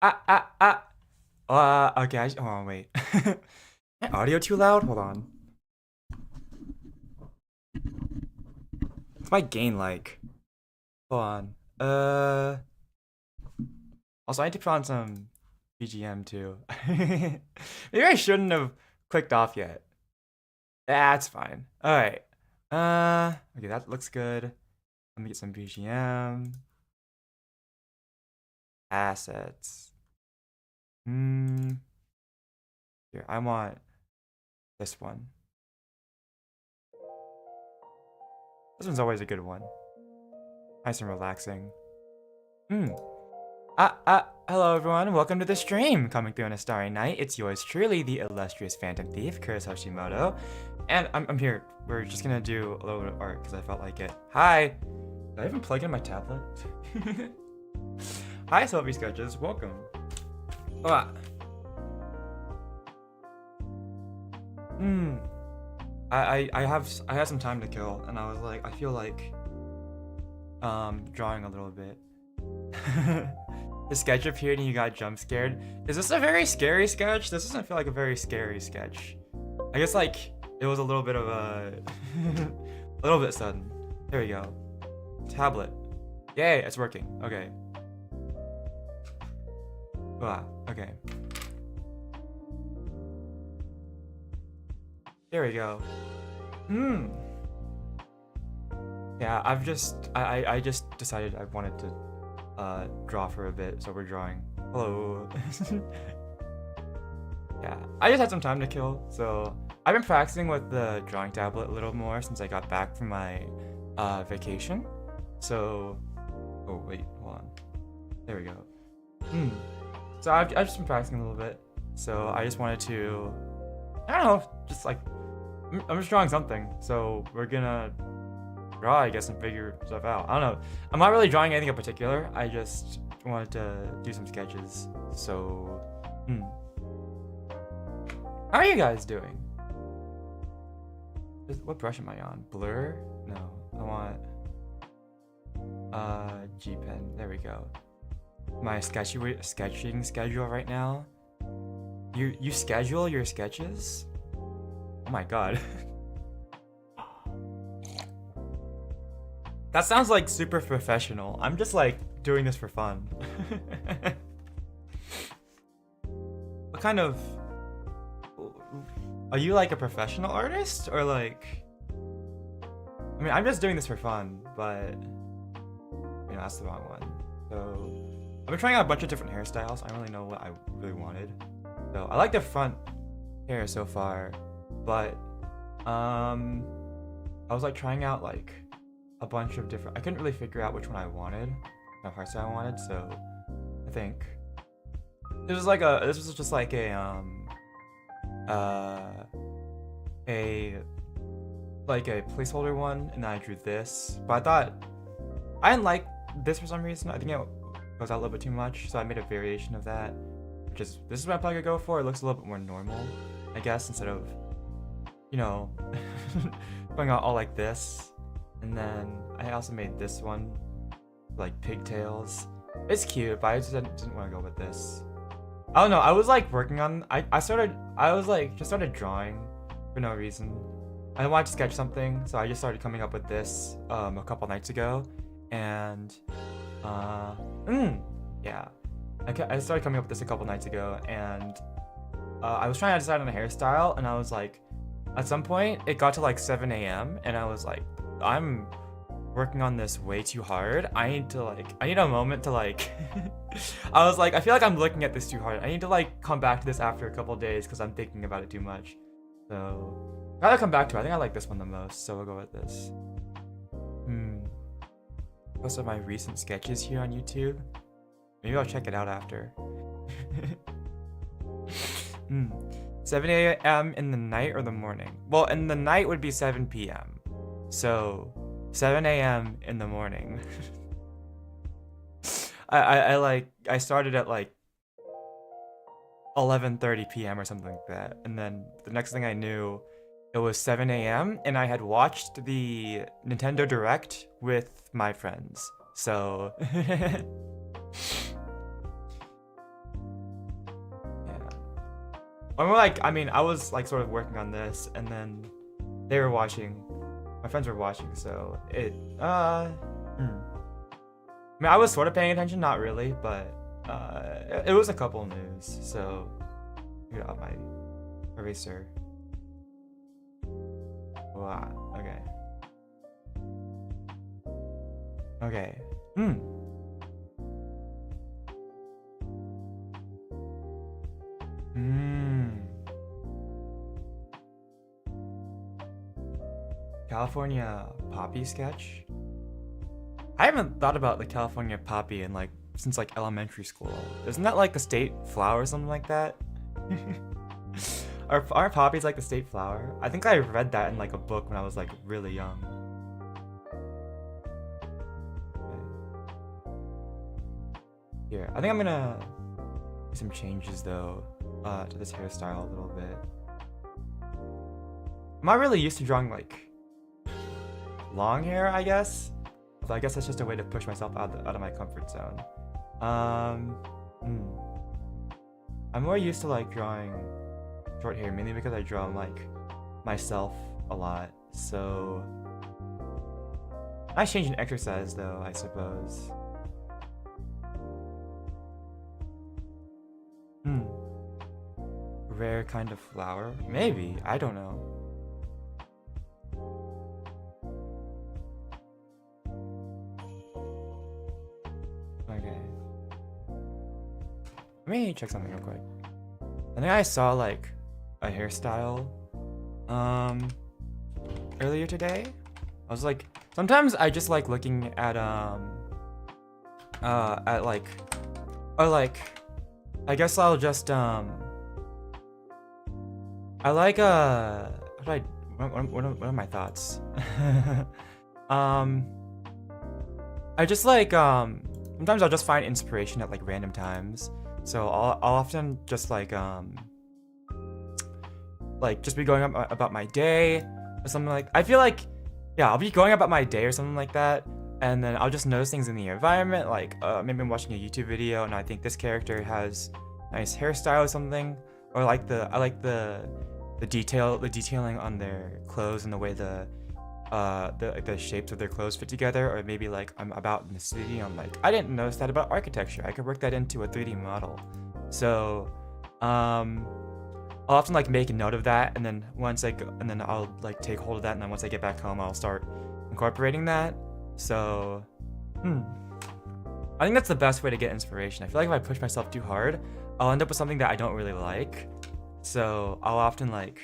Ah, ah, ah. Okay, hold on, wait. My audio too loud? Hold on. What's my gain like? Hold on. Also, I need to put on some BGM too. Maybe I shouldn't have clicked off yet. That's fine. Alright. Okay, that looks good. Let me get some BGM. Assets. Here, I want this one. This one's always a good one. Nice and relaxing. Hello everyone, welcome to the stream! Coming through on a starry night, it's yours truly, the illustrious Phantom Thief, Kurtis Hashimoto. And I'm here. We're just gonna do a little bit of art because I felt like it. Hi! Did I even plug in my tablet? Hi, Selfie Sketches, welcome. I had some time to kill, and I was like, I feel like drawing a little bit. The sketch appeared and you got jump scared. Is this a very scary sketch? This doesn't feel like a very scary sketch. I guess like it was a little bit of a a little bit sudden. There we go. Tablet. Yay, it's working. Okay. Okay. There we go. Yeah, I just decided I wanted to draw for a bit, so we're drawing. Hello. Yeah, I just had some time to kill, so I've been practicing with the drawing tablet a little more since I got back from my vacation. So, oh wait, hold on. There we go. So I've just been practicing a little bit. So I just wanted to, I don't know, just like I'm just drawing something. So we're gonna draw, I guess, and figure stuff out. I don't know. I'm not really drawing anything in particular. I just wanted to do some sketches. So, how are you guys doing? What brush am I on? Blur? No, I want G pen. There we go. My sketching schedule right now. You schedule your sketches? Oh my god. That sounds like super professional. I'm just like doing this for fun. What kind of... Are you like a professional artist or like... I mean, I'm just doing this for fun, but... You know, that's the wrong one. So... I've been trying out a bunch of different hairstyles. I don't really know what I really wanted. So I like the front hair so far, but... I was like trying out like a bunch of different... I couldn't really figure out which one I wanted, what hairstyle I wanted, so I think this was just like a placeholder one, and then I drew this. But I thought I didn't like this for some reason. I think it goes out a little bit too much, so I made a variation of that, which is this is what I probably could go for. It looks a little bit more normal, I guess, instead of, you know, going out all like this. And then I also made this one like pigtails. It's cute, but I just didn't want to go with this. I don't know. I was like working on. I started drawing for no reason. I wanted to sketch something, so I just started coming up with this a couple nights ago, and yeah, I started coming up with this a couple nights ago, and I was trying to decide on a hairstyle, and I was like, at some point it got to like 7 a.m. and I was like, I'm working on this way too hard. I need a moment to like I was like, I feel like I'm looking at this too hard. I need to like come back to this after a couple days because I'm thinking about it too much. So I gotta come back to it. I think I like this one the most, so we'll go with this. Most of my recent sketches here on YouTube. Maybe I'll check it out after. 7 a.m. in the night or the morning? Well, in the night would be 7 p.m. So 7 a.m. in the morning. I started at like 11:30 p.m. or something like that, and then the next thing I knew, it was 7 a.m. and I had watched the Nintendo Direct with my friends. So Or more like, I mean, I was like sort of working on this, and then they were watching. My friends were watching, so it. I mean, I was sort of paying attention, not really, but it was a couple news, so get out my eraser. Wow. Okay. Okay. California poppy sketch? I haven't thought about the California poppy in like since like elementary school. Isn't that like the state flower or something like that? Are poppies like the state flower? I think I read that in like a book when I was like really young. Here, I think I'm gonna do some changes though to this hairstyle a little bit. I'm not really used to drawing like long hair, I guess. So I guess that's just a way to push myself out of my comfort zone. I'm more used to like drawing short hair, mainly because I draw like myself a lot. So nice change in exercise though, I suppose. Rare kind of flower? Maybe, I don't know. Okay. Let me check something real quick. I think I saw like a hairstyle earlier today. I was like, sometimes I just like looking at like, or like, I guess I'll just I like what are my thoughts? I just like sometimes I'll just find inspiration at like random times. So I'll often just like just be going about my day or something like. I feel like, yeah, I'll be going about my day or something like that, and then I'll just notice things in the environment, like maybe I'm watching a YouTube video and I think this character has nice hairstyle or something, or like I like the detailing on their clothes and the way the shapes of their clothes fit together, or maybe like I'm about in the city, I'm like, I didn't notice that about architecture. I could work that into a 3D model. So I'll often like make a note of that, and then I'll like take hold of that, and then once I get back home, I'll start incorporating that. So I think that's the best way to get inspiration. I feel like if I push myself too hard, I'll end up with something that I don't really like. So I'll often like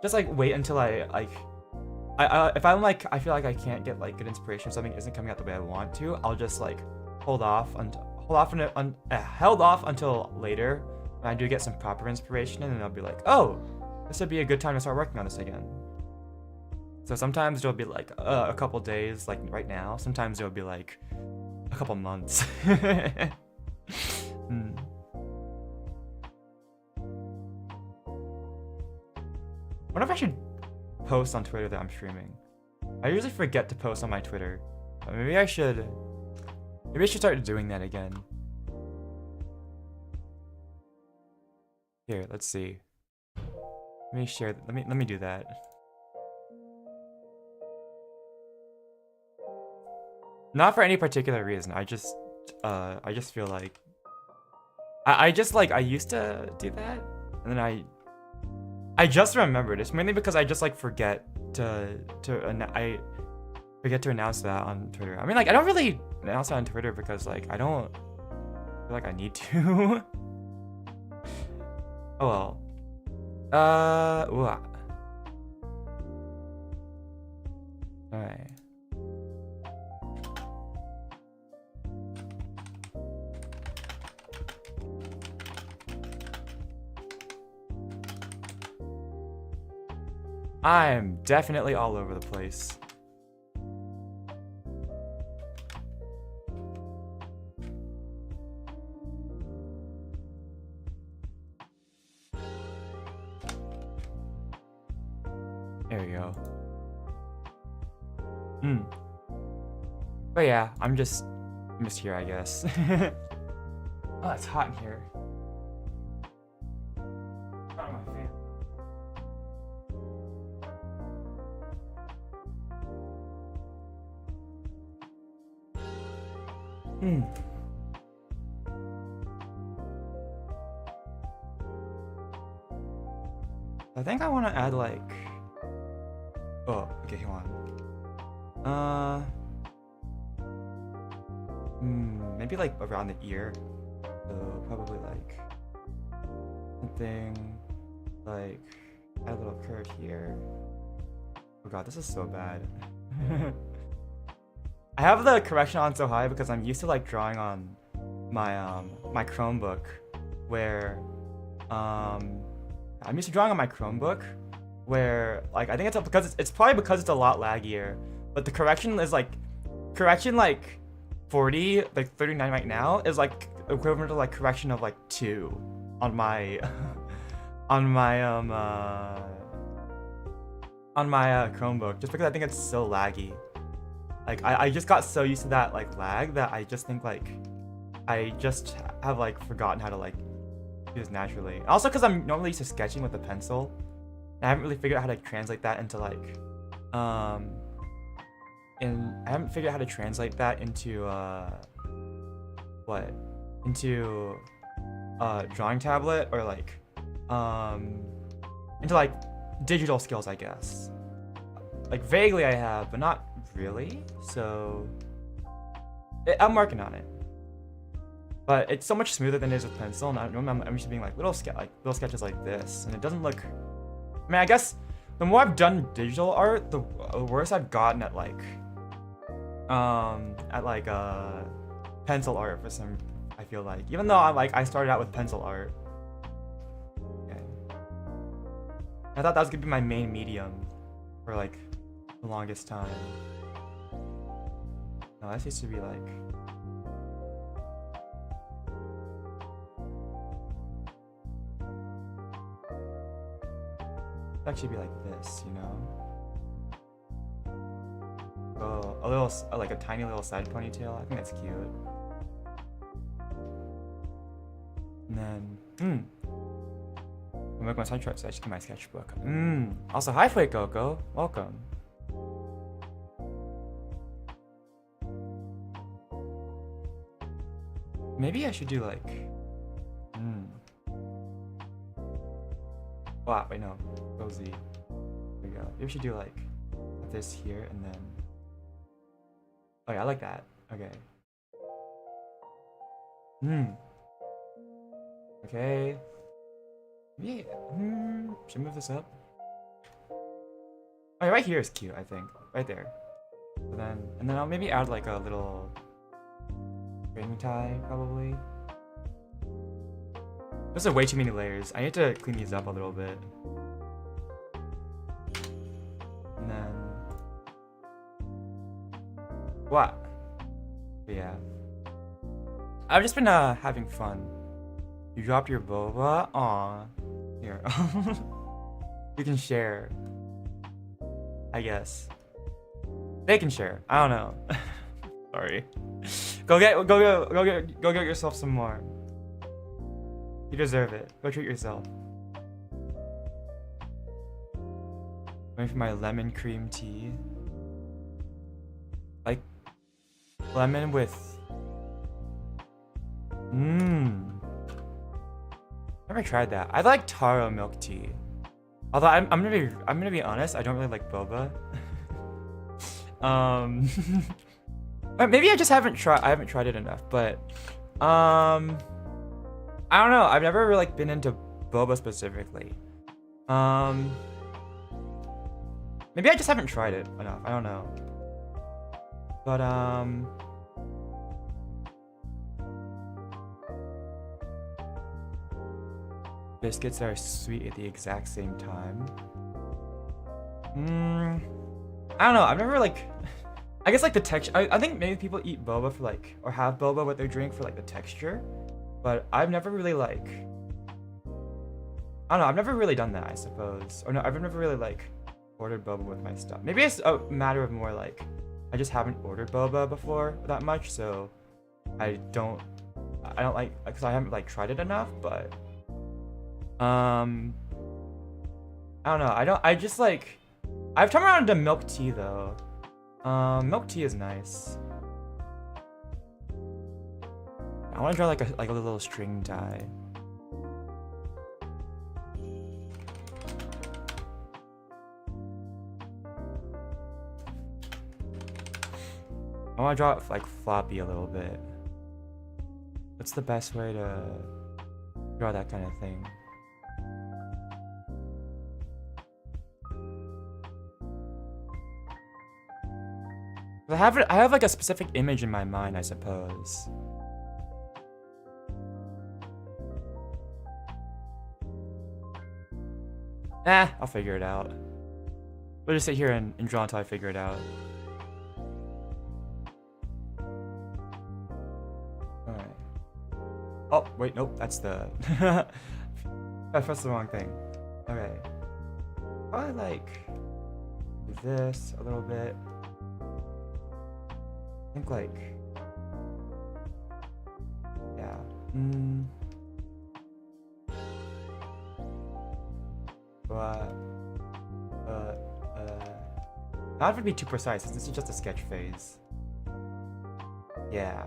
just like wait until if I'm like, I feel like I can't get like good inspiration, or something isn't coming out the way I want to, I'll just like held off until later when I do get some proper inspiration, and then I'll be like, oh, this would be a good time to start working on this again. So sometimes it'll be like a couple days, like right now. Sometimes it'll be like a couple months. What if I should post on Twitter that I'm streaming? I usually forget to post on my Twitter. But maybe I should start doing that again. Here, let's see. Let me share. Let me do that. Not for any particular reason. I just feel like I used to do that, and then I just remembered. It's mainly because I just like forget to announce that on Twitter. I mean, like, I don't really announce that on Twitter because like I don't feel like I need to. Oh well. Alright. I'm definitely all over the place. There we go. But yeah, I'm just I'm just here, I guess. Oh, it's hot in here. Turn on my fan. I think I want to add like. Oh, okay, hang on. Maybe like around the ear. So probably like something like add a little curve here. Oh god, this is so bad. I have the correction on so high because I'm used to like drawing on my my Chromebook, where I'm used to drawing on my Chromebook, where like I think it's because it's probably because it's a lot laggier, but the correction is like correction like 40, like 39 right now is like equivalent to like correction of like 2 on my on my Chromebook, just because I think it's so laggy. Like I just got so used to that like lag that I just think like I just have like forgotten how to like do this naturally. Also because I'm normally used to sketching with a pencil, and I haven't really figured out how to translate that into like and I haven't figured out how to translate that into into drawing tablet, or like into like digital skills, I guess. Like vaguely I have, but not really. So I'm working on it. But it's so much smoother than it is with pencil, and I'm used to being like little sketches like this, and it doesn't look. I mean, I guess the more I've done digital art, the worse I've gotten at like pencil art for some. I feel like, even though I started out with pencil art. Okay. I thought that was gonna be my main medium for like the longest time. No, that used to be like. It'd actually be like this, you know? Oh, a little, like a tiny little side ponytail. I think that's cute. And then, I'll make my side charts. So I just get my sketchbook. Also, hi, Fue Coco. Welcome. Maybe I should do like. Wow, wait, no. Cozy. There we go. Maybe we should do like this here and then. Oh, yeah, I like that. Okay. Okay. Yeah. Should I move this up? Oh, yeah, right here is cute, I think. Right there. So then, and then I'll maybe add like a little ring tie, probably. Those are way too many layers. I need to clean these up a little bit. And then... What? But yeah. I've just been having fun. You dropped your boba? Aw. Here. You can share. I guess. They can share. I don't know. Sorry. Go get yourself some more. You deserve it. Go treat yourself. Waiting for my lemon cream tea. Like lemon with never tried that. I like taro milk tea. Although I'm gonna be honest, I don't really like boba. Maybe I just haven't tried it enough, but I don't know. I've never really been into boba specifically. Maybe I just haven't tried it enough. I don't know. But biscuits that are sweet at the exact same time. I don't know. I've never like. I guess like the texture. I think maybe people eat boba for like, or have boba with their drink for like the texture. But I've never really like. I don't know. I've never really done that, I suppose. Or no, I've never really like ordered boba with my stuff. Maybe it's a matter of more like I just haven't ordered boba before that much, so I don't like, because I haven't like tried it enough, but I don't know. I just like, I've come around to milk tea though. Milk tea is nice. I want to draw like a little string tie. I want to draw it like floppy a little bit. What's the best way to draw that kind of thing? I have like a specific image in my mind, I suppose. I'll figure it out. We'll just sit here and draw until I figure it out. Alright. Oh, wait, nope, that's the... I pressed the wrong thing. Okay. Probably like... do this a little bit. I think like... yeah. Not to be too precise, since this is just a sketch phase. Yeah.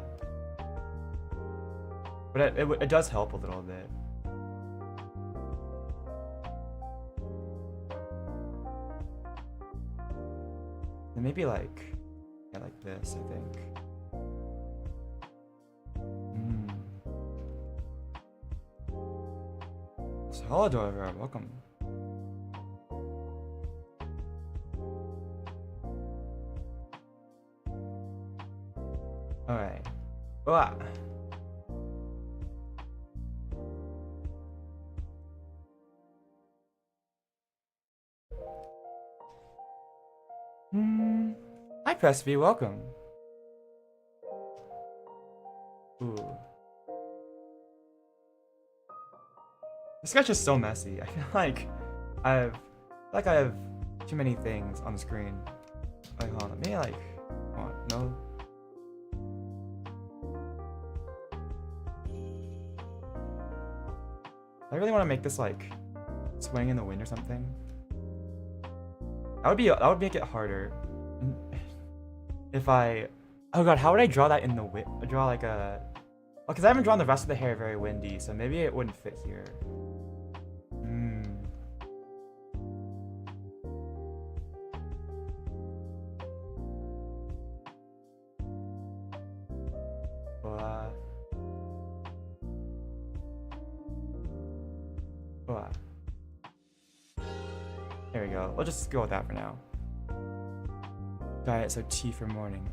But it does help a little bit. And maybe like, yeah, like this, I think. So, hello, DOVA-SYNDROME, welcome. Alright. Wow. Hi, Press V, welcome. Ooh. The sketch is so messy. I feel like I have too many things on the screen. Like, hold on, maybe like, hold on, no. I really want to make this like swing in the wind or something. That would make it harder. If I, oh god, how would I draw that in the wind? Draw like a, well, because I haven't drawn the rest of the hair very windy, so maybe it wouldn't fit here. There we go. We'll just go with that for now. Diet, so tea for morning.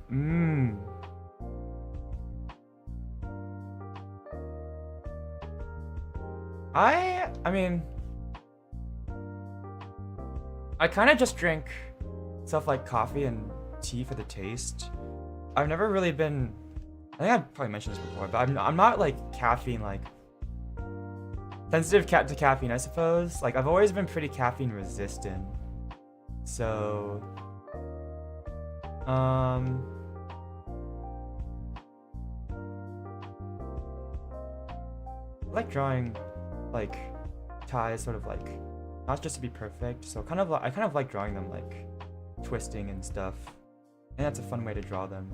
I mean, I kind of just drink stuff like coffee and tea for the taste. I've never really been, I think I've probably mentioned this before, but I'm not like caffeine, like sensitive to caffeine, I suppose. Like, I've always been pretty caffeine resistant. So, I like drawing, like, ties sort of like, not just to be perfect. So I kind of like drawing them like twisting and stuff. And that's a fun way to draw them.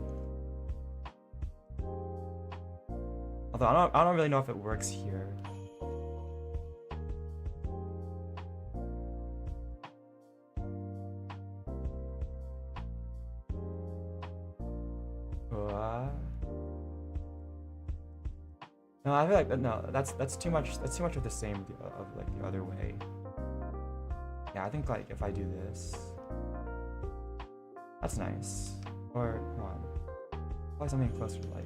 Although I don't really know if it works here. No, I feel like no, that's too much. That's too much of the same of like the other way. Yeah, I think like if I do this, that's nice. Or come on, probably something closer to like.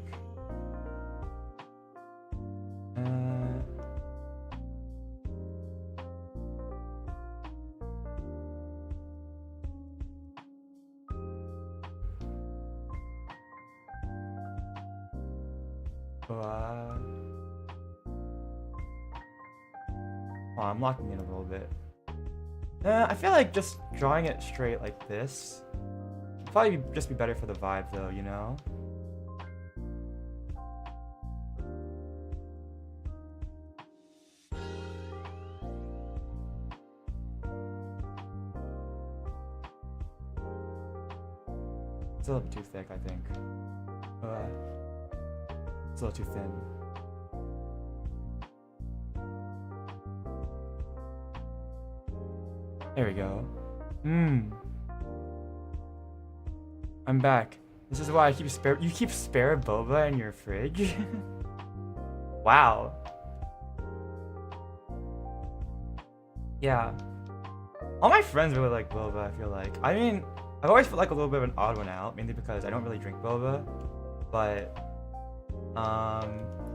Oh, I'm locking in a little bit. I feel like just drawing it straight like this would probably just be better for the vibe though, you know? a little too thick, I think. It's a little too thin. There we go. I'm back. This is why I keep you keep spare boba in your fridge? Wow. Yeah. All my friends really like boba, I feel like. I mean, I've always felt like a little bit of an odd one out, mainly because I don't really drink boba. But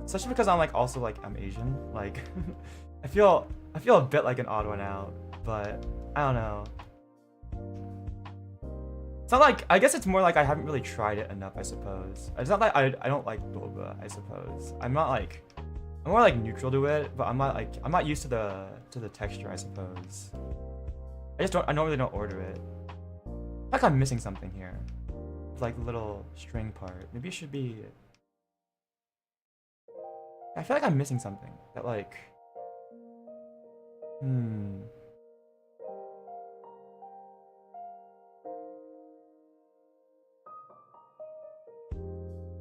especially because I'm like also like I'm Asian. Like I feel a bit like an odd one out, but I don't know. It's not like, I guess it's more like I haven't really tried it enough, I suppose. It's not like I don't like boba, I suppose. I'm more like neutral to it, but I'm not used to the texture, I suppose. I normally don't order it. I feel like I'm missing something here. It's like the little string part. Maybe it should be, I feel like I'm missing something that like,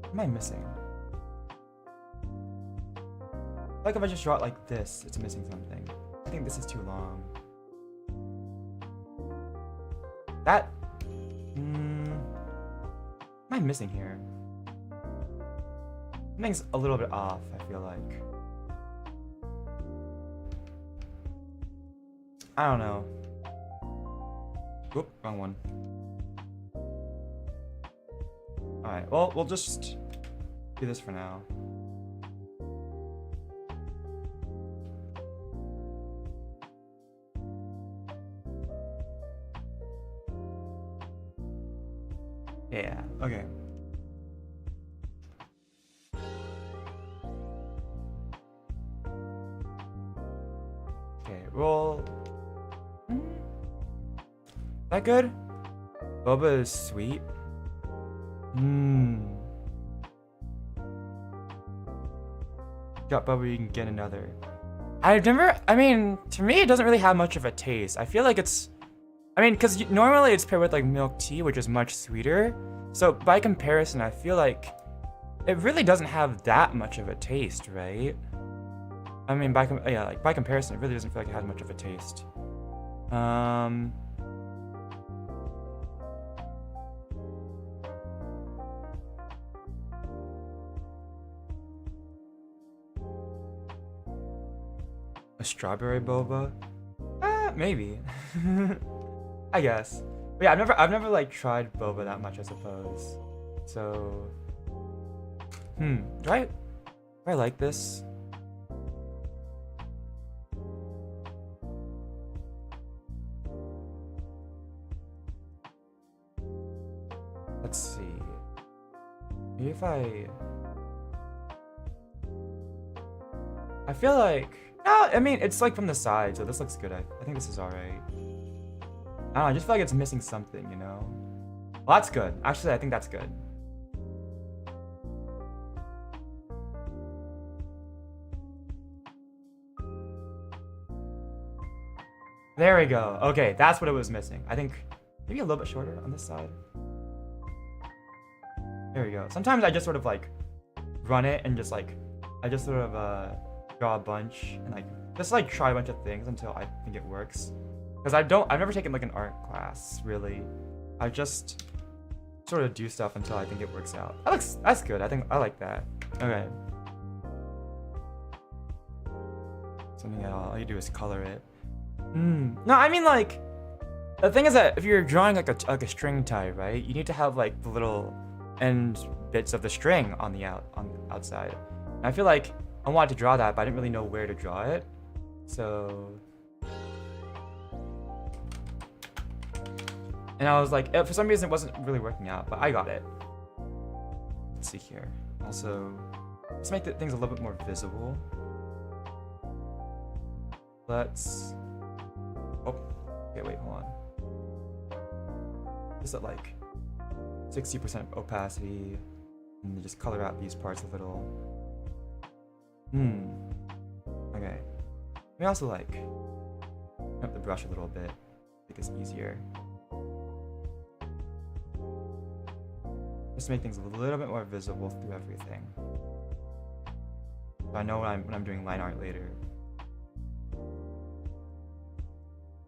what am I missing? Like if I just draw it like this, it's missing something. I think this is too long. That, what am I missing here? Something's a little bit off, I feel like. I don't know. Oop, wrong one. Alright, well, we'll just do this for now. Yeah, okay. Okay, well... Is that good? Boba is sweet. Got boba, you can get another. I mean, to me, it doesn't really have much of a taste. I feel like it's... I mean, because normally it's paired with like milk tea, which is much sweeter. So by comparison, I feel like it really doesn't have that much of a taste, right? I mean, by comparison, it really doesn't feel like it has much of a taste. A strawberry boba? Maybe. I guess. But yeah, I've never like tried boba that much, I suppose. So, do I like this? Let's see. Maybe if I feel like, no, I mean, it's like from the side, so this looks good. I think this is alright. I don't know, I just feel like it's missing something, you know? Well, that's good. Actually, I think that's good. There we go. Okay, that's what it was missing. I think maybe a little bit shorter on this side. There we go. Sometimes I just sort of like run it and just like, I just sort of draw a bunch and like, just like try a bunch of things until I think it works. Because I've never taken like an art class, really. I just sort of do stuff until I think it works out. That's good. I like that. Okay. Something that all you do is color it. No, I mean like, the thing is that if you're drawing like a string tie, right? You need to have like the little end bits of the string on the outside. And I feel like I wanted to draw that, but I didn't really know where to draw it. So, and I was like, for some reason it wasn't really working out, but I got it. Let's see here. Also, let's make things a little bit more visible. Let's, okay, wait, hold on. Just at like 60% opacity, and just color out these parts a little. Okay. Let me also like turn up the brush a little bit, make this easier. Just to make things a little bit more visible through everything. So I know when I'm doing line art later.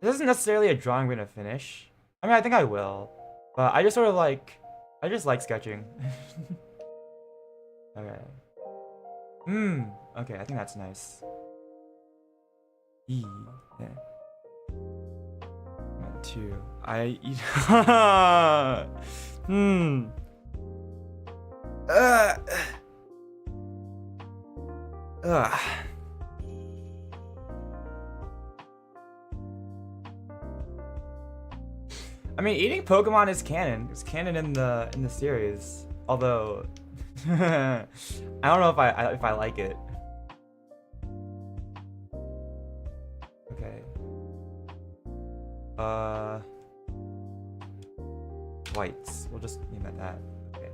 This isn't necessarily a drawing I'm gonna finish. I mean, I think I will, but I just sort of like, I just like sketching. Okay. Okay, I think that's nice. E. Yeah. 1, 2. I eat. I mean, eating Pokemon is canon. It's canon in the series. Although, I don't know if I like it. Okay. Whites. We'll just name it that. Okay.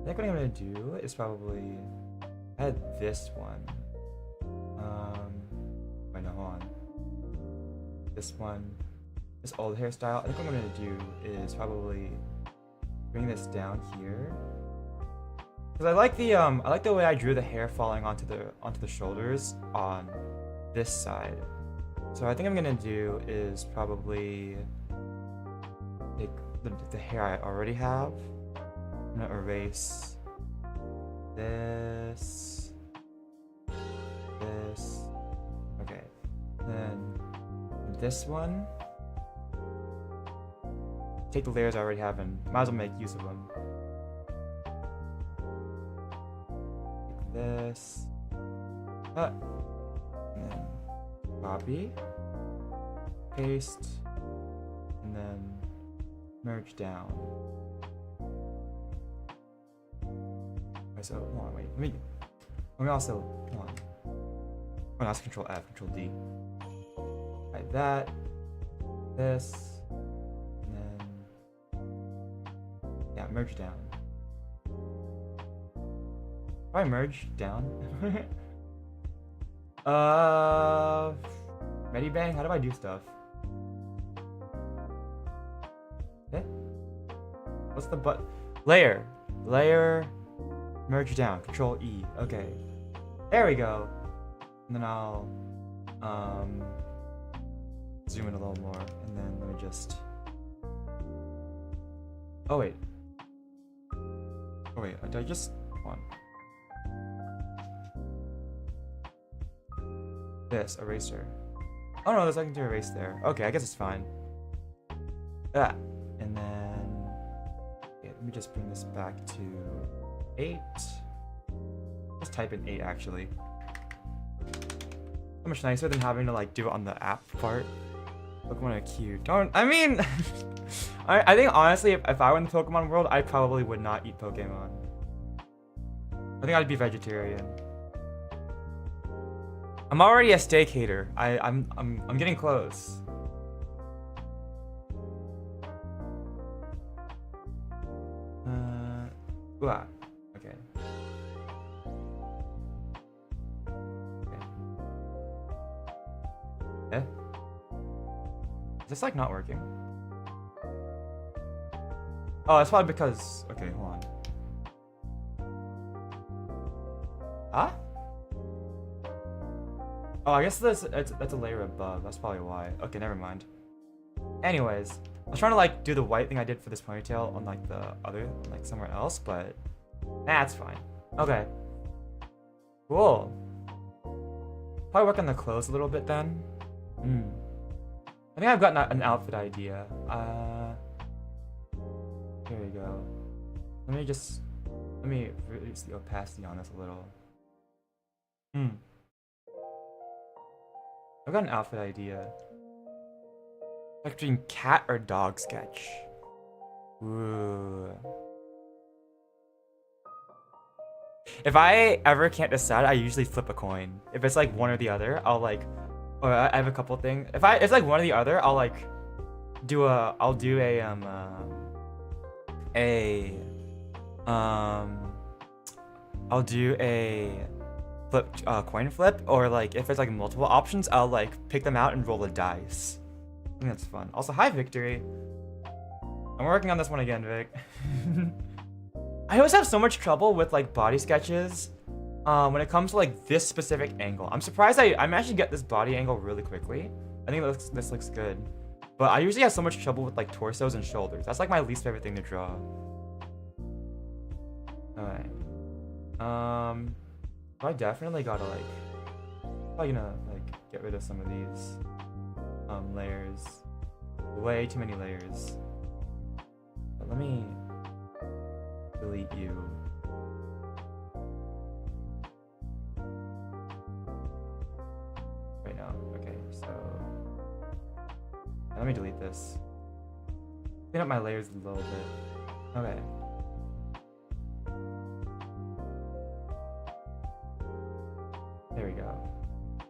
I think what I'm gonna do is probably add this one. Wait, no, hold on. This one. This old hairstyle. I think what I'm gonna do is probably bring this down here. Cause I like the way I drew the hair falling onto the shoulders on this side. So I think I'm gonna do is probably take the hair I already have. I'm gonna erase this. Okay. Then this one. Take the layers I already have and might as well make use of them. Take this. And then copy. Paste. And then merge down. Okay, so hold on, wait. Let me also hold on. Oh, that's Control F, Control D. Like that. This. Merge down. If I merge down. Medibang, how do I do stuff? Okay. What's the button? Layer, merge down. Control E. Okay. There we go. And then I'll zoom in a little more, and then let me just. Oh wait. Oh wait, did I just hold on. This eraser. Oh no, there's nothing to erase there. Okay, I guess it's fine. Ah, and then okay, let me just bring this back to 8. Just type in 8 actually. So much nicer than having to like do it on the app part. Pokemon are cute. Don't. I mean. I think honestly, if I were in the Pokemon world, I probably would not eat Pokemon. I think I'd be vegetarian. I'm already a steak hater. I'm getting close. Okay. Eh? Is this like not working? Oh, that's probably because. Okay, hold on. Huh? Oh, I guess that's a layer above. That's probably why. Okay, never mind. Anyways, I was trying to like do the white thing I did for this ponytail on like the other, like somewhere else, but that's fine. Okay. Cool. Probably work on the clothes a little bit then. I think I've got an outfit idea. Here we go. Let me reduce the opacity on this a little. I've got an outfit idea. Like between cat or dog sketch. Ooh. If I ever can't decide, I usually flip a coin. If it's like one or the other, I'll like, or I have a couple things. If it's like one or the other, I'll like do a coin flip, or like if it's like multiple options, I'll like pick them out and roll a dice. I think that's fun. Also, hi Victory. I'm working on this one again, Vic. I always have so much trouble with like body sketches when it comes to like this specific angle. I'm surprised I managed to get this body angle really quickly. I think this looks good. But I usually have so much trouble with like torsos and shoulders. That's like my least favorite thing to draw. Alright. So I definitely gotta like, probably gonna like get rid of some of these layers. Way too many layers. But let me delete you. Right now. Okay, so let me delete this. Clean up my layers a little bit. Okay. There we go.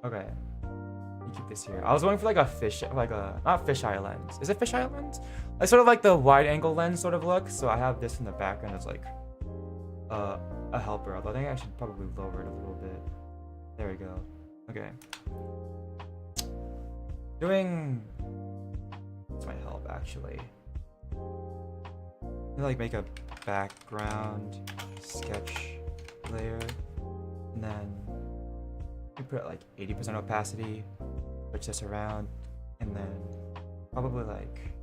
Okay. You keep this here. I was going for like a fish, like a, not fisheye lens. Is it fisheye lens? Like sort of like the wide angle lens sort of look. So I have this in the background as like a helper. Although I think I should probably lower it a little bit. There we go. Okay. This might help actually. Like make a background sketch layer, and then we put like 80% opacity, switch this around, and then probably like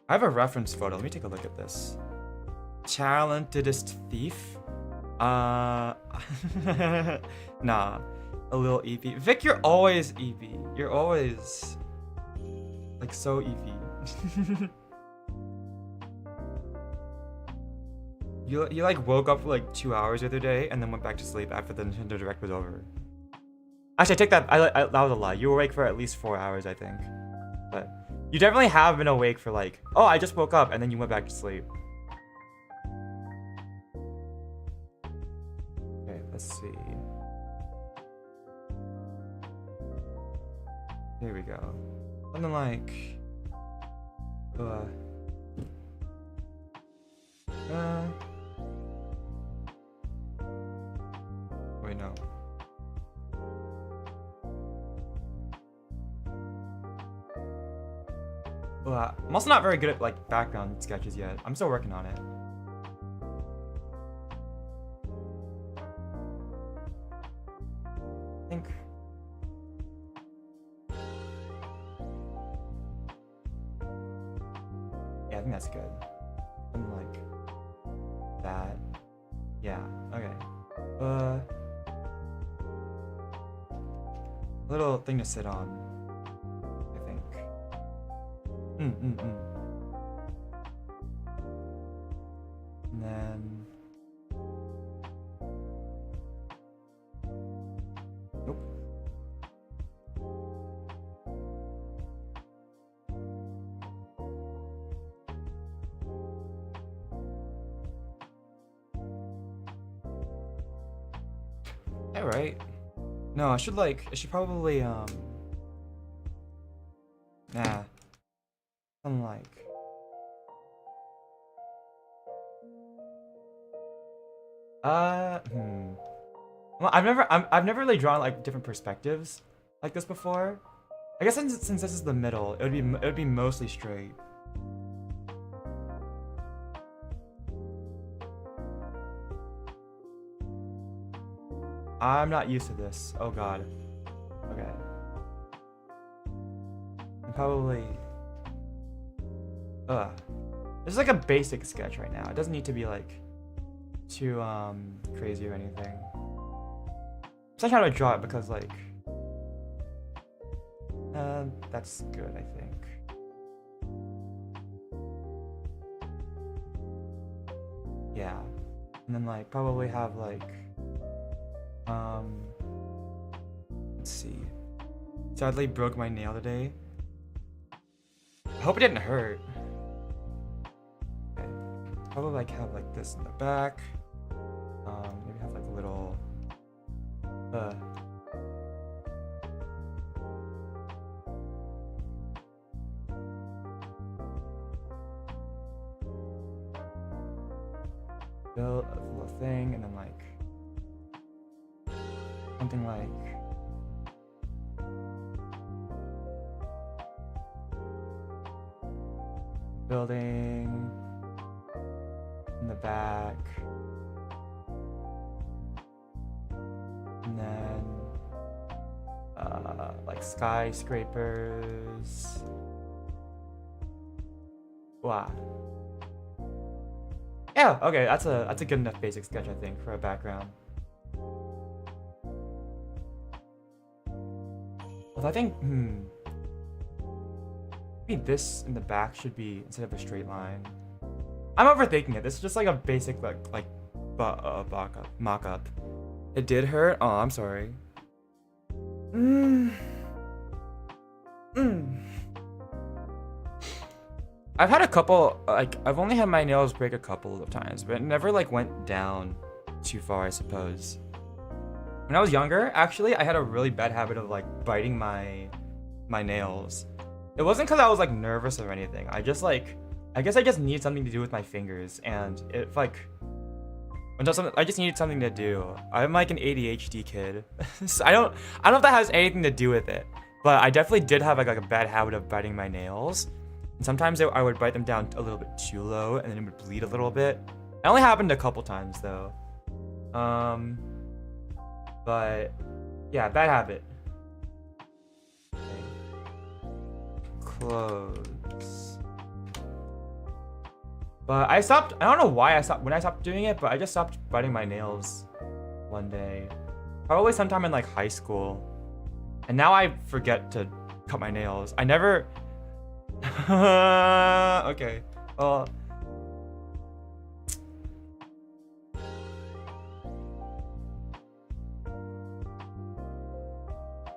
I have a reference photo. Let me take a look at this. Talentedest thief. Nah, a little Eevee. Vic, you're always Eevee. You're always like so Eevee. You like woke up for like 2 hours the other day and then went back to sleep after the Nintendo Direct was over. Actually, I take that. That was a lie. You were awake for at least 4 hours, I think. But you definitely have been awake for like, oh, I just woke up and then you went back to sleep. Okay, let's see. Here we go. Something like, wait, no. I'm also not very good at like background sketches yet. I'm still working on it. I think. Yeah, I think that's good. Something like that. Yeah, okay. Little thing to sit on, I think. And then nope. All right. No, I should probably nah. I'm like well, I've never really drawn like different perspectives like this before. I guess since this is the middle, it would be mostly straight. I'm not used to this. Oh god. Okay. I'm probably this is like a basic sketch right now. It doesn't need to be like too crazy or anything. I'm just trying to draw it because like that's good, I think. Yeah. And then like probably have like let's see. Sadly broke my nail today. I hope it didn't hurt. Okay. Probably like have like this in the back. Maybe have like a little build a little thing, and then like something like building back. And then like skyscrapers. Wow. Yeah, okay, that's a good enough basic sketch, I think, for a background. Although I think, maybe this in the back should be instead of a straight line. I'm overthinking it. This is just like a basic mock-up. It did hurt. Oh, I'm sorry. I've had a couple, like, I've only had my nails break a couple of times, but it never, like, went down too far, I suppose. When I was younger, actually, I had a really bad habit of, like, biting my nails. It wasn't because I was, like, nervous or anything. I just, like, I guess I just needed something to do with my fingers, and it, like, I just needed something to do. I'm, like, an ADHD kid. So I don't know if that has anything to do with it, but I definitely did have, like a bad habit of biting my nails. And sometimes I would bite them down a little bit too low, and then it would bleed a little bit. It only happened a couple times, though. But yeah, bad habit. Okay. Close. But I don't know why when I stopped doing it, but I just stopped biting my nails one day. Probably sometime in, like, high school. And now I forget to cut my nails. I never... Okay. Well...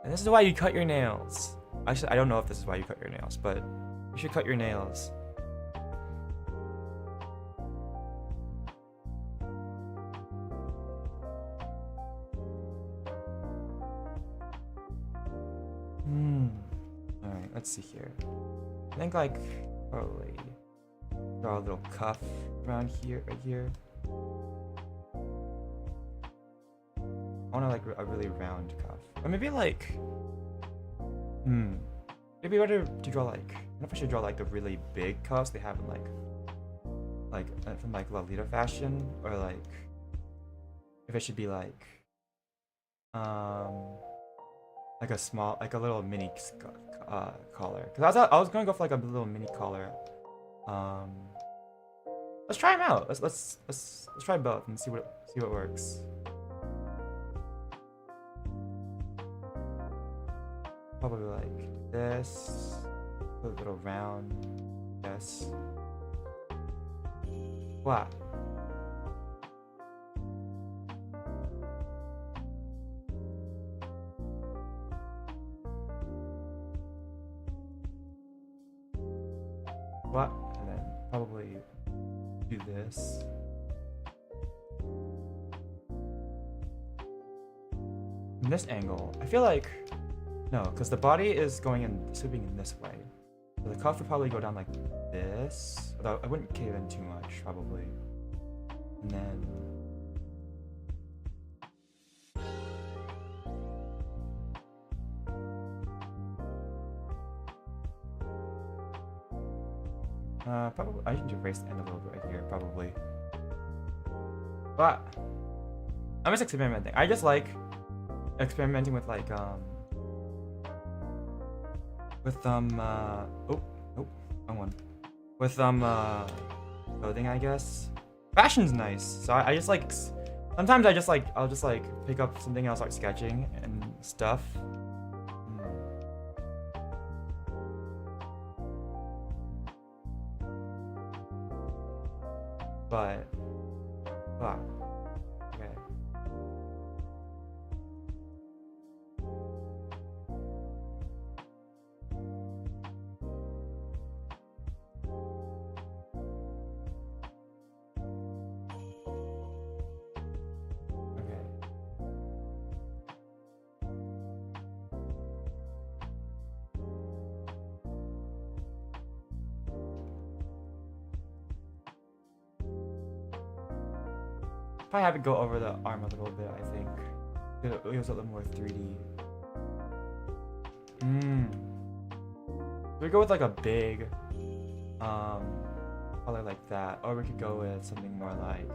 And this is why you cut your nails. Actually, I don't know if this is why you cut your nails, but you should cut your nails. Alright, let's see here. I think, like, probably draw a little cuff around here, right here. I want, like, a really round cuff. Or maybe, like, maybe better to draw, like, I don't know if I should draw, like, the really big cuffs they have in, like from, like, Lolita fashion, or, like, if it should be, like a small, like a little mini collar. Cause I was gonna go for, like, a little mini collar. Let's try them out. Let's try both and see what works. Probably like this, a little round, yes. Wow. What? And then probably do this. From this angle, I feel like no, because the body is sweeping in this way. So the cuff would probably go down like this. Although I wouldn't cave in too much, probably. And then probably I should erase the end a little bit right here, probably. But I'm just experimenting. I just like experimenting with, like, wrong one. With clothing, I guess. Fashion's nice. So I just like sometimes I'll just like pick up something else, like sketching and stuff. But wow. Okay. Probably have it go over the arm a little bit, I think. It was a little more 3D. We go with like a big color like that, or we could go with something more like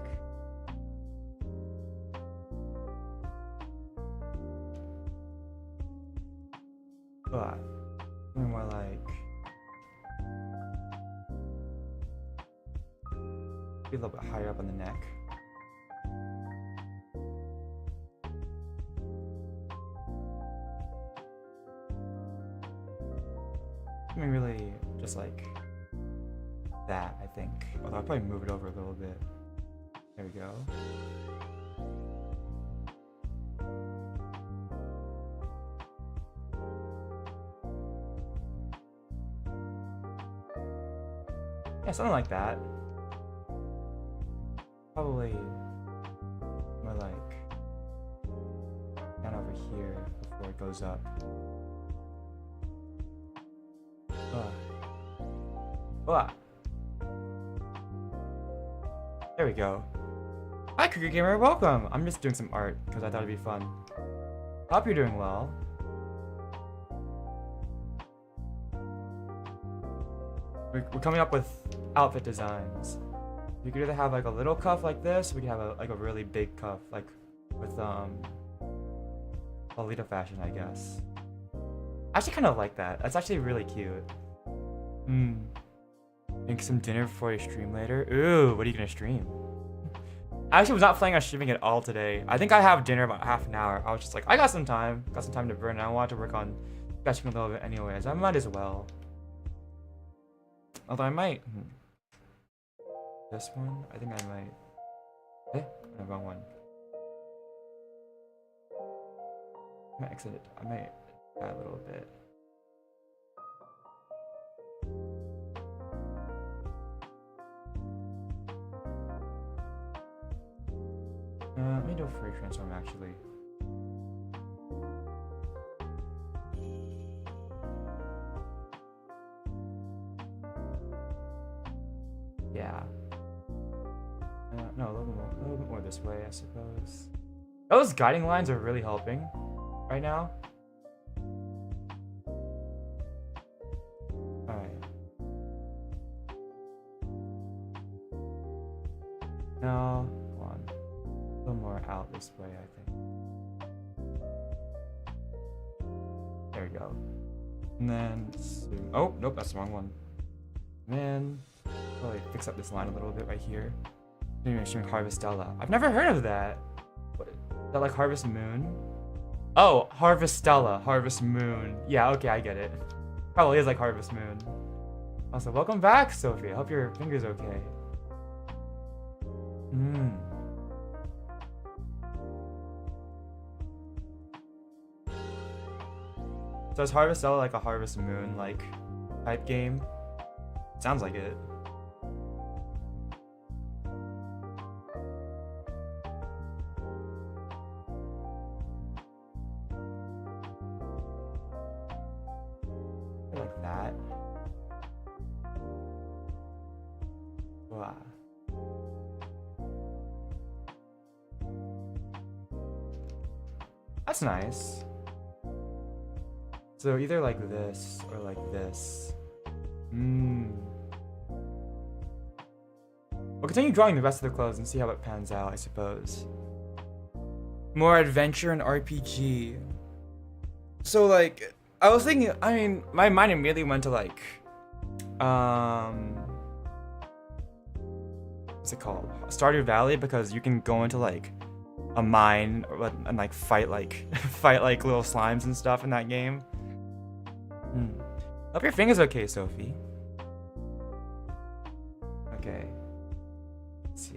something more like be a little bit higher up on the neck. I mean, really just like that, I think. Although I'll probably move it over a little bit. There we go. Yeah, something like that. Probably more like down over here before it goes up. There we go. Hi, Cricket Gamer, welcome! I'm just doing some art because I thought it'd be fun. Hope you're doing well. We're coming up with outfit designs. You could either have like a little cuff like this, or we could have like a really big cuff, like with Lolita fashion, I guess. I actually kind of like that. That's actually really cute. Make some dinner before you stream later. Ooh, what are you gonna stream? I actually was not planning on streaming at all today. I think I have dinner about half an hour. I was just like, I got some time to burn, and I wanted to work on sketching a little bit anyways. I might as well. Although I might. This one? I think I might. No, wrong one. I might exit it. I might add a little bit. Let me do a free transform actually. Yeah. No, a little bit more this way, I suppose. Those guiding lines are really helping right now. Alright. No, hold on. A little more out this way, I think. There we go. And then, oh, nope, that's the wrong one. And then, probably fix up this line a little bit right here. Maybe streaming Harvestella. I've never heard of that. What, is that like Harvest Moon? Oh, Harvestella, Harvest Moon. Yeah, okay, I get it. Probably is like Harvest Moon. Also, welcome back, Sophie. I hope your finger's okay. So is Harvestella like a Harvest Moon like type game? Sounds like it. Like that. Wow. That's nice. So either like this or like this. We'll continue drawing the rest of the clothes and see how it pans out, I suppose. More adventure and RPG. So like, I was thinking, I mean, my mind immediately went to like, what's it called? Stardew Valley, because you can go into like a mine and like fight like little slimes and stuff in that game. Hope your finger's okay, Sophie. Okay. Let's see.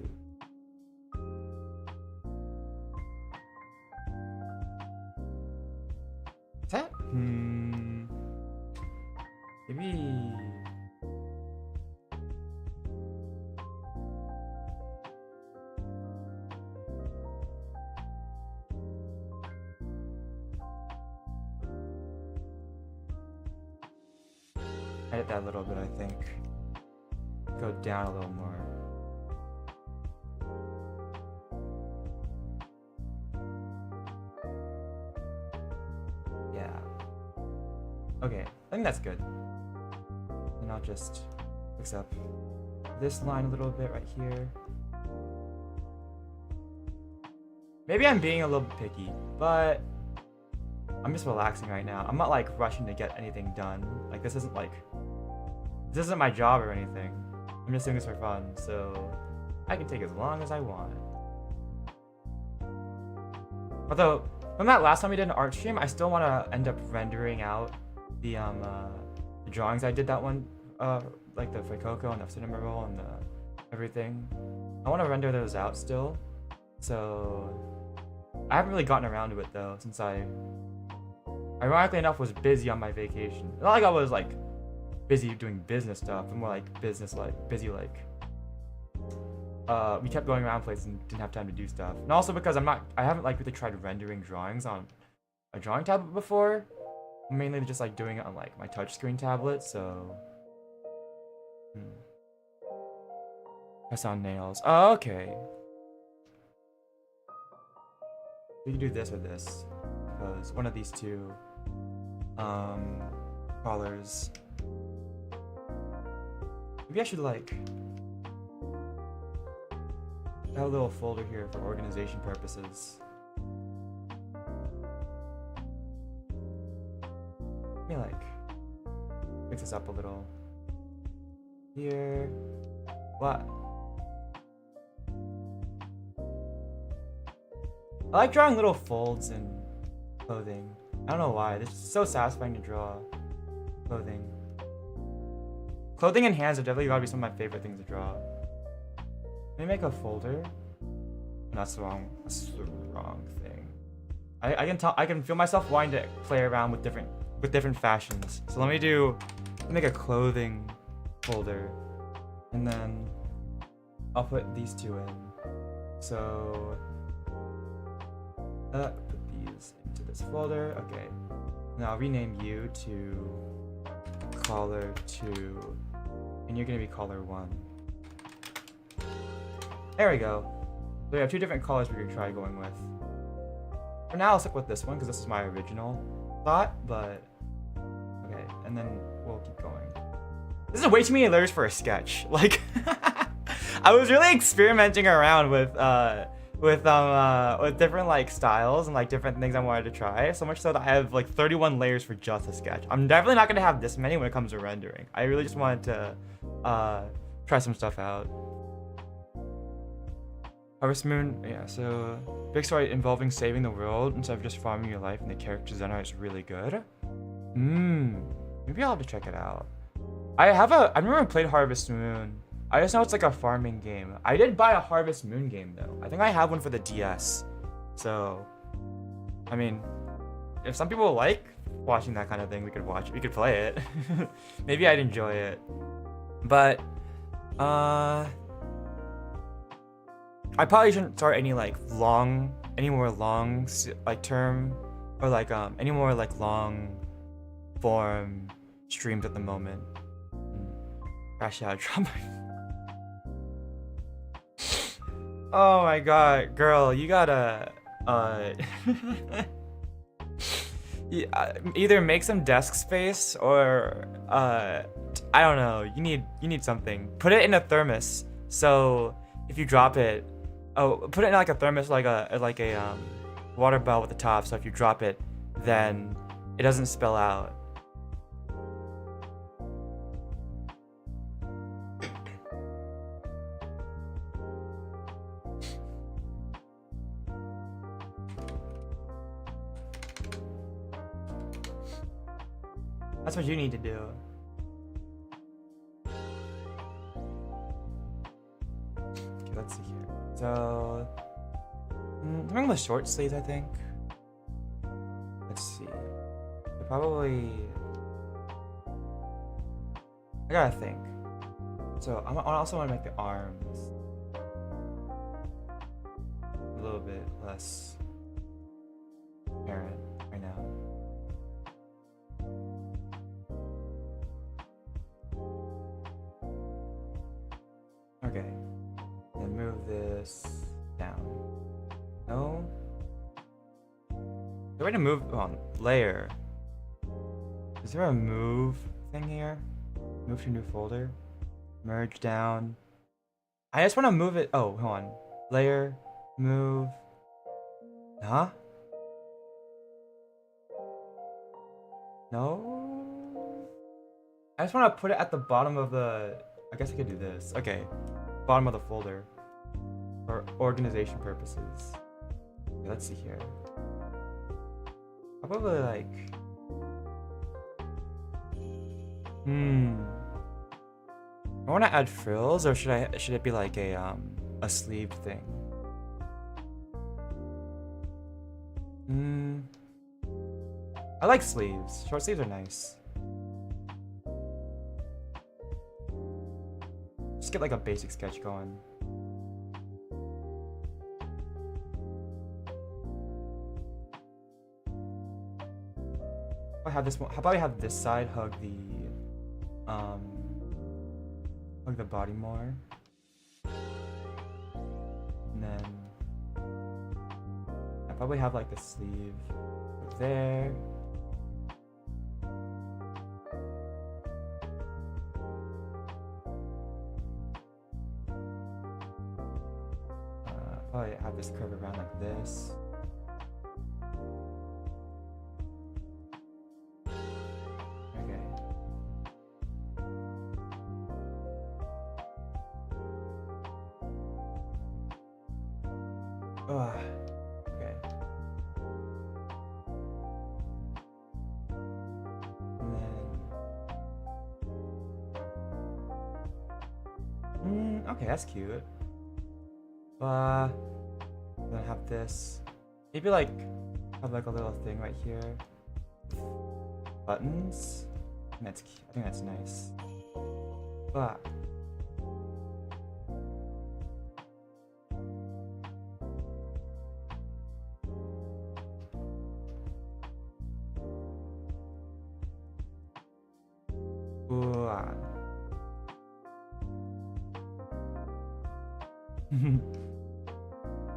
Is that? Maybe. Edit that a little bit, I think. Go down a little more. Yeah. Okay, I think that's good. And I'll just fix up this line a little bit right here. Maybe I'm being a little bit picky, but I'm just relaxing right now. I'm not like rushing to get anything done. Like this isn't my job or anything. I'm just doing this for fun, so I can take as long as I want. Although from that last time we did an art stream, I still want to end up rendering out the drawings I did that one, like the Fuecoco and the cinema roll and the everything. I want to render those out still. So I haven't really gotten around to it though, since I, ironically enough, was busy on my vacation. Not like I was like busy doing business stuff, but more like business, like busy, like we kept going around places and didn't have time to do stuff. And also because I haven't like really tried rendering drawings on a drawing tablet before. I'm mainly just like doing it on like my touchscreen tablet, so. Press on nails. Oh, okay. We can do this or this, because one of these two colors. Maybe I should like have a little folder here for organization purposes. Let me like fix this up a little. Here. What? I like drawing little folds in clothing. I don't know why. It's so satisfying to draw clothing. Clothing and hands are definitely gotta be some of my favorite things to draw. Let me make a folder. That's the wrong thing. I can feel myself wanting to play around with different fashions. So let me make a clothing folder, and then I'll put these two in. So put these into this folder. Okay. Now I'll rename you to color 2, and you're gonna be color 1. There we go. So we have 2 different colors we can try going with. For now, I'll stick with this one because this is my original thought, but okay, and then we'll keep going. This is way too many layers for a sketch. Like, I was really experimenting around with different like styles and like different things I wanted to try. So much so that I have like 31 layers for just a sketch. I'm definitely not gonna have this many when it comes to rendering. I really just wanted to try some stuff out. Harvest Moon, yeah, so big story involving saving the world instead of just farming your life, and the character design is really good. Maybe I'll have to check it out. I've never played Harvest Moon. I just know it's like a farming game. I did buy a Harvest Moon game though. I think I have one for the DS. So, I mean, if some people like watching that kind of thing, we could play it. Maybe I'd enjoy it. But, I probably shouldn't start any more long like term, or like any more like long form streams at the moment. Crash out, drop. Oh my god, girl, you gotta either make some desk space or I don't know. You need something. Put it in a thermos, so if you drop it. Oh, put it in like a thermos, like a water bottle with the top, so if you drop it, then it doesn't spill out. That's what you need to do. Okay, let's see here. So, I'm going with short sleeves, I think. Let's see. Probably. I gotta think. So, I also want to make the arms a little bit less apparent right now. Okay. Then move this down. No. The way to move on layer. Is there a move thing here? Move to new folder. Merge down. I just want to move it. Oh, hold on. Layer, move. Huh? No? I just want to put it at the bottom of the... I guess I could do this. Okay. Bottom of the folder. For organization purposes. Okay, let's see here. I'll probably like... I want to add frills, or should it be like a sleeve thing? I like sleeves. Short sleeves are nice. Just get like a basic sketch going. I have this one. How about I have this side hug the body more, and then I probably have like the sleeve up there. Probably have this curve around like this. Okay. And then... okay, that's cute. Then I have this. Maybe like have like a little thing right here. Buttons. I think that's nice.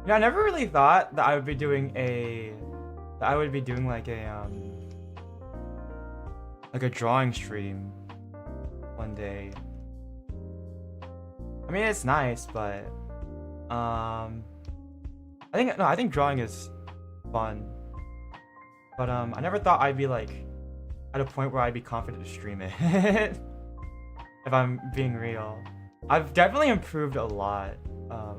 Yeah, I never really thought that I would be doing like a drawing stream one day. I mean, it's nice, but I think drawing is fun. But I never thought I'd be like at a point where I'd be confident to stream it. If I'm being real. I've definitely improved a lot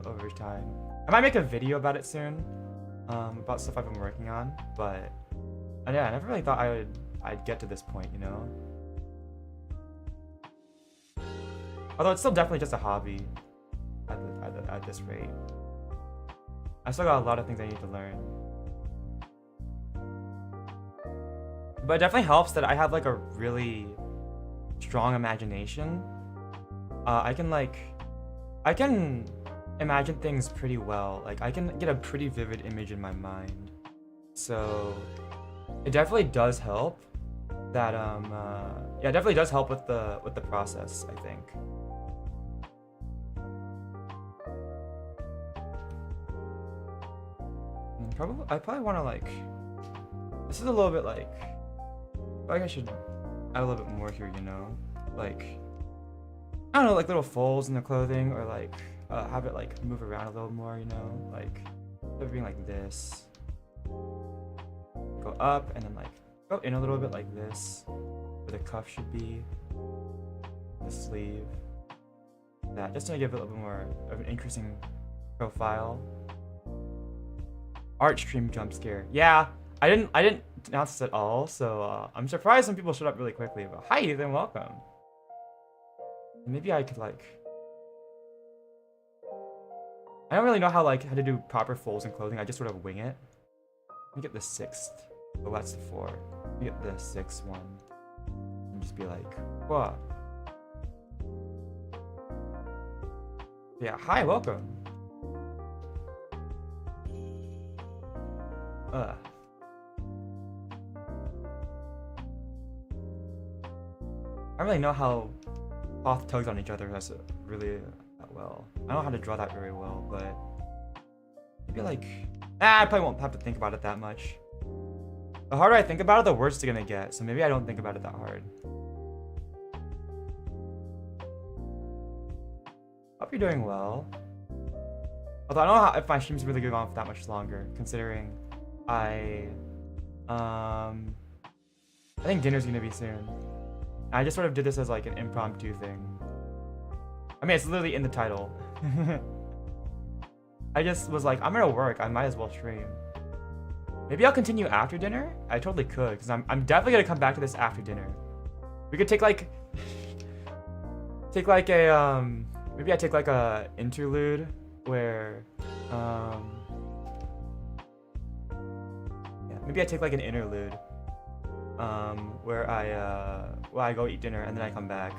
over time. I might make a video about it soon, about stuff I've been working on, but yeah, I never really thought I'd get to this point, you know? Although it's still definitely just a hobby at this rate. I still got a lot of things I need to learn. But it definitely helps that I have like a really strong imagination. I can imagine things pretty well. Like I can get a pretty vivid image in my mind. So it definitely does help that yeah, it definitely does help with the process, I think. I probably want to like, this is a little bit like, I think I should add a little bit more here, you know? Like, I don't know, like little folds in the clothing, or like have it like move around a little more, you know? Like, instead of being like this, go up and then like go in a little bit like this, where the cuff should be, the sleeve, that, just to give it a little bit more of an interesting profile. Art stream jump scare. Yeah, I didn't announce this at all, so I'm surprised some people showed up really quickly. But hi, Ethan, welcome. Maybe I could like, I don't really know how to do proper folds in clothing. I just sort of wing it. Let me get the 6th. Oh, that's the 4. Let me get the 6th one. And just be like, whoa. Yeah, hi, welcome. I don't really know how cloth tugs on each other really that well. I don't know how to draw that very well, but maybe like, I probably won't have to think about it that much. The harder I think about it, the worse it's gonna get. So maybe I don't think about it that hard. Hope you're doing well. Although I don't know if my stream's really going on for that much longer, considering I think dinner's gonna be soon. I just sort of did this as like an impromptu thing. I mean, it's literally in the title. I just was like, I'm gonna work, I might as well stream. Maybe I'll continue after dinner? I totally could, because I'm definitely gonna come back to this after dinner. We could take like maybe I take like a interlude where yeah, maybe I take like an interlude where I go eat dinner and then I come back.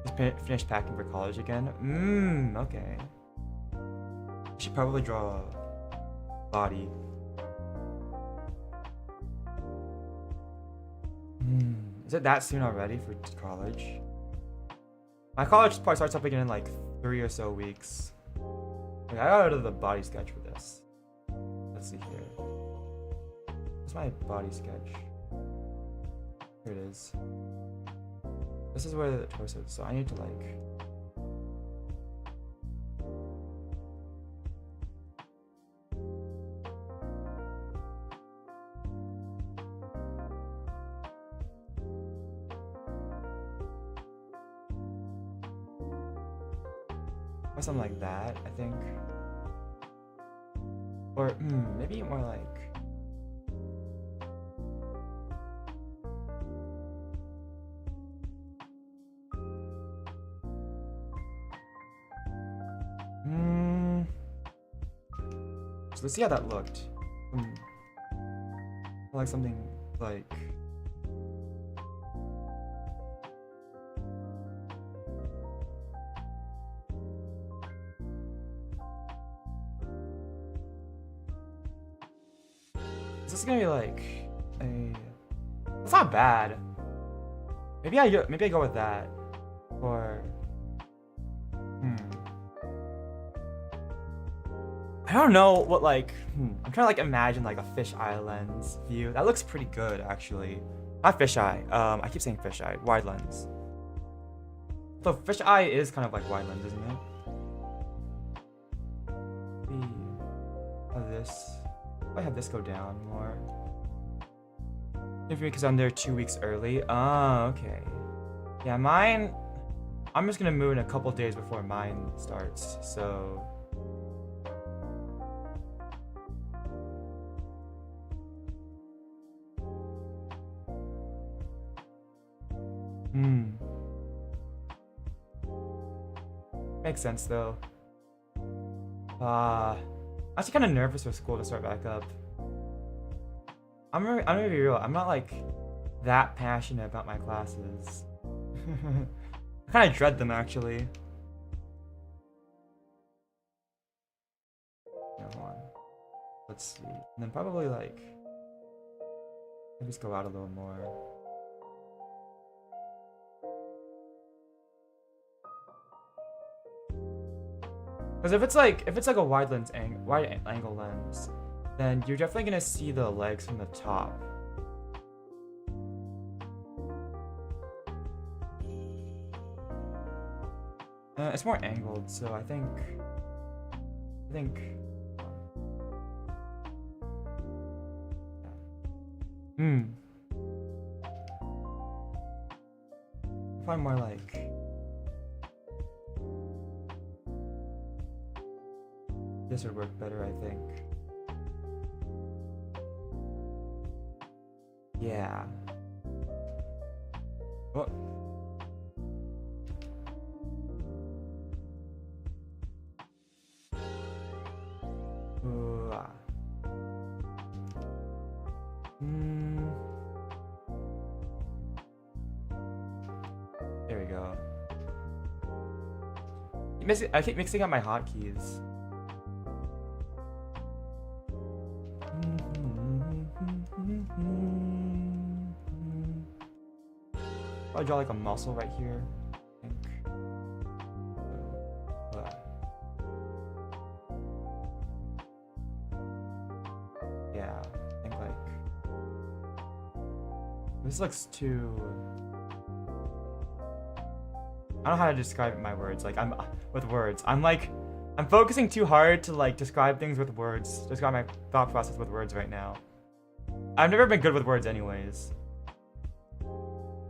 Just finish packing for college again. Okay. I should probably draw a body. Is it that soon already for college? My college part starts up again in like 3 or so weeks. Okay, I gotta go to the body sketch for this. Let's see here. Where's my body sketch? Here it is. This is where the torso is, so I need to like... or something like that, I think. Or maybe more like... So let's see how that looked. Like something like... Is this gonna be like a... That's not bad. Maybe I go with that. Or... I don't know what like... I'm trying to like imagine like a fisheye lens view. That looks pretty good actually. Not fisheye. I keep saying fisheye. Wide lens. So fisheye is kind of like wide lens, isn't it? This. I have this go down more. Maybe because I'm there 2 weeks early. Oh, okay. Yeah, mine... I'm just gonna move in a couple days before mine starts, so... Makes sense though. I'm actually kind of nervous for school to start back up. I'm gonna be real. I'm not like that passionate about my classes. I kind of dread them actually. Yeah, hold on. Let's see. And then probably like maybe just go out a little more. Because if it's like a wide angle lens, then you're definitely gonna see the legs from the top. It's more angled, so I think. Probably more like. This would work better, I think. Yeah. Oh. There we go. I keep mixing up my hotkeys. I'll draw like a muscle right here, I think. Yeah, I think like this looks too. I don't know how to describe my words. Like I'm with words. I'm focusing too hard to like describe things with words. Describe my thought process with words right now. I've never been good with words anyways. Oh,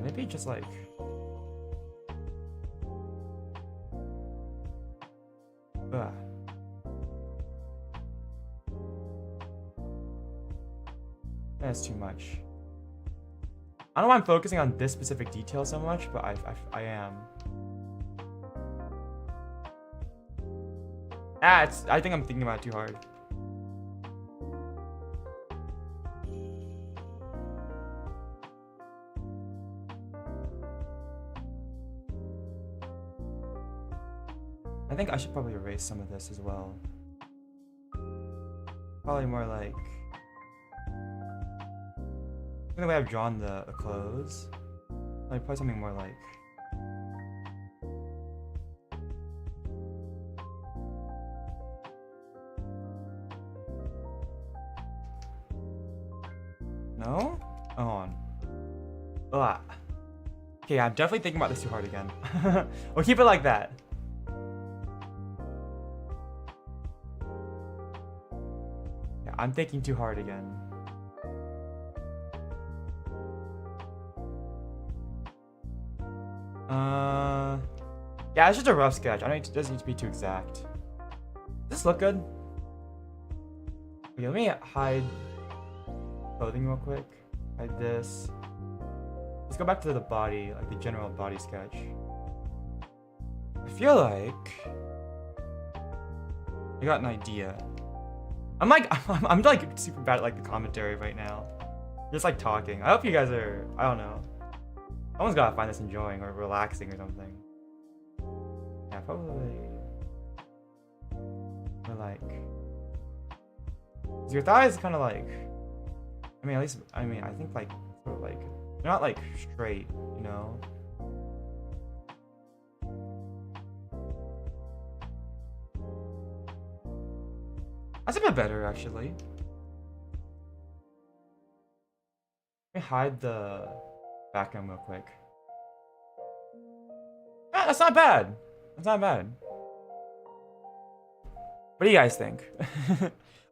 maybe just like. Ugh. That's too much. I don't know why I'm focusing on this specific detail so much, but I am. I think I'm thinking about it too hard. I think I should probably erase some of this as well. Probably more like the way I've drawn the clothes. Like probably something more like no? Hold on. Ugh. Okay, I'm definitely thinking about this too hard again. We'll keep it like that. Yeah, I'm thinking too hard again. Yeah, it's just a rough sketch. It doesn't need to be too exact. Does this look good? Okay, let me hide clothing real quick. Hide this. Let's go back to the body, like the general body sketch. I feel like I got an idea. I'm like super bad at like the commentary right now. Just like talking. I hope you guys are, I don't know. Someone's gotta find this enjoying or relaxing or something. Yeah, probably. Or like, your thighs kind of like. I mean, at least I think like sort of like they're not like straight, you know. That's a bit better actually. Let me hide the background real quick. Ah, that's not bad. That's not bad. What do you guys think?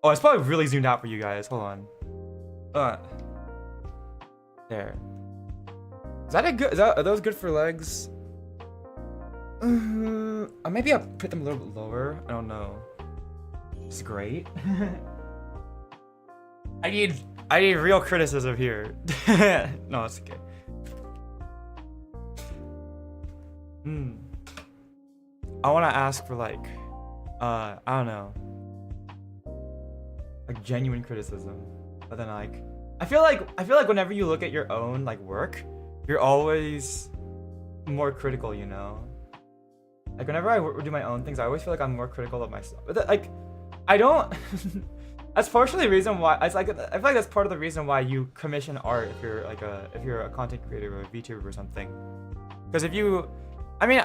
Oh, it's probably really zoomed out for you guys. Hold on. There. Is that a good? Are those good for legs? Maybe I'll put them a little bit lower. I don't know. It's great. I need real criticism here. No, it's okay. I want to ask for like, I don't know, like genuine criticism. But then like, I feel like whenever you look at your own like work, you're always more critical, you know. Like whenever I do my own things, I always feel like I'm more critical of myself. But like, I don't. That's partially the reason why. It's like I feel like that's part of the reason why you commission art if you're like if you're a content creator or a VTuber or something. Because if you, I mean,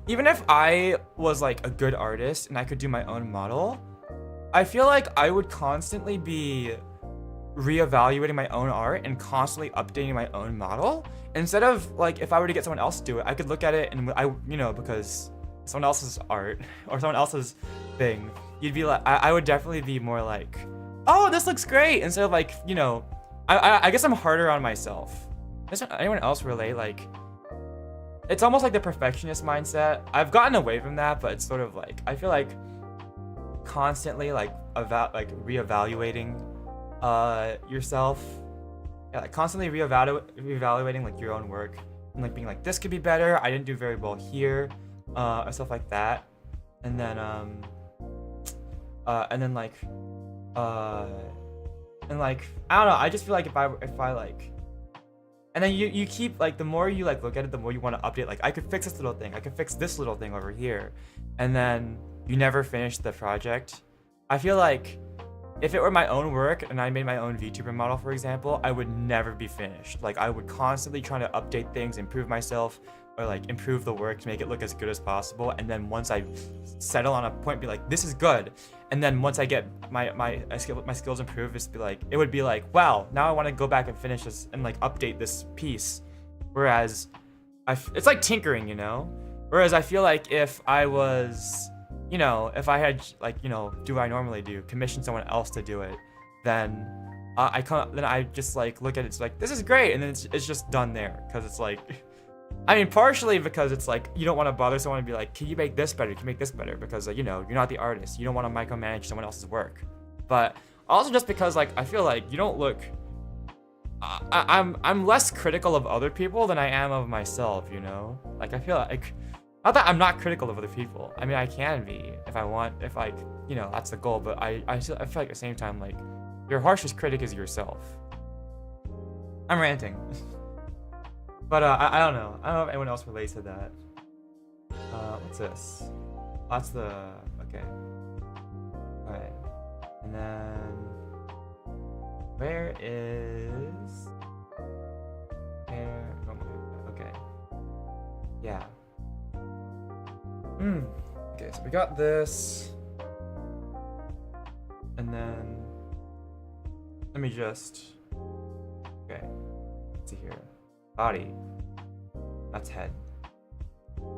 even if I was like a good artist and I could do my own model, I feel like I would constantly be reevaluating my own art and constantly updating my own model. Instead of like, if I were to get someone else to do it, I could look at it and because someone else's art or someone else's thing, you'd be like, I would definitely be more like, oh, this looks great. Instead of like, I guess I'm harder on myself. Does anyone else relate? Like, it's almost like the perfectionist mindset. I've gotten away from that, but it's sort of like, I feel like constantly like reevaluating yourself. Yeah, like constantly reevaluating like your own work and like being like, this could be better. I didn't do very well here, or stuff like that. And then like I don't know. I just feel like if I like. And then you keep like, the more you like look at it, the more you want to update. Like, I could fix this little thing. I could fix this little thing over here. And then you never finish the project. I feel like if it were my own work and I made my own VTuber model, for example, I would never be finished. Like, I would constantly try to update things, improve myself, or like improve the work to make it look as good as possible. And then once I settle on a point, be like, this is good. And then once I get my skills improved, it would be like, wow, now I want to go back and finish this and like update this piece Whereas it's like tinkering, you know? Whereas I feel like if I was, you know, if I had like, you know, do what I normally do, commission someone else to do it, then I just like look at it, it's like, this is great, and then it's just done there, because it's like, I mean, partially because it's like you don't want to bother someone and be like, can you make this better? Can you make this better? Because you know, you're not the artist. You don't want to micromanage someone else's work. But also just because like I feel like you don't look. I'm less critical of other people than I am of myself. You know, like I feel like not that I'm not critical of other people. I mean, I can be if I want, if like you know that's the goal. But I feel like at the same time like your harshest critic is yourself. I'm ranting. But I don't know. I don't know if anyone else relates to that. What's this? That's the okay. Alright. And then where is okay. Yeah. Okay, so we got this. And then let me just okay. Let's see here. Body. That's head.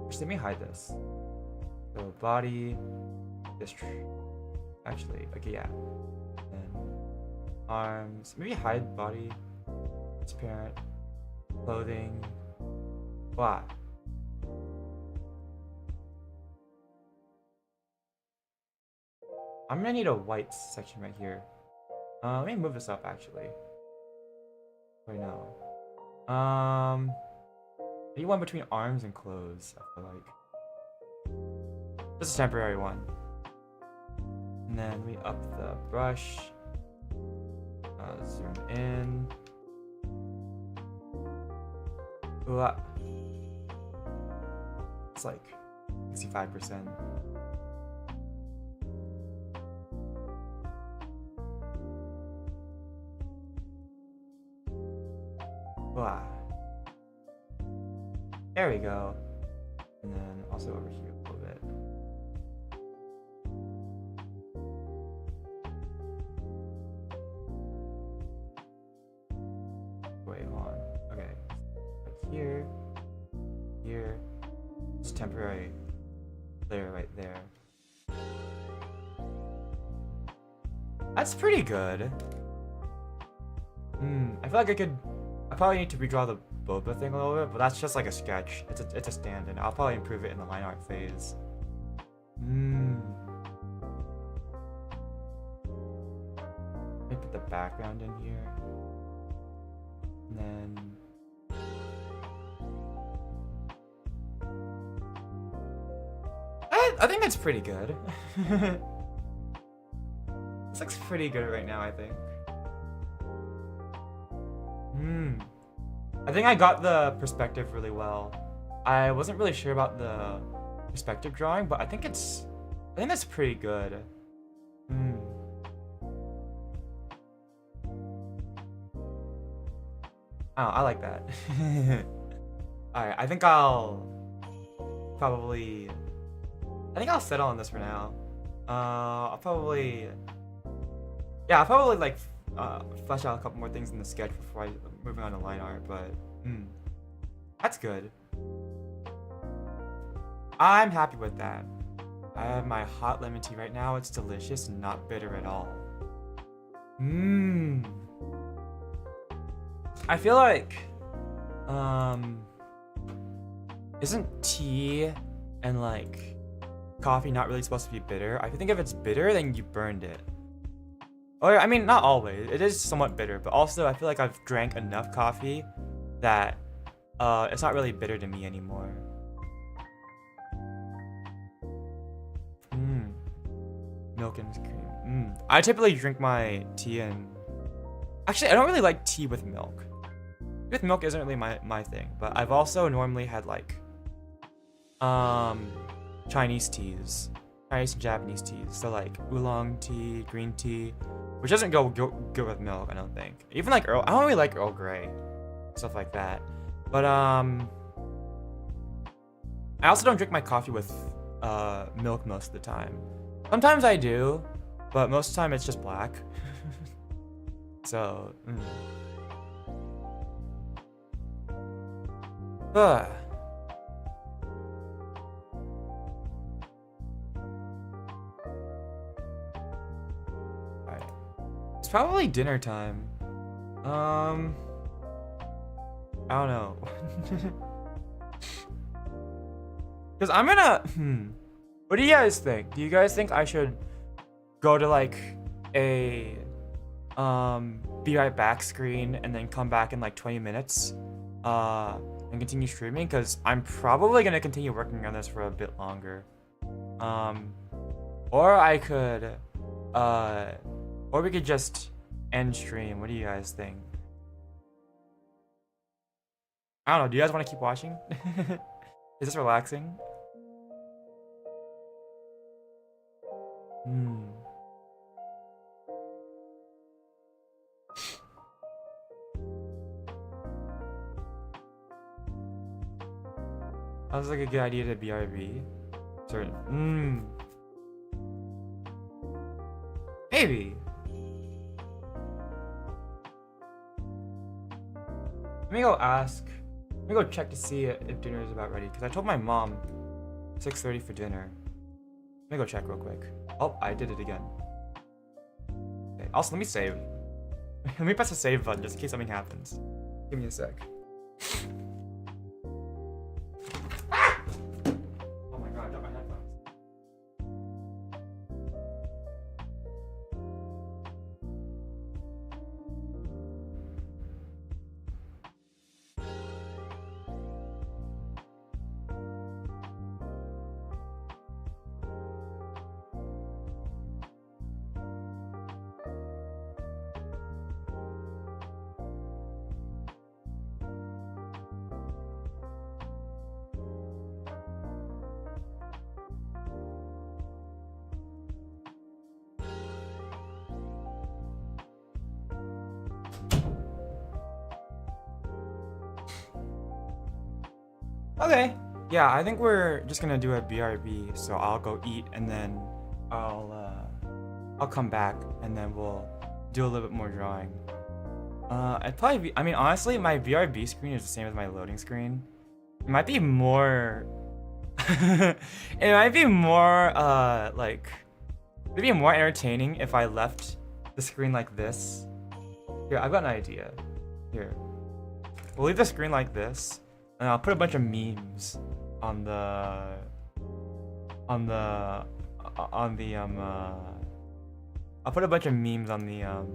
Actually, let me hide this. So body. This. Actually, okay, yeah. Then arms. Maybe hide body. Transparent. Clothing. Blah. I'm gonna need a white section right here. Let me move this up actually. Right now. Maybe one between arms and clothes, I feel like. This is a temporary one. And then we up the brush. Zoom in. Ooh, it's like 65%. Blah. There we go. And then also over here a little bit. Wait, hold on. Okay. Like here. Here. Just temporary layer right there. That's pretty good. I feel like I probably need to redraw the boba thing a little bit, but that's just like a sketch. It's a stand-in. I'll probably improve it in the line art phase. Let me put the background in here. And then I think that's pretty good. This looks pretty good right now, I think. I think I got the perspective really well. I wasn't really sure about the perspective drawing, but I think that's pretty good. Oh, I like that. Alright, I think I'll settle on this for now. I'll probably like flesh out a couple more things in the sketch before I moving on to line art, but that's good. I'm happy with that. I have my hot lemon tea right now. It's delicious and not bitter at all. I feel like isn't tea and like coffee not really supposed to be bitter? I think if it's bitter, then you burned it. Or, I mean, not always. It is somewhat bitter, but also I feel like I've drank enough coffee that it's not really bitter to me anymore. Milk and cream. I typically drink my tea and... Actually, I don't really like tea with milk. With milk isn't really my thing, but I've also normally had like Chinese teas. Chinese and Japanese teas. So like oolong tea, green tea, which doesn't go good with milk, I don't think. Even like I don't really like Earl Grey, stuff like that. But I also don't drink my coffee with milk most of the time. Sometimes I do, but most of the time it's just black. So Ugh. Alright. It's probably dinner time. I don't know. Because I'm gonna... What do you guys think? Do you guys think I should go to like a be right back screen and then come back in like 20 minutes and continue streaming? Because I'm probably gonna continue working on this for a bit longer. Or I could or we could just end stream. What do you guys think? I don't know. Do you guys want to keep watching? Is this relaxing? Sounds like a good idea to BRB. Certain. Maybe. Let me go ask. Let me go check to see if dinner is about ready. Because I told my mom 6:30 for dinner. Let me go check real quick. Oh, I did it again. Okay. Also, let me save. Let me press the save button just in case something happens. Give me a sec. Oh my god, I dropped my headphones. Okay. Yeah, I think we're just gonna do a BRB. So I'll go eat and then I'll come back and then we'll do a little bit more drawing. I'd probably be, I mean, honestly, my BRB screen is the same as my loading screen. It might be more, it might be more, it'd be more entertaining if I left the screen like this. Here, I've got an idea. Here. We'll leave the screen like this, and I'll put a bunch of memes on the, I'll put a bunch of memes on the,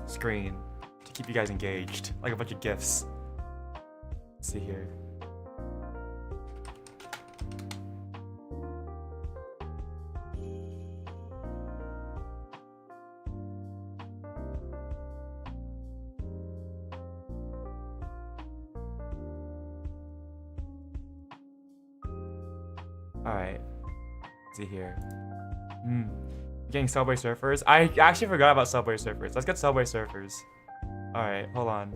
screen to keep you guys engaged, like a bunch of GIFs. Let's see here. Alright. Let's see here. Getting Subway Surfers. I actually forgot about Subway Surfers. Let's get Subway Surfers. Alright, hold on.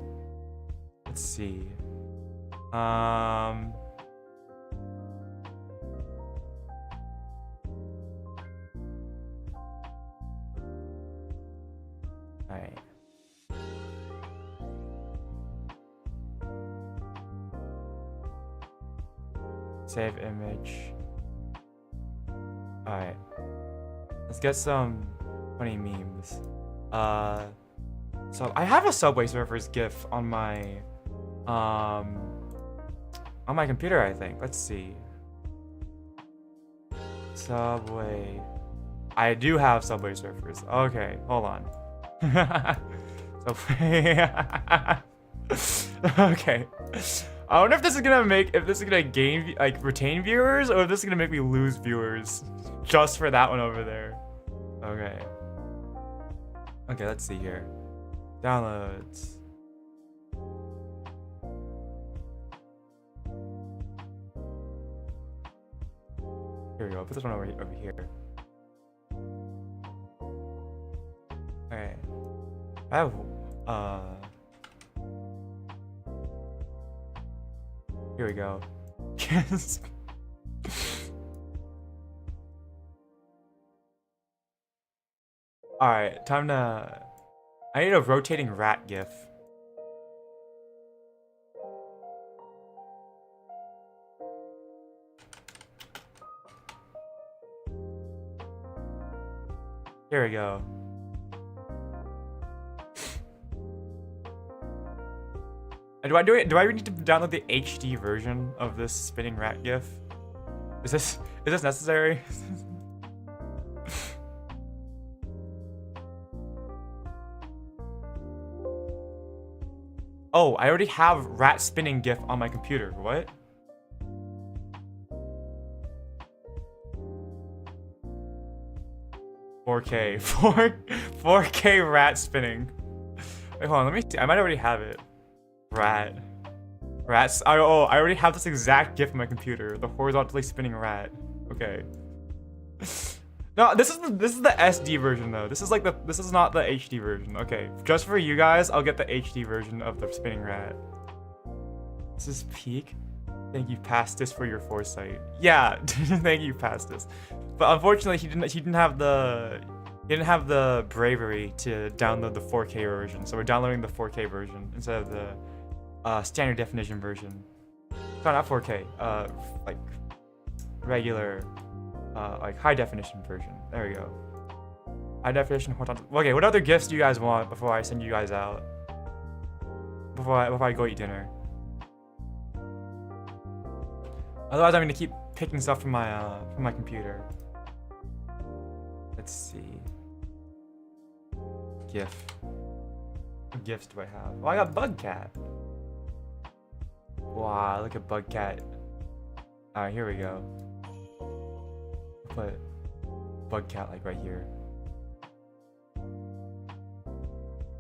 Let's see. Alright. Save image. Alright. Let's get some funny memes. So I have a Subway Surfers GIF on my computer, I think. Let's see. Subway. I do have Subway Surfers. Okay, hold on. Subway. Okay. I wonder if this is gonna gain, like, retain viewers, or if this is gonna make me lose viewers just for that one over there. Okay. Okay, let's see here. Downloads. Here we go. Put this one over here. Okay. I have here we go. Yes. Alright, time to... I need a rotating rat GIF. Here we go. And do I need to download the HD version of this spinning rat GIF? Is this necessary? Oh, I already have rat spinning GIF on my computer. What? $4K rat spinning. Wait, hold on, let me see. I might already have it. Rats. I already have this exact GIF on my computer. The horizontally spinning rat. Okay. No, this is the SD version though. This is not the HD version. Okay, just for you guys, I'll get the HD version of the spinning rat. This is peak. Thank you, Pastis, for your foresight. Yeah, thank you, Pastis. But unfortunately, he didn't have the bravery to download the 4K version. So we're downloading the 4K version instead of the standard definition version. No, not 4K. Like regular. Like high definition version. There we go. High definition horizontal. Okay, what other gifts do you guys want before I send you guys out? Before I go eat dinner. Otherwise, I'm gonna keep picking stuff from my computer. Let's see. GIF. What gifts do I have? Oh, I got Bug Cat. Wow, look at Bug Cat. All right, here we go. Put Bug Cat like right here.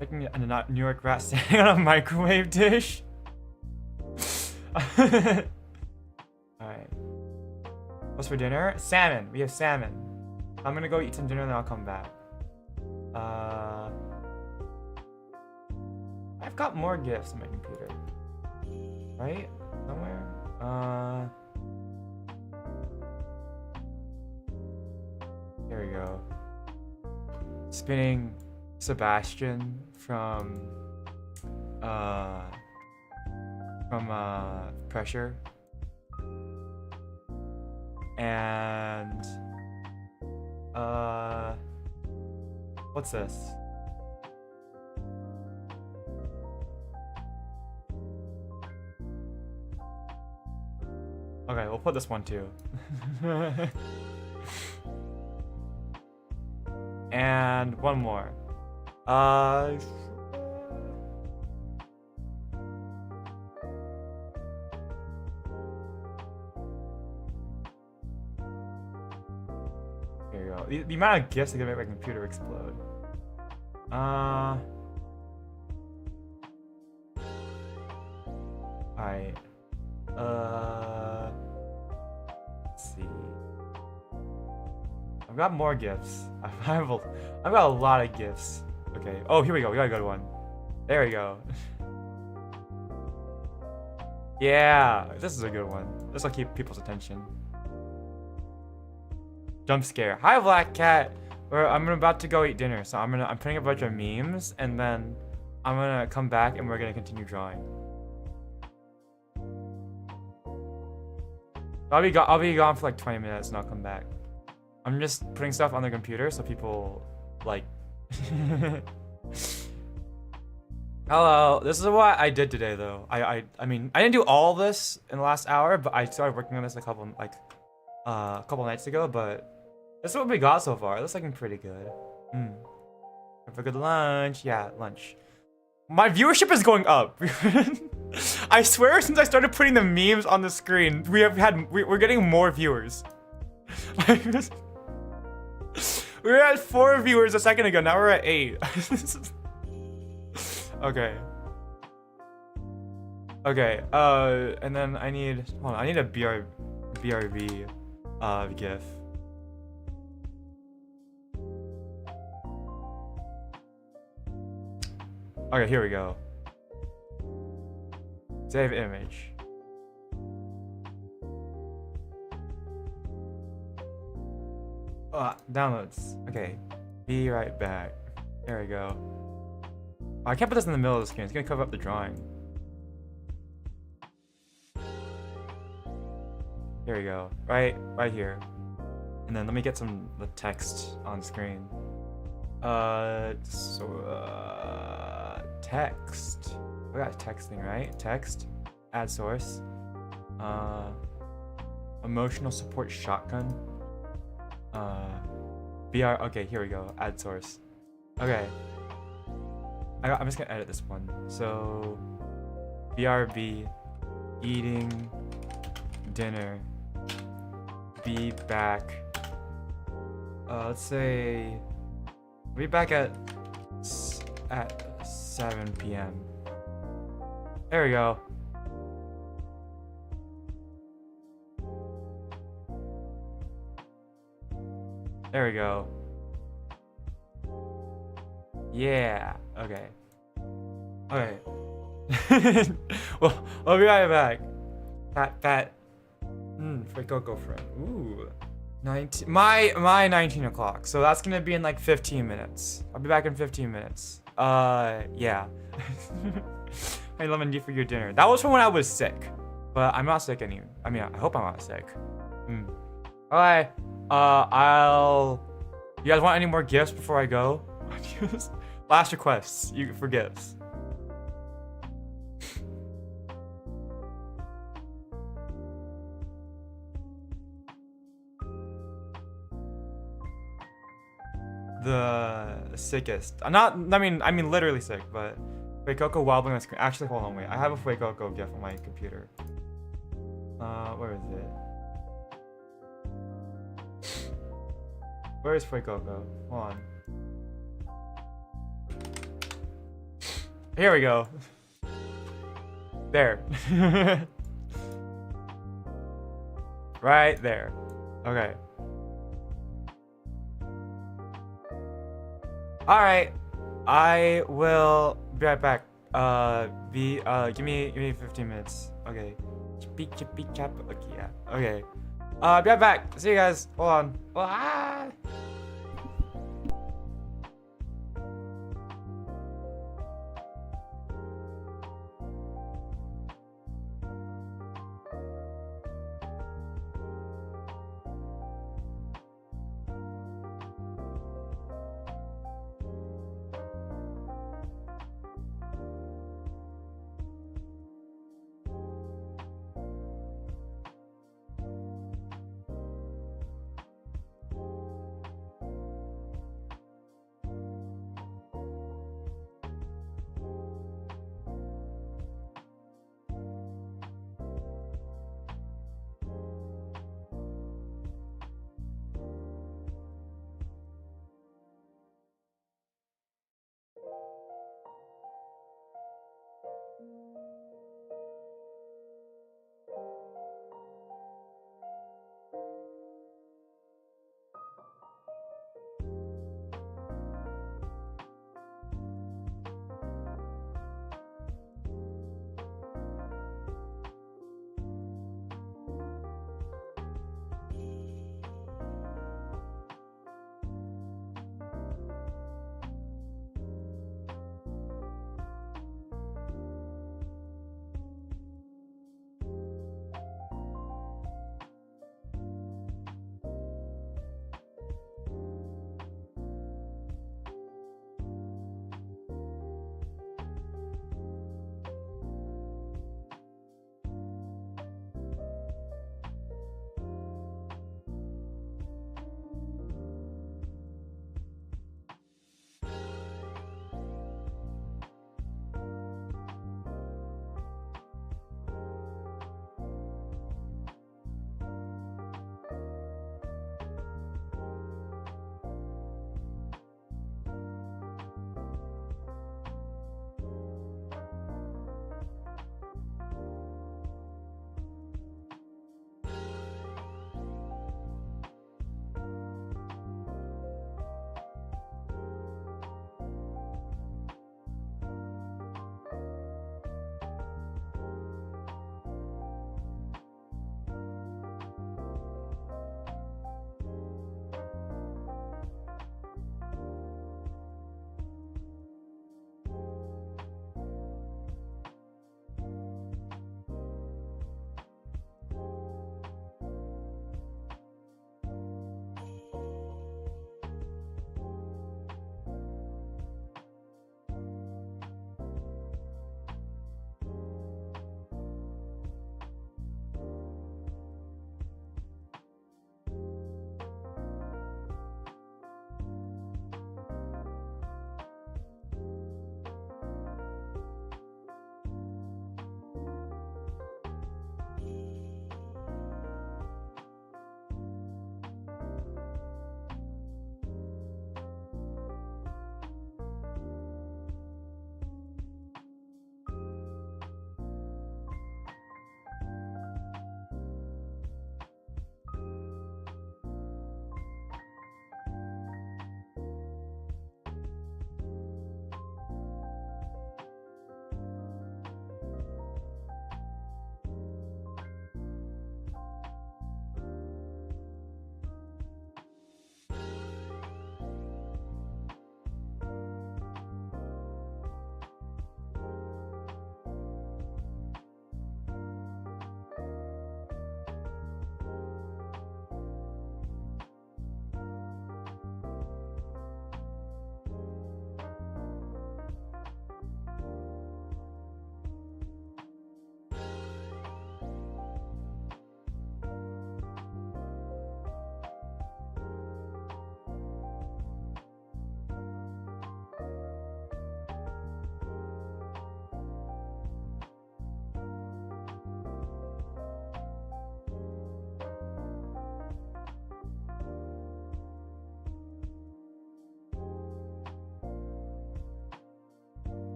Making a New York rat standing on a microwave dish. Alright. What's for dinner? Salmon. We have salmon. I'm gonna go eat some dinner and then I'll come back. I've got more gifts on my computer. Right? Somewhere? Here we go. Spinning Sebastian from Pressure. And what's this? Okay, we'll put this one too. And one more. Here we go. The amount of gifts are gonna make my computer explode. Alright. Let's see. I've got more gifts. I've got a lot of gifts. Okay. Oh, here we go. We got a good one. There we go. Yeah, this is a good one. This will keep people's attention. Jump scare. Hi, Black Cat. I'm about to go eat dinner, so I'm putting a bunch of memes, and then I'm gonna come back and we're gonna continue drawing. I'll be gone for like 20 minutes and I'll come back. I'm just putting stuff on the computer so people like. Hello. This is what I did today though. I mean I didn't do all this in the last hour, but I started working on this a couple nights ago. But this is what we got so far. It looks looking pretty good. Have a good lunch. Yeah, lunch. My viewership is going up. I swear, since I started putting the memes on the screen, we're getting more viewers. We were at 4 viewers a second ago. Now we're at 8. Okay. Okay. And then I need a BRB GIF. Okay, here we go. Save image. Downloads. Okay. Be right back. There we go. Oh, I can't put this in the middle of the screen. It's gonna cover up the drawing. Here we go. Right here. And then let me get the text on screen. Text. We got texting, right? Text. Add source. Emotional support shotgun. BR. Okay, here we go. Add source. Okay. I'm just gonna edit this one. So, BRB, eating dinner. Be back. Let's say, be back at 7 p.m. There we go. There we go. Yeah. Okay. Okay. Well, I'll be right back. Fat. For Coco friend. Ooh. 19. My 19 o'clock. So that's gonna be in like 15 minutes. I'll be back in 15 minutes. Yeah. Hey, lemon D for your dinner. That was from when I was sick, but I'm not sick anymore. I mean, I hope I'm not sick. Alright. You guys want any more gifts before I go? Last requests for gifts. The sickest. I mean literally sick, but Fuecoco wobbling on screen. Actually, hold on, wait. I have a Fuecoco GIF on my computer. Where is it? Where is Fuecoco? Hold on. Here we go. There. Right there. Okay. Alright. I will be right back. Give me 15 minutes. Okay. Chippy cap. Okay, yeah. Okay. Be right back. See you guys. Hold on. Ah!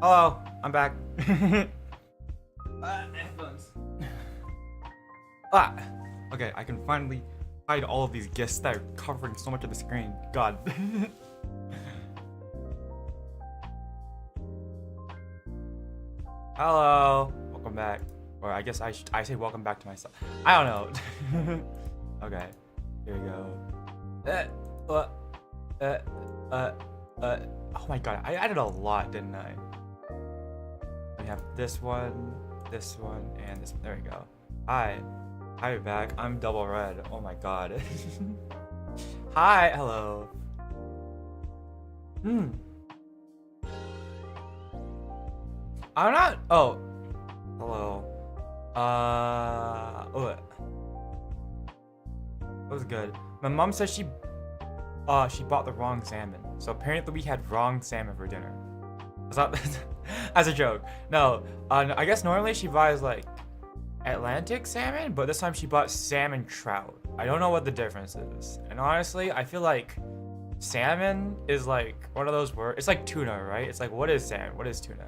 Hello, I'm back. Headphones. Okay, I can finally hide all of these gifts that are covering so much of the screen. God. Hello, welcome back. Or I guess I say welcome back to myself. I don't know. Okay, here we go. Oh my god, I added a lot, didn't I? We have this one, and this one. There we go. Hi, back. I'm double red. Oh my god. Hi, hello. I'm not. Oh, hello. That was good. My mom said she bought the wrong salmon. So apparently we had wrong salmon for dinner. As a joke. No, I guess normally she buys like Atlantic salmon, but this time she bought salmon trout. I don't know what the difference is. And honestly, I feel like salmon is like one of those words. It's like tuna, right? It's like, what is salmon? What is tuna?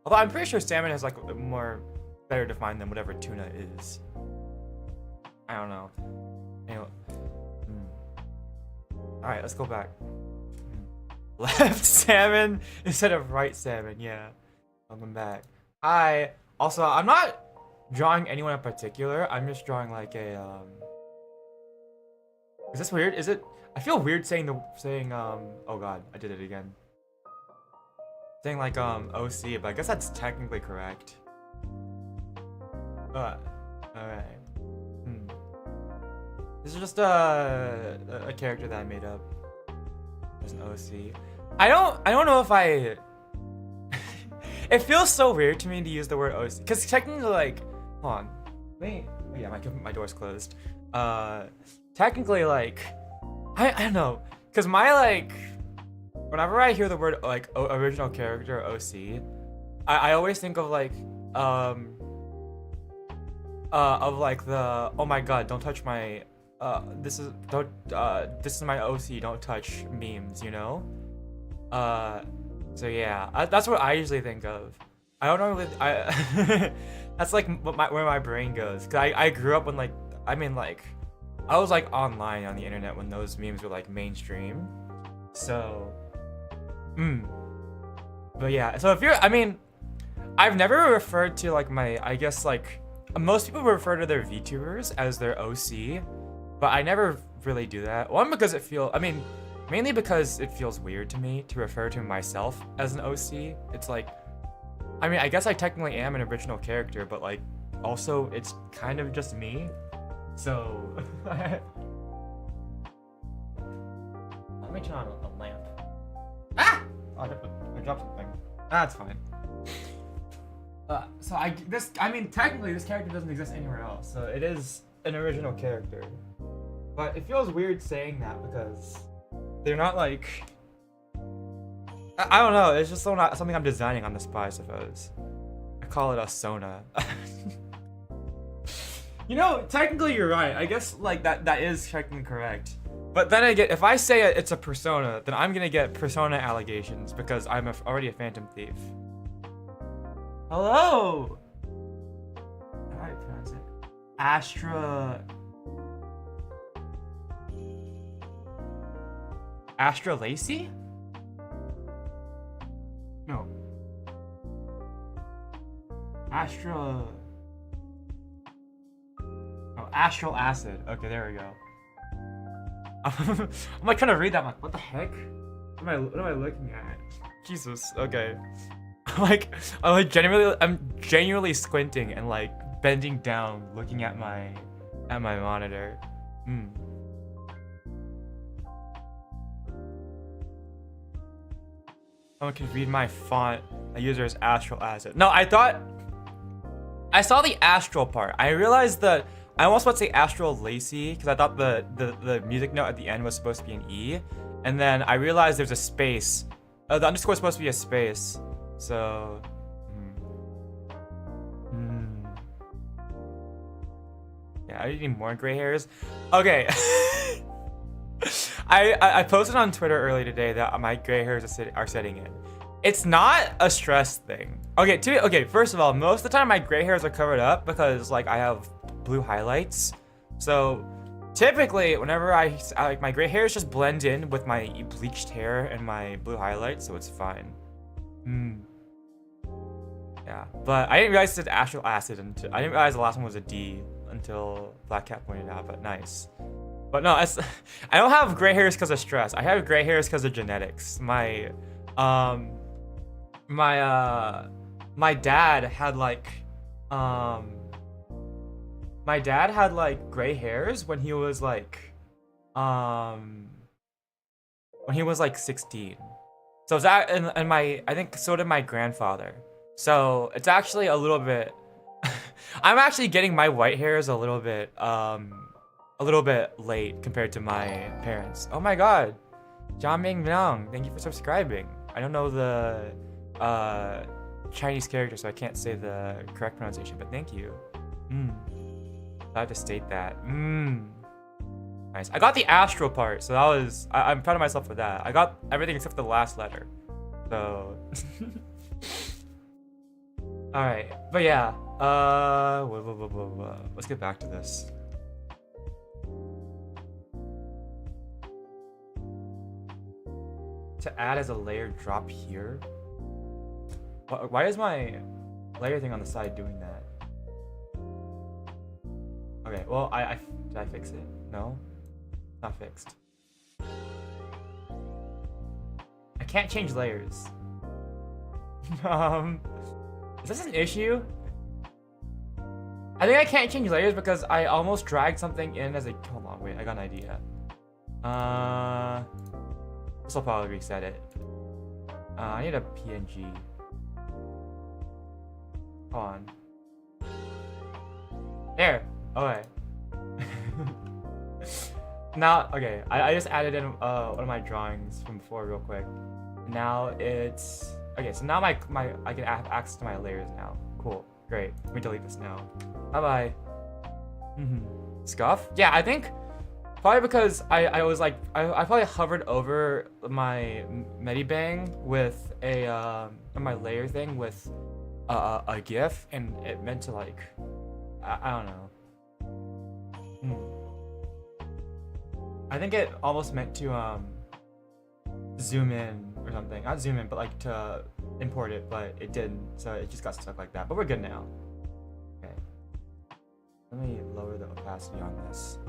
Although I'm pretty sure salmon is like more better defined than whatever tuna is. I don't know. Anyway. Alright, let's go back. Left salmon instead of right salmon, yeah. Welcome back. Hi. Also, I'm not drawing anyone in particular. I'm just drawing like a Is this weird? Is it? I feel weird saying oh god, I did it again. Saying like OC, but I guess that's technically correct. Alright. This is just a character that I made up. There's an OC. I don't know if I it feels so weird to me to use the word OC, because technically, like, hold on. Wait. Oh, yeah, my door's closed. Technically, like, I don't know, because my, like, whenever I hear the word, like, original character, OC, I always think of, like, like the, oh my god, don't touch my, this is my OC, don't touch memes, you know? So yeah, that's what I usually think of. I don't normally. That's like where my brain goes. Cause I grew up when like I was like online on the internet when those memes were like mainstream. So, but yeah. So if I've never referred to like I guess like most people refer to their VTubers as their OC, but I never really do that. One, because mainly because it feels weird to me to refer to myself as an OC. It's like, I guess I technically am an original character, but like, also it's kind of just me. So, let me turn on a lamp. Ah! Oh, I dropped something. That's fine. So technically this character doesn't exist anywhere else, so it is an original character. But it feels weird saying that because they're not like... I don't know, it's just not something I'm designing on the spot, I suppose. I call it a Sona. You know, technically you're right. I guess like that is technically correct. But then again, if I say it's a persona, then I'm gonna get persona allegations because I'm already a phantom thief. Hello! How do I pronounce it? Astra Lacey? No. Astral Acid. Okay, there we go. I'm like trying to read that. I'm like, what the heck? What am I looking at? Jesus. Okay. I'm genuinely squinting and like bending down, looking at my monitor. Someone can read my font. My user is Astral Acid. No, I saw the astral part. I realized that I almost want to say Astral Lacey because I thought the music note at the end was supposed to be an E, and then I realized there's a space. The underscore is supposed to be a space. So, yeah, I need more gray hairs. Okay. I posted on Twitter earlier today that my gray hairs are setting in. It's not a stress thing. Okay, first of all, most of the time my gray hairs are covered up because like I have blue highlights. So typically whenever my gray hairs just blend in with my bleached hair and my blue highlights, so it's fine. Yeah, but I didn't realize it's Astral Acid until I didn't realize the last one was a D until Black Cat pointed out, but nice. But no, I don't have gray hairs because of stress. I have gray hairs because of genetics. My dad had like gray hairs when he was like 16. So is that and I think so did my grandfather. So it's actually a little bit I'm actually getting my white hairs a little bit late compared to my parents. Oh my god. John Ming Myung, thank you for subscribing. I don't know the Chinese character, so I can't say the correct pronunciation, but thank you. I have to state that. Nice. I got the astral part, so that was I'm proud of myself for that. I got everything except the last letter. So alright. But yeah. Let's get back to this. To add as a layer drop here? Why is my layer thing on the side doing that? Okay, well, did I fix it? No? Not fixed. I can't change layers. Is this an issue? I think I can't change layers because I almost dragged something in as a... Hold on, wait, I got an idea. This will probably reset it. I need a PNG. Hold on. There! Okay. Now, okay, I just added in one of my drawings from before real quick. Now it's... Okay, so now I can have access to my layers now. Cool, great. Let me delete this now. Bye-bye. Scuff? Yeah, I think Probably because I was like I probably hovered over my Medibang with a my layer thing with a GIF, and it meant to like I don't know. I think it almost meant to zoom in or something. Not zoom in, but like to import it, but it didn't, so it just got stuck like that. But we're good now. Okay. Let me lower the opacity on this.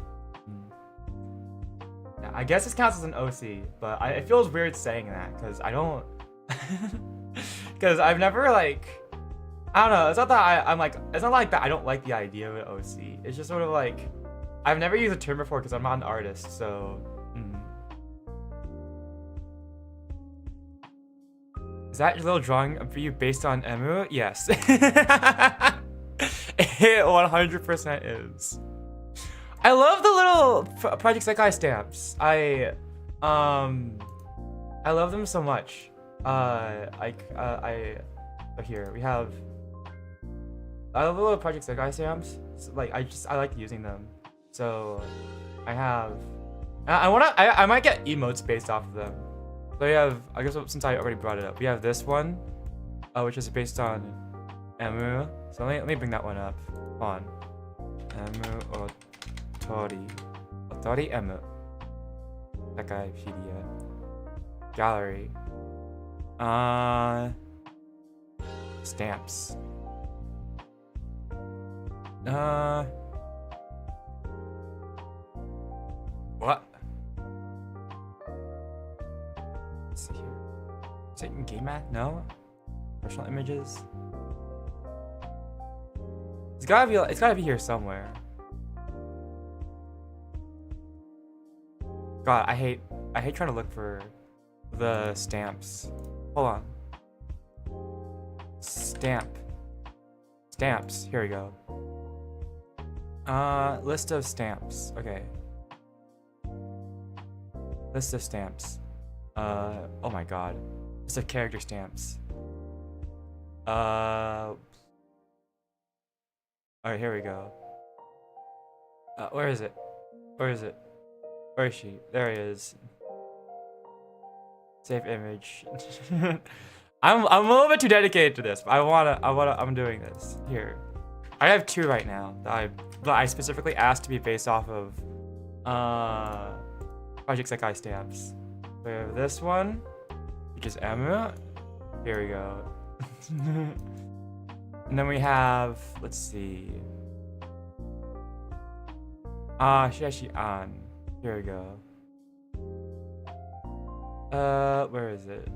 Yeah, I guess this counts as an OC, but it feels weird saying that because I don't. Because I've never like. I don't know. It's not that I'm like. It's not like that. I don't like the idea of an OC. It's just sort of like. I've never used a term before because I'm not an artist, so. Is that your little drawing for you based on Emu? Yes. It 100% is. I love the little Project Sekai stamps. I love them so much. Here we have. I love the little Project Sekai stamps. So, like I like using them. So I have. I might get emotes based off of them. So we have, I guess since I already brought it up, we have this one, which is based on Emu. So let me bring that one up. Hold on. Emu Otori. Otori Emu. Sekaipedia. Gallery. Stamps. What? Let's see here. Is it in game math? No? Personal images? It's gotta be here somewhere. God, I hate trying to look for the stamps. Hold on. Stamps. Here we go. List of stamps. Okay. List of stamps. Oh my god. List of character stamps. Alright, here we go. Where is it? Where is she? There he is. Save image. I'm a little bit too dedicated to this, but I'm doing this. Here. I have 2 right now that I specifically asked to be based off of Project Sekai stamps. We have this one, which is Emu. Here we go. And then we have, let's see. Shiashi An. Here we go. Where is it?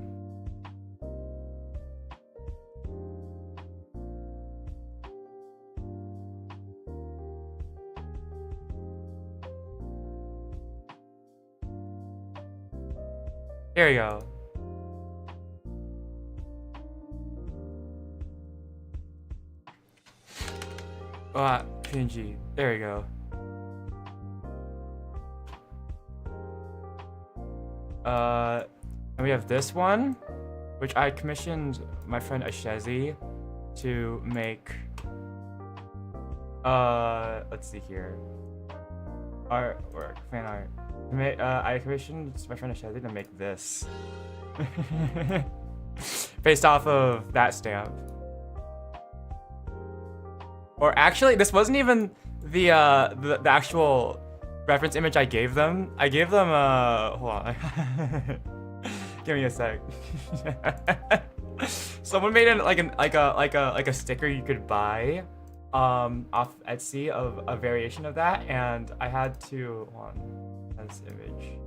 Here we go. PNG. There we go. And we have this one, which I commissioned my friend Ashezi to make. Let's see here. Artwork, fan art. I commissioned my friend Ashezi to make this. Based off of that stamp. Or actually, this wasn't even the actual reference image I gave them. I gave them hold on. Give me a sec. Someone made a sticker you could buy off Etsy of a variation of that, and I had to hold on this image.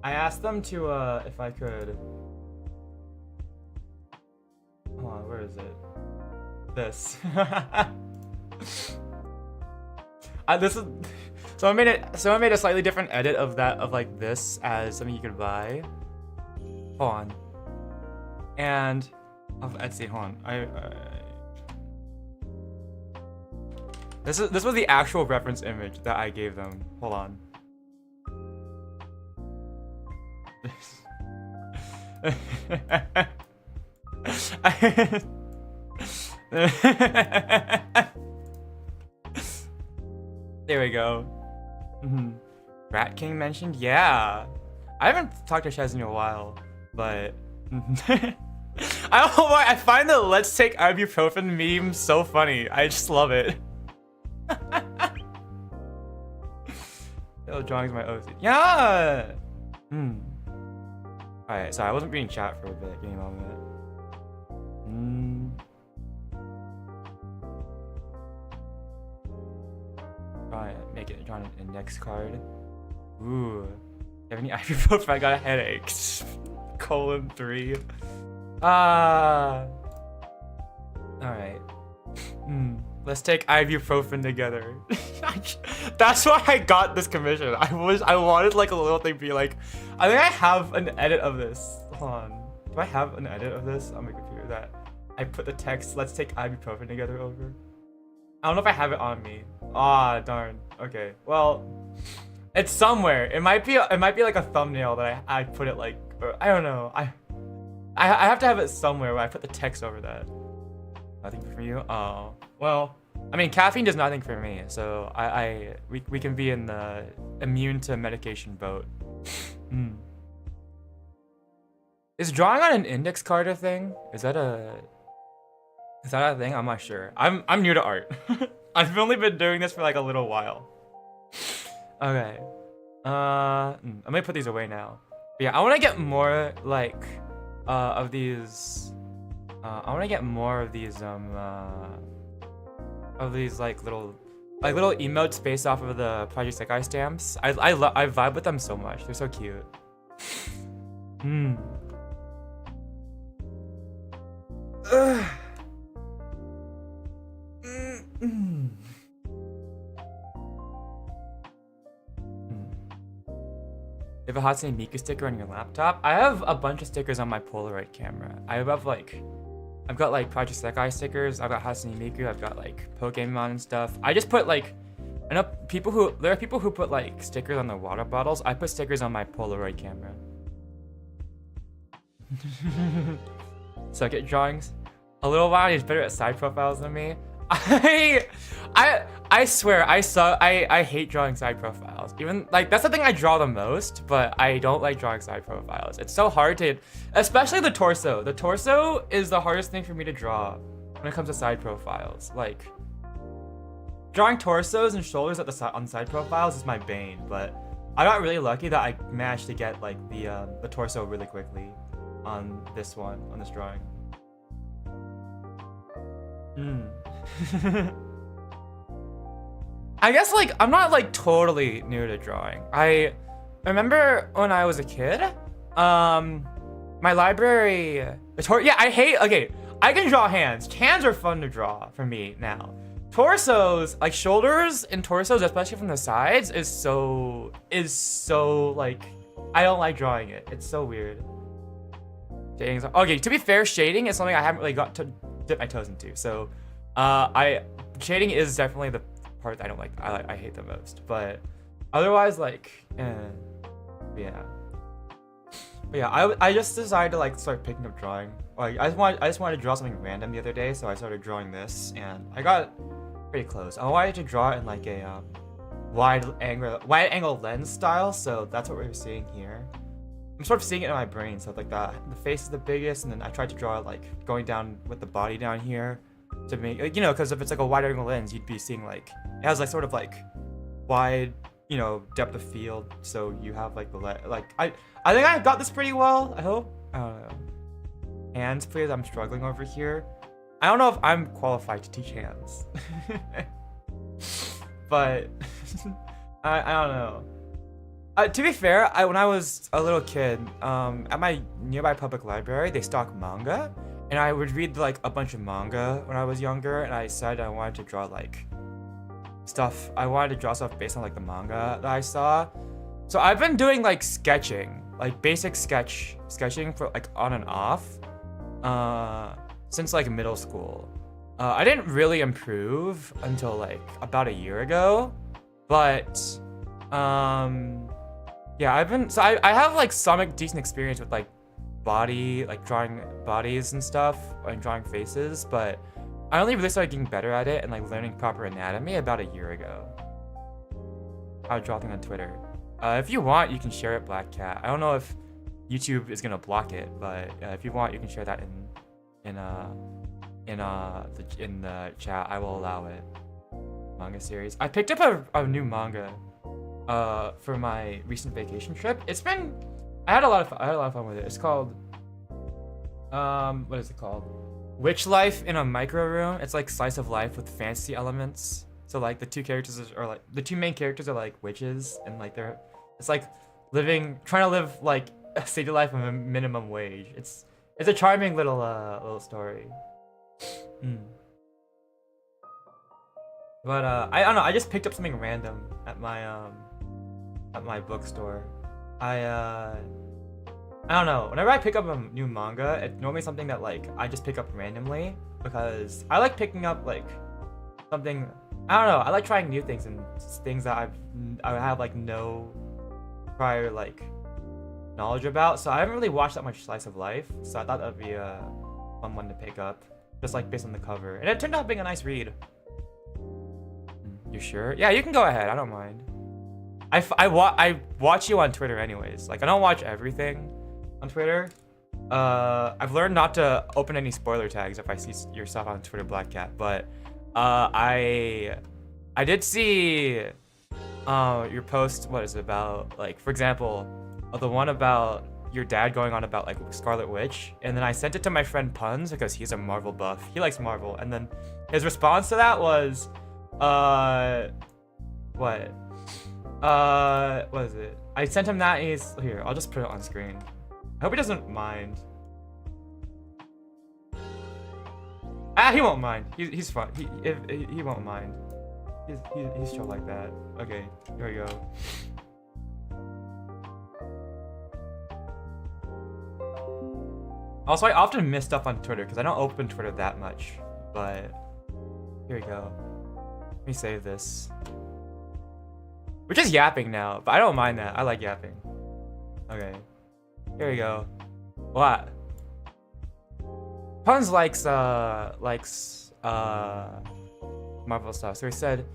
I asked them to if I could. Hold on, where is it? This. This is. Someone made a slightly different edit of that, of like this as something you could buy. Hold on. And of Etsy. Hold on. This was the actual reference image that I gave them. Hold on. There we go. Rat King mentioned? Yeah. I haven't talked to Shez in a while, but I don't know why I find the let's take ibuprofen meme so funny. I just love it. Little drawings my OC. Yeah! Alright, sorry, I wasn't reading chat for a bit. Give me a moment. Drawing an index card. Ooh. You have any ibuprofen? I got a headache. Colon 3. Alright. Let's take ibuprofen together. That's why I got this commission. I wanted like a little thing to be like, I think I have an edit of this. Hold on. Do I have an edit of this on my computer that I put the text, let's take ibuprofen together over? I don't know if I have it on me. Ah, darn. Okay. Well, it's somewhere. It might be like a thumbnail that I put it like, or, I don't know. I have to have it somewhere where I put the text over that. Nothing for you? Oh. Well, I mean, caffeine does nothing for me, so we can be in the immune to medication boat. Is drawing on an index card a thing? Is that a thing? I'm not sure. I'm new to art. I've only been doing this for like a little while. Okay. I'm gonna put these away now. But yeah, I want to get more like of these. I want to get more of these like little emotes based off of the ProjectArah stamps. I vibe with them so much. They're so cute. You have a Hatsune Miku sticker on your laptop? I have a bunch of stickers on my Polaroid camera. I've got like ProjectArah stickers. I've got Hatsune Miku. I've got like Pokemon and stuff. I just put like, I know there are people who put like stickers on their water bottles. I put stickers on my Polaroid camera. Suck at drawings. A little while, he's better at side profiles than me. I swear, I hate drawing side profiles. Even like that's the thing I draw the most, but I don't like drawing side profiles. It's so hard to, especially the torso. The torso is the hardest thing for me to draw when it comes to side profiles. Like drawing torsos and shoulders at on side profiles is my bane. But I got really lucky that I managed to get like the torso really quickly on this drawing. I guess like I'm not like totally new to drawing. I remember when I was a kid, my library, I can draw hands. Hands are fun to draw for me now. Torsos, like shoulders and torsos, especially from the sides, is so like, I don't like drawing it. It's so weird. Shading, okay, to be fair, shading is something I haven't really got to dip my toes into. So, shading is definitely the part that I don't like. I hate the most. But otherwise, like, yeah. But yeah, I just decided to like start picking up drawing. Like, I just wanted to draw something random the other day, so I started drawing this, and I got pretty close. I wanted to draw it in like a wide angle lens style, so that's what we're seeing here. I'm sort of seeing it in my brain, so like the face is the biggest, and then I tried to draw it like going down with the body down here to make, like, you know, because if it's like a wide angle lens, you'd be seeing like, it has like sort of like wide, you know, depth of field, so you have like the I think I got this pretty well, I hope. I don't know. Hands, please, I'm struggling over here. I don't know if I'm qualified to teach hands. But I don't know. To be fair, when I was a little kid, at my nearby public library, they stock manga, and I would read like a bunch of manga when I was younger, and I decided I wanted to draw like stuff. I wanted to draw stuff based on like the manga that I saw. So I've been doing like sketching, like basic sketching for like on and off, since like middle school. I didn't really improve until like about a year ago, but Yeah, I have like some decent experience with like drawing bodies and stuff and drawing faces, but I only really started getting better at it and like learning proper anatomy about a year ago. I would draw things on Twitter. If you want, you can share it, Black Cat. I don't know if YouTube is gonna block it, but if you want, you can share that in the chat. I will allow it. Manga series. I picked up a new manga for my recent vacation trip. I had a lot of fun with it. It's called what is it called? Witch Life in a Micro Room. It's like slice of life with fantasy elements. So like the two main characters are like witches, and like it's like trying to live like a city life of a minimum wage. It's a charming little story. But I don't know. I just picked up something random at my bookstore. I don't know. Whenever I pick up a new manga, it's normally something that like I just pick up randomly because I like picking up like something. I don't know. I like trying new things and things that I have like no prior like knowledge about. So I haven't really watched that much Slice of Life. So I thought that'd be a fun one to pick up, just like based on the cover. And it turned out being a nice read. You sure? Yeah, you can go ahead. I don't mind. I watch you on Twitter anyways. Like I don't watch everything on Twitter. I've learned not to open any spoiler tags if I see your stuff on Twitter, Black Cat. But I did see your post. What is it about? Like for example, the one about your dad going on about like Scarlet Witch, and then I sent it to my friend Puns because he's a Marvel buff. He likes Marvel, and then his response to that was, what is it? I sent him that, and he's here. I'll just put it on screen. I hope he doesn't mind. He won't mind. He's fun. He won't mind. He's chill like that. Okay, here we go. Also, I often miss stuff on Twitter because I don't open Twitter that much. But here we go. Let me save this. We're just yapping now, but I don't mind that. I like yapping. Okay. Here we go. What? Puns likes Marvel stuff. So he said,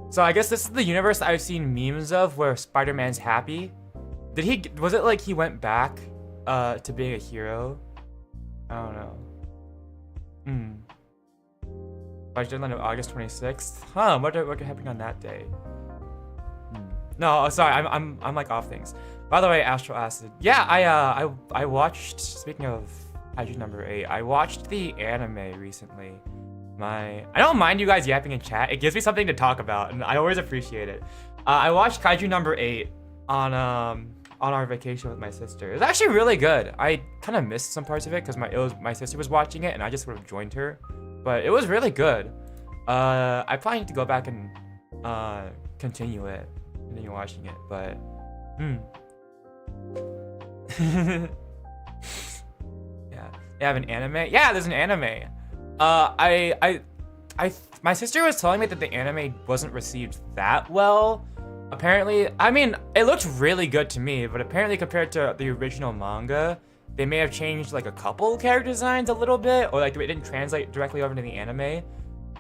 so I guess this is the universe I've seen memes of where Spider-Man's happy. Was it like he went back to being a hero? I don't know. By deadline of August 26th. Huh, what happened on that day? No, sorry, I'm like off things. By the way, Astral Acid. Yeah, I watched, speaking of Kaiju number 8, I watched the anime recently. I don't mind you guys yapping in chat. It gives me something to talk about, and I always appreciate it. I watched Kaiju number 8 on our vacation with my sister. It was actually really good. I kind of missed some parts of it because my sister was watching it, and I just sort of joined her. But it was really good. I probably need to go back and continue watching it, but yeah. You have an anime? Yeah, there's an anime. My sister was telling me that the anime wasn't received that well. Apparently, I mean, it looked really good to me, but apparently compared to the original manga, they may have changed like a couple character designs a little bit, or like it didn't translate directly over to the anime.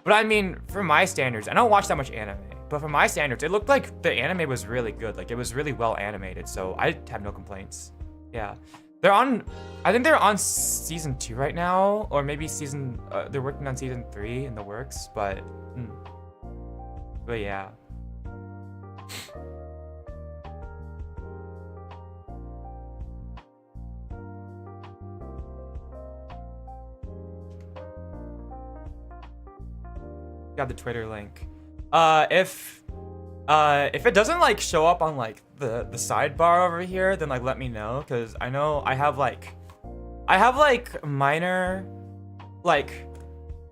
But I mean, for my standards, I don't watch that much anime, but for my standards, it looked like the anime was really good. Like it was really well animated, so I have no complaints. Yeah. I think they're on season 2 right now, or maybe they're working on season 3 in the works, but yeah. Got the Twitter link. If it doesn't like show up on like the sidebar over here, then like let me know, because I know I have like minor, like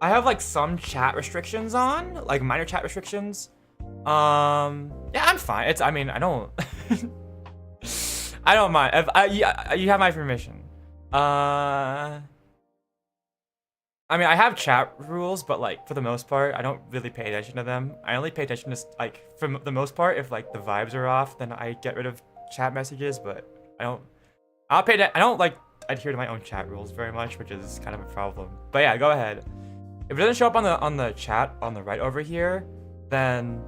I have like some chat restrictions on, like minor chat restrictions. Yeah, I'm fine. I mean, I don't I don't mind. You have my permission. I mean, I have chat rules, but like for the most part, I don't really pay attention to them. I only pay attention to like for the most part, if like the vibes are off, then I get rid of chat messages, but I don't like adhere to my own chat rules very much, which is kind of a problem. But yeah, go ahead. If it doesn't show up on the chat on the right over here, then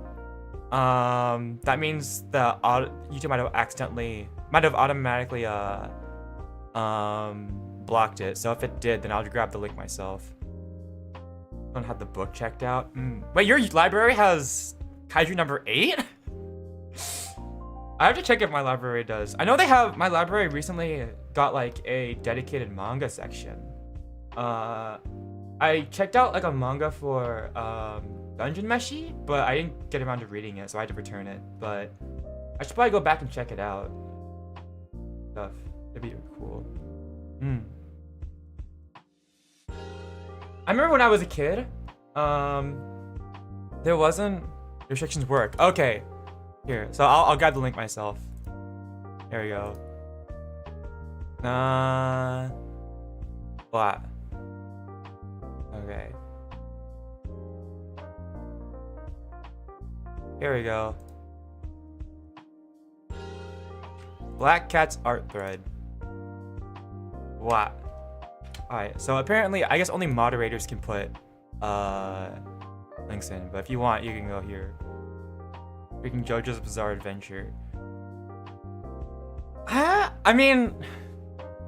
that means the YouTube might have automatically blocked it. So if it did, then I'll grab the link myself. I don't have the book checked out. Wait, your library has Kaiju number 8? I have to check if my library does. I know my library recently got like a dedicated manga section. I checked out like a manga for Dungeon Meshi, but I didn't get around to reading it, so I had to return it. But I should probably go back and check it out. Stuff. It'd be cool. I remember when I was a kid, there wasn't restrictions work. Okay, here. So I'll grab the link myself. There we go. What? Okay. Here we go. Black Cat's art thread. What? Alright, so apparently, I guess only moderators can put links in, but if you want, you can go here. Freaking JoJo's Bizarre Adventure. I mean,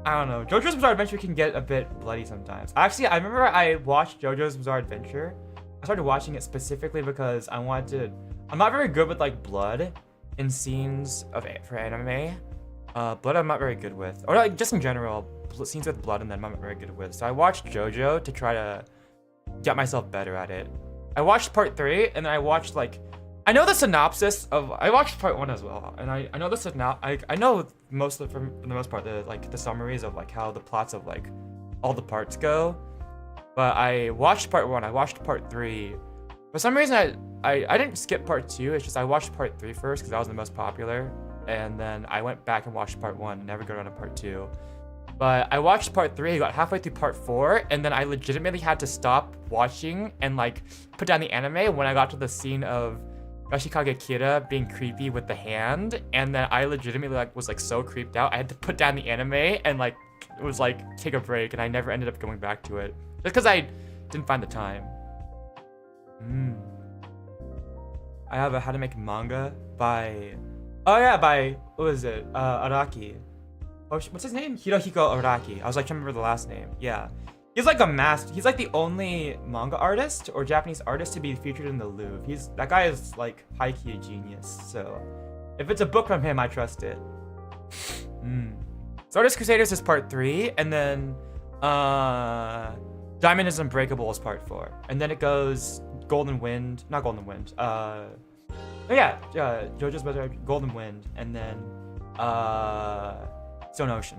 I don't know. JoJo's Bizarre Adventure can get a bit bloody sometimes. Actually, I remember I watched JoJo's Bizarre Adventure. I started watching it specifically because I wanted to... I'm not very good with like blood in scenes for anime. Blood I'm not very good with. Or like just in general, scenes with blood and then I'm not very good with. So I watched JoJo to try to get myself better at it. I watched part 3 and then I watched like... I know the synopsis of... I watched part 1 as well. And I know the synopsis... I know most of, for the most part, the summaries of like how the plots of like all the parts go. But I watched part 1, I watched part 3. For some reason I didn't skip part 2, it's just I watched part 3 first because that was the most popular. And then I went back and watched part 1, never got around to part 2. But I watched part 3, got halfway through part 4, and then I legitimately had to stop watching and like put down the anime when I got to the scene of Yoshikage Kira being creepy with the hand, and then I legitimately like was like so creeped out I had to put down the anime and like it was like take a break, and I never ended up going back to it just because I didn't find the time. I have a How to Make Manga by by what was it? Araki. Oh, what's his name? Hirohiko Araki. I was like trying to remember the last name. Yeah. He's like a master. He's like the only manga artist or Japanese artist to be featured in the Louvre. That guy is like high-key a genius. So if it's a book from him, I trust it. Stardust Crusaders is part 3, and then Diamond is Unbreakable is part 4. And then it goes Golden Wind, not Golden Wind. JoJo's Bizarre Golden Wind, and then Stone Ocean.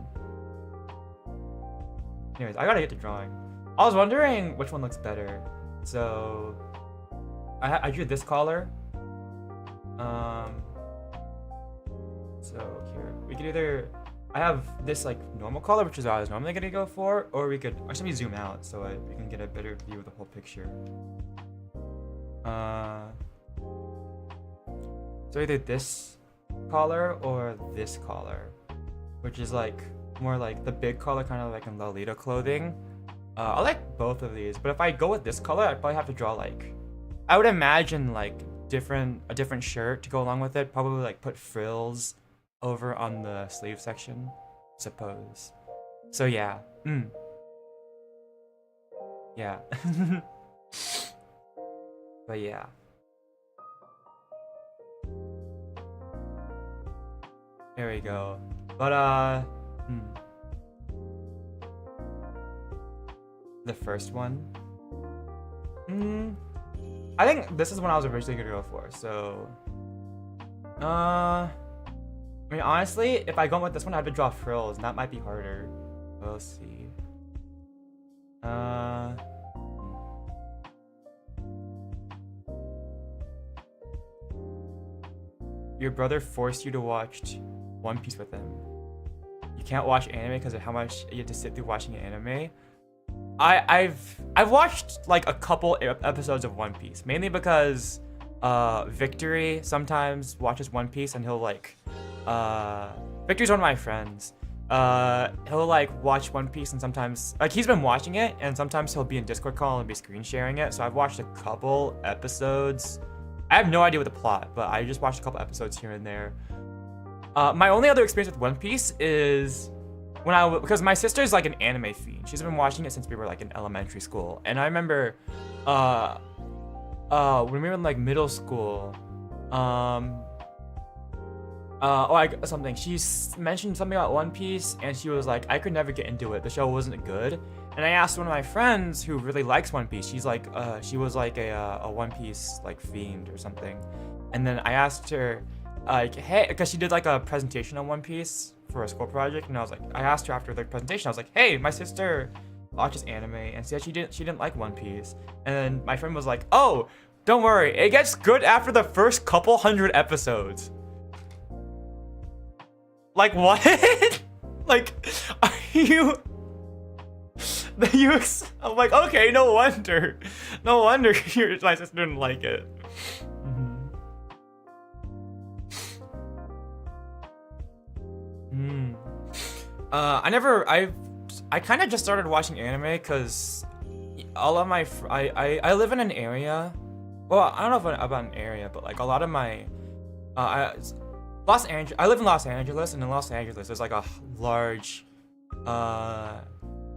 Anyways, I gotta get to drawing. I was wondering which one looks better. So I drew this collar. So here we could either I have this like normal color, which is what I was normally gonna go for, or we could actually zoom out so we can get a better view of the whole picture. So either this collar or this collar, which is like more like the big color, kind of like in Lolita clothing. I like both of these, but if I go with this color, I'd probably have to draw like, I would imagine like a different shirt to go along with it. Probably like put frills over on the sleeve section, suppose. So yeah, yeah. But yeah. There we go. But the first one. I think this is what I was originally gonna go for. So, I mean, honestly, if I go with this one, I have to draw frills, and that might be harder. We'll see. Your brother forced you to watch One Piece with him. You can't watch anime because of how much you have to sit through watching an anime. I've watched like a couple episodes of One Piece, mainly because Victory sometimes watches One Piece and he'll like Victor's one of my friends. He'll like watch One Piece, and sometimes like he's been watching it, and sometimes he'll be in Discord call and be screen sharing it. So I've watched a couple episodes. I have no idea what the plot, but I just watched a couple episodes here and there. My only other experience with One Piece is because my sister's like an anime fiend. She's been watching it since we were like in elementary school, and I remember when we were in like middle school, she mentioned something about One Piece, and she was like, I could never get into it, the show wasn't good. And I asked one of my friends who really likes One Piece, she was like a One Piece like fiend or something. And then I asked her like, hey, because she did like a presentation on One Piece for a school project, and I asked her after the presentation, I was like, hey, my sister watches anime, and said she didn't like One Piece. And then my friend was like, oh, don't worry, it gets good after the first couple hundred episodes. Like, what? Like, are you I'm like, okay, no wonder my sister didn't like it. I kind of just started watching anime because all of my I live in an area. Well, I don't know about an area, but like a lot of my I live in Los Angeles, and in Los Angeles there's like a large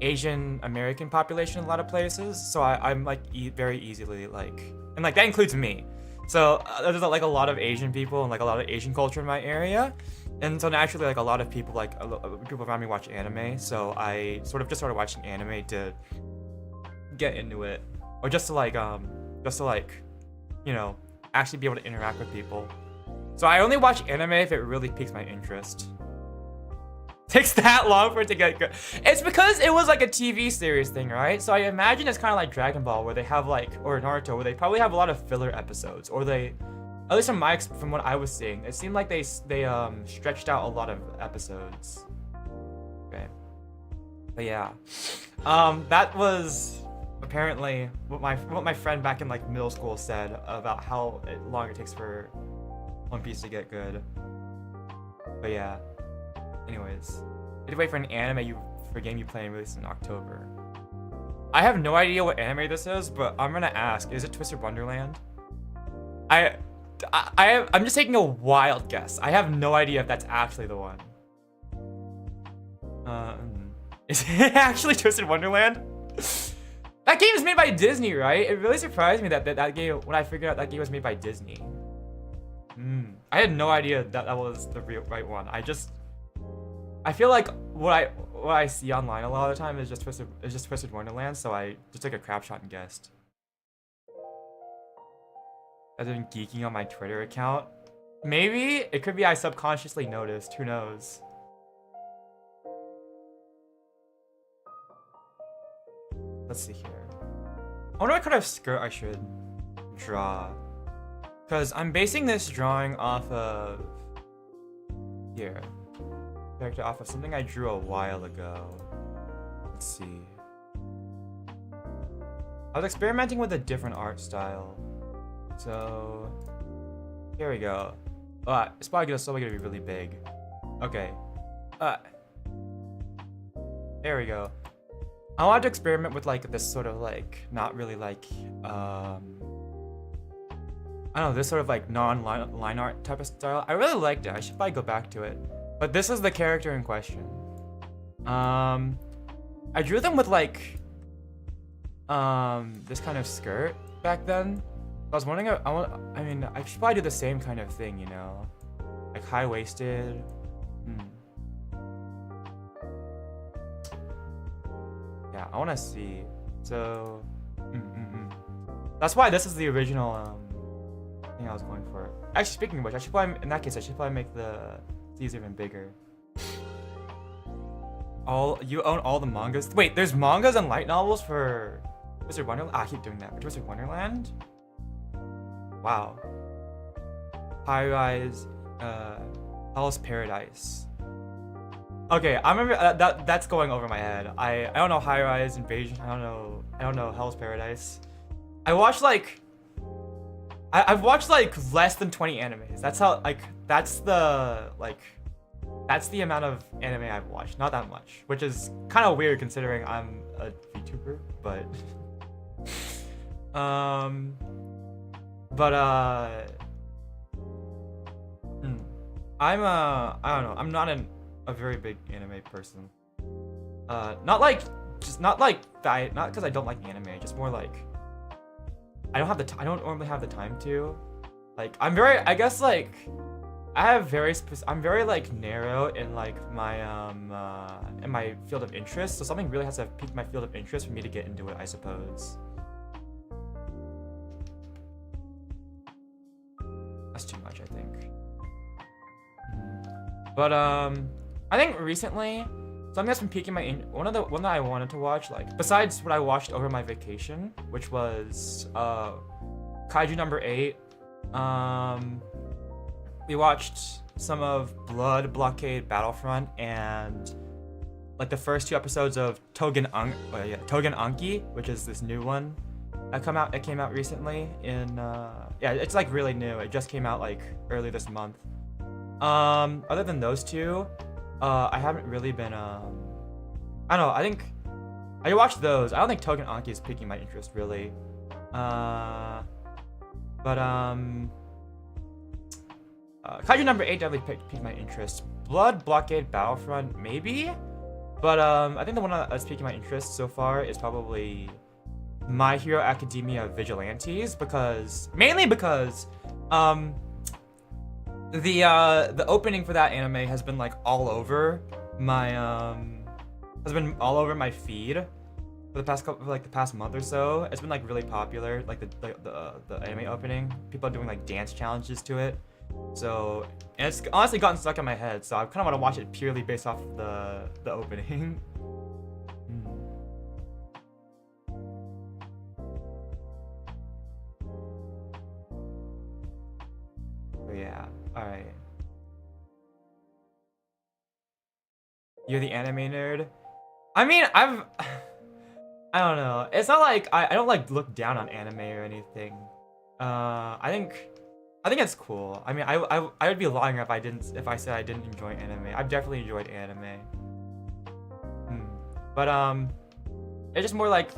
Asian American population in a lot of places. So I'm like very easily like, and like that includes me. So there's like a lot of Asian people and like a lot of Asian culture in my area. And so naturally, like a lot of people, like people around me watch anime. So I sort of just started watching anime to get into it, or just to like, you know, actually be able to interact with people. So I only watch anime if it really piques my interest. Takes that long for it to get good. It's because it was like a TV series thing, right? So I imagine it's kind of like Dragon Ball, where they have like, or Naruto, where they probably have a lot of filler episodes, or they. At least from what I was seeing, it seemed like they stretched out a lot of episodes. Okay, but yeah, that was apparently what my friend back in like middle school said about how long it takes for One Piece to get good. But yeah, anyways, you have to wait for an anime for a game you play and release in October. I have no idea what anime this is, but I'm gonna ask: is it Twisted Wonderland? I'm just taking a wild guess. I have no idea if that's actually the one. Is it actually Twisted Wonderland? That game is made by Disney, right? It really surprised me that game, when I figured out that game was made by Disney. I had no idea that was the right one. I feel like what I see online a lot of the time is just Twisted Wonderland, so I just took a crap shot and guessed. I've been geeking on my Twitter account. Maybe it could be I subconsciously noticed. Who knows? Let's see here. I wonder what kind of skirt I should draw. Because I'm basing this drawing off of character off of something I drew a while ago. Let's see. I was experimenting with a different art style. So here we go. It's probably gonna be really big. Okay. There we go. I wanted to experiment with like this sort of like not really like I don't know, this sort of like non-line art type of style. I really liked it. I should probably go back to it. But this is the character in question. I drew them with like this kind of skirt back then. I was wondering, I should probably do the same kind of thing, you know? Like high-waisted. Yeah, I want to see. So, that's why this is the original thing I was going for. Actually, speaking of which, in that case, I should probably make these even bigger. You own all the mangas? Wait, there's mangas and light novels for Twisted Wonderland? I keep doing that. For Twisted Wonderland? Wow. High Rise, Hell's Paradise. Okay, I remember that's going over my head. I don't know High Rise Invasion. I don't know Hell's Paradise. I've watched like less than 20 animes. That's how that's the like That's the amount of anime I've watched. Not that much, which is kind of weird considering I'm a VTuber, but I don't know. I'm not a very big anime person. Not because I don't like anime. Just more like I don't normally have the time to. Like I'm very like narrow in like my field of interest. So something really has to have piqued my field of interest for me to get into it, I suppose. That's too much, I think. But I think recently something that's been piquing my one that I wanted to watch, like besides what I watched over my vacation, which was Kaiju number 8. We watched some of Blood Blockade Battlefront and like the first 2 episodes of Togen Anki, which is this new one that came out recently in yeah, it's like really new. It just came out like early this month. Other than those 2, I haven't really been I don't know, I think I watched those. I don't think Togen Anki is piquing my interest really. Kaiju number 8 definitely piqued my interest. Blood Blockade Battlefront maybe, but I think the one that's piquing my interest so far is probably My Hero Academia Vigilantes, mainly because the opening for that anime has been like all over my feed for the past month or so. It's been like really popular, like the anime opening. People are doing like dance challenges to it. So, and it's honestly gotten stuck in my head, so I kind of want to watch it purely based off the opening. But yeah, alright. You're the anime nerd? I mean, I don't know. It's not like I don't like look down on anime or anything. I think it's cool. I mean, I would be lying if I said I didn't enjoy anime. I've definitely enjoyed anime. But it's just more like,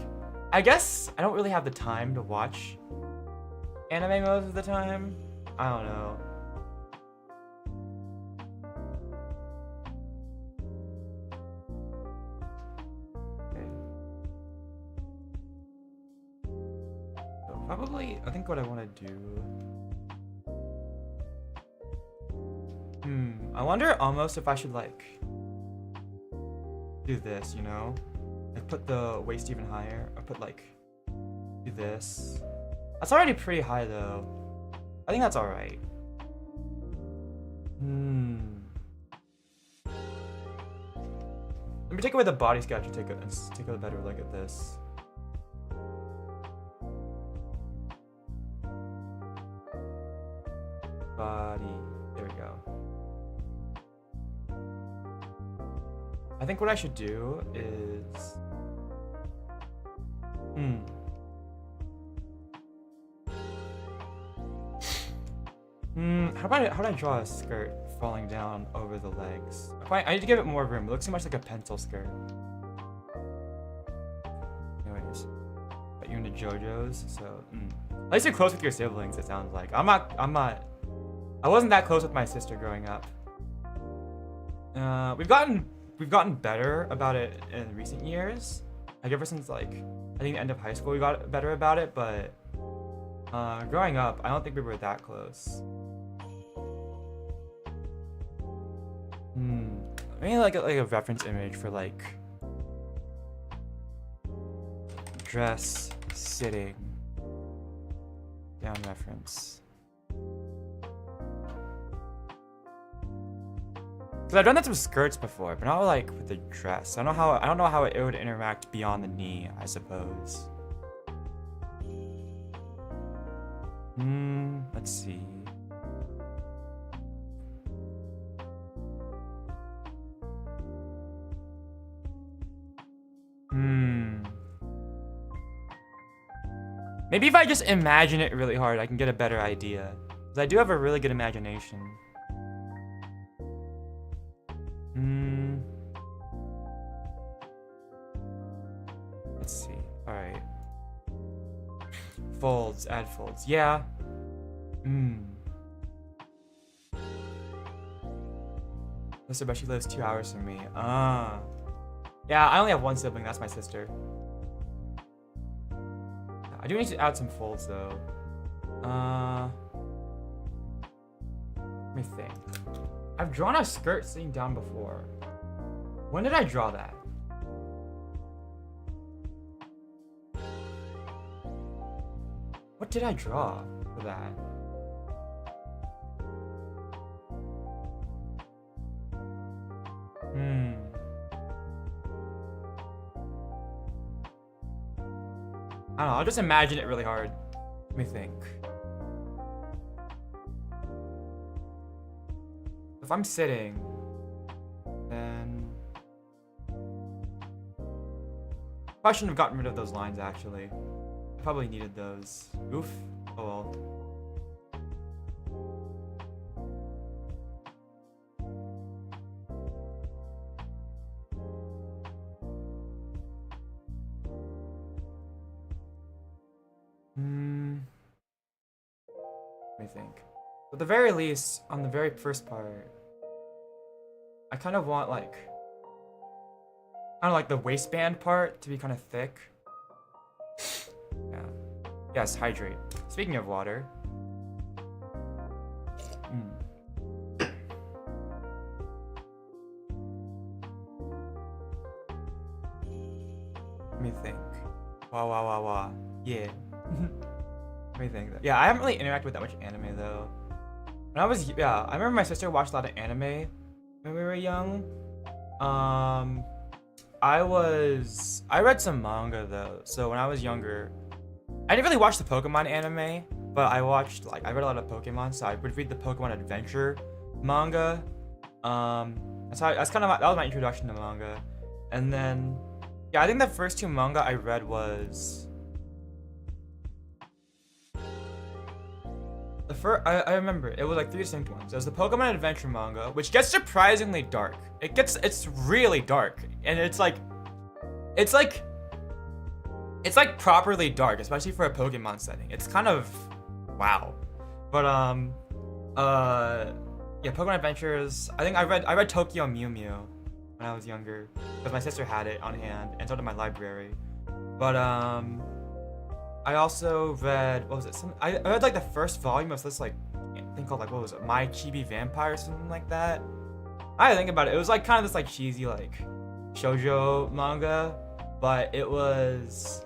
I guess I don't really have the time to watch anime most of the time. I don't know. Okay. So probably, I think what I want to do. I wonder almost if I should like do this, you know? Like put the waist even higher, or do this. That's already pretty high though. I think that's alright. Let me take away the body sketch and take a better look at this. Body. There we go. I think what I should do is... How do I draw a skirt falling down over the legs? I need to give it more room. It looks too much like a pencil skirt. Anyways, put you into JoJo's, so... At least you're close with your siblings, it sounds like. I wasn't that close with my sister growing up. We've gotten better about it in recent years. Like ever since like I think the end of high school we got better about it, but growing up I don't think we were that close. Maybe like a reference image for like dress sitting down reference. Cause I've done that with skirts before, but not like with the dress. I don't know how it would interact beyond the knee, I suppose. Let's see. Maybe if I just imagine it really hard, I can get a better idea. Cause I do have a really good imagination. Let's see. All right. Folds, add folds. Yeah. Sister, but she lives 2 hours from me. Yeah, I only have one sibling. That's my sister. I do need to add some folds though. Let me think. I've drawn a skirt sitting down before. When did I draw that? What did I draw for that? I don't know, I'll just imagine it really hard. Let me think. If I'm sitting, then I shouldn't have gotten rid of those lines actually. I probably needed those. Oof. Oh well. Let me think. At the very least, on the very first part, I kind of want like, I don't know, like the waistband part to be kind of thick. Yeah. Yes, hydrate. Speaking of water. Let me think. Wow. Yeah. Let me think. Yeah, I haven't really interacted with that much anime though. When I was, I remember my sister watched a lot of anime when we were young. I read some manga though. So when I was younger, I didn't really watch the Pokemon anime, but I read a lot of Pokemon, so I would read the Pokemon Adventure manga. That was my introduction to manga. And then, yeah, I think the first two manga I read was I remember it was like 3 distinct ones. There was the Pokemon Adventure manga, which gets surprisingly dark. It's really dark, and it's like properly dark, especially for a Pokemon setting. It's kind of wow. But yeah, Pokemon Adventures. I think I read Tokyo Mew Mew when I was younger because my sister had it on hand, and so did my library. But I also read, what was it? I read like the first volume of this like thing called like, what was it? My Chibi Vampire or something like that. I had to think about it. It was like kind of this like cheesy like shoujo manga, but it was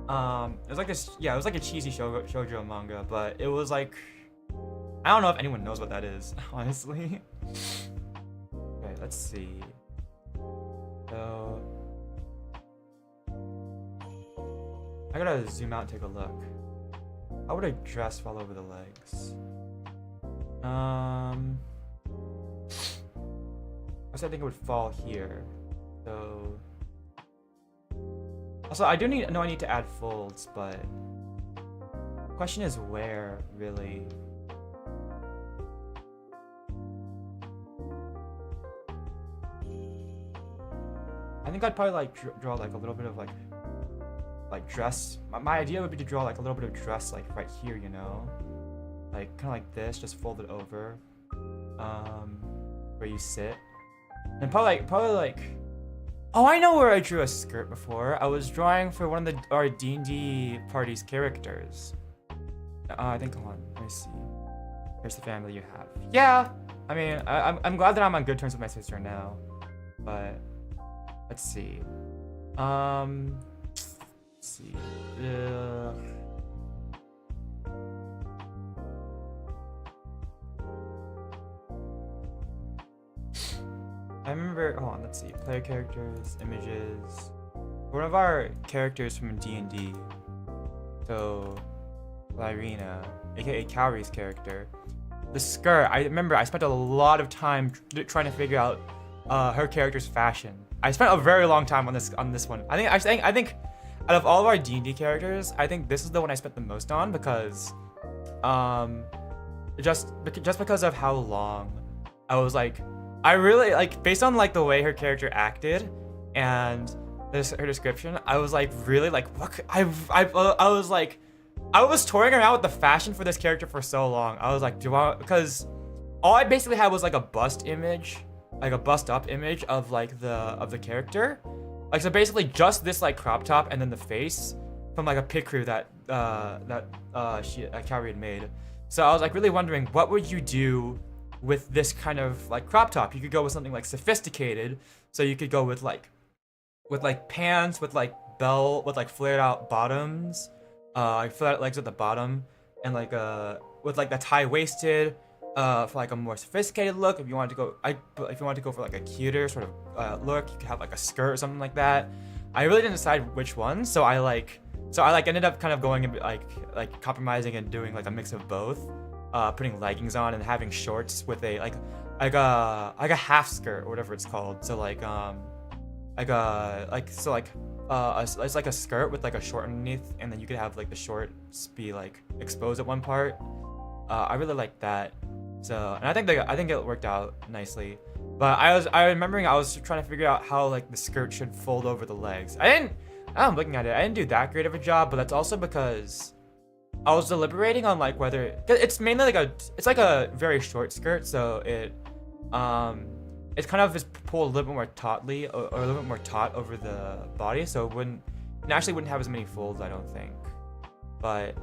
like this, yeah, it was like a cheesy shoujo manga, but it was like, I don't know if anyone knows what that is, honestly. Okay, let's see. So I gotta zoom out and take a look. How would a dress fall over the legs? I think it would fall here. So also I need to add folds, but the question is where really? I think I'd probably like draw like a little bit of like dress. My idea would be to draw like a little bit of dress like right here, you know, like kind of like this, just fold it over, where you sit, and probably like, oh, I know where I drew a skirt before. I was drawing for one of our D&D party's characters. I think, hold on, let me see. Here's the family you have. Yeah, I mean, I'm glad that I'm on good terms with my sister now, but let's see. Let's see. I remember, hold on, let's see. Player characters, images. One of our characters from D&D, so Lyrina, aka Cowrie's character, the skirt, I remember I spent a lot of time trying to figure out her character's fashion. I spent a very long time on this one. I think out of all of our D&D characters, I think this is the one I spent the most on because just because of how long I was like, I really like, based on like the way her character acted and her description, I was like, really? Like, what? I was like, I was toying around with the fashion for this character for so long. I was like, because all I basically had was like a bust image, like a bust up image of like the character. Like, so basically just this like crop top and then the face from like a pic crew that Calvary had made. So I was like really wondering, what would you do with this kind of like crop top? You could go with something like sophisticated. So you could go with like pants, with like belt, with like flared out bottoms, like flared out legs at the bottom, and like with like that's high waisted, for like a more sophisticated look. If you wanted to go, if you wanted to go for like a cuter sort of look, you could have like a skirt or something like that. I really didn't decide which one, so I ended up kind of going and like compromising and doing like a mix of both, putting leggings on and having shorts with a like a half skirt or whatever it's called. So it's like a skirt with like a short underneath, and then you could have like the shorts be like exposed at one part. I really like that. So, and I think it worked out nicely. But I was trying to figure out how like the skirt should fold over the legs. I'm looking at it. I didn't do that great of a job, but that's also because I was deliberating on like whether, cause it's mainly it's like a very short skirt, so it's kind of just pulled a little bit more tautly or a little bit more taut over the body, so it naturally wouldn't have as many folds, I don't think. But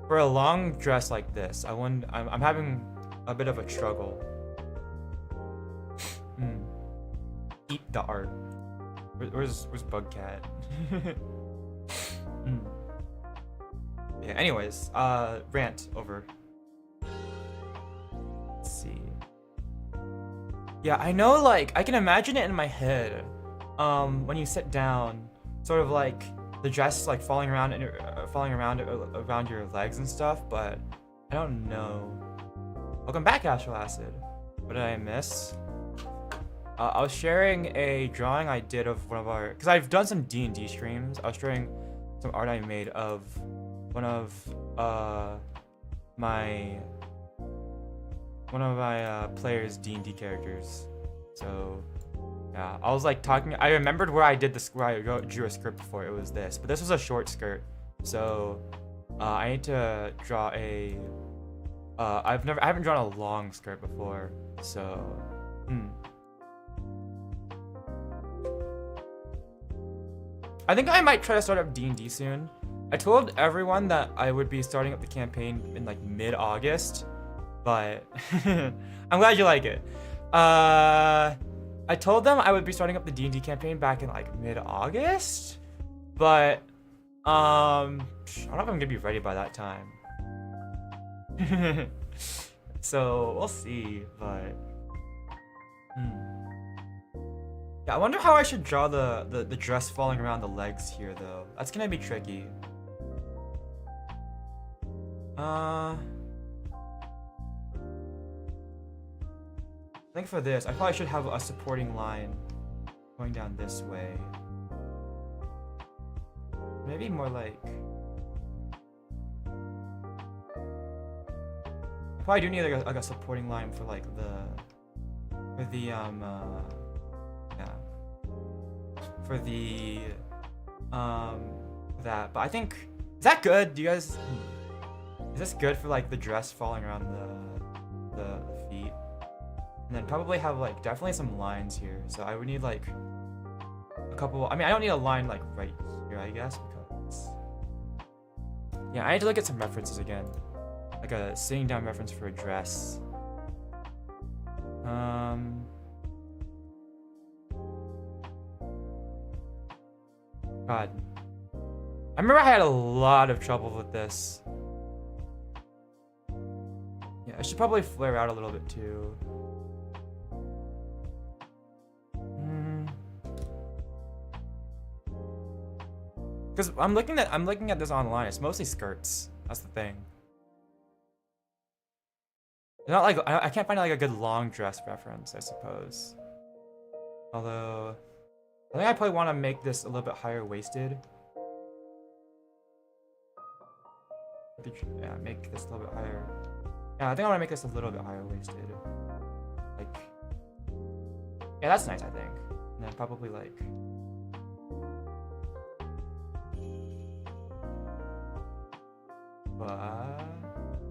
for a long dress like this, I'm having a bit of a struggle. Eat the art. Where's Bugcat? Yeah, anyways, rant over. Let's see. Yeah, I know, like, I can imagine it in my head. When you sit down, sort of like the dress like falling around around your legs and stuff, but I don't know. Welcome back, Astral Acid. What did I miss? I was sharing a drawing I did of one of our, because I've done some D&D streams. I was sharing some art I made of one of my players' D&D characters. So yeah, I was like talking. I remembered where I drew a script before. It was this, but this was a short skirt. So I need to draw a. I haven't drawn a long skirt before. So. I think I might try to start up D&D soon. I told everyone that I would be starting up the campaign in like mid-August, but I'm glad you like it. I told them I would be starting up the D&D campaign back in like mid-August, but I don't know if I'm gonna be ready by that time. So we'll see, but yeah, I wonder how I should draw the dress falling around the legs here though. That's gonna be tricky. I think for this, I probably should have a supporting line going down this way. Maybe more like... I probably do need like a supporting line for like that. But I think, is that good? Do you guys, is this good for like the dress falling around the feet? And then probably have like definitely some lines here. So I would need like a couple. I mean, I don't need a line like right here, I guess, because yeah, I need to look at some references again, like a sitting down reference for a dress. God, I remember I had a lot of trouble with this. Yeah, I should probably flare out a little bit too. Because I'm looking at this online. It's mostly skirts. That's the thing. It's not like I can't find like a good long dress reference, I suppose. Although I think I probably want to make this a little bit higher waisted. Yeah, make this a little bit higher. Yeah, I think I want to make this a little bit higher waisted. Like, yeah, that's nice, I think. And then probably like,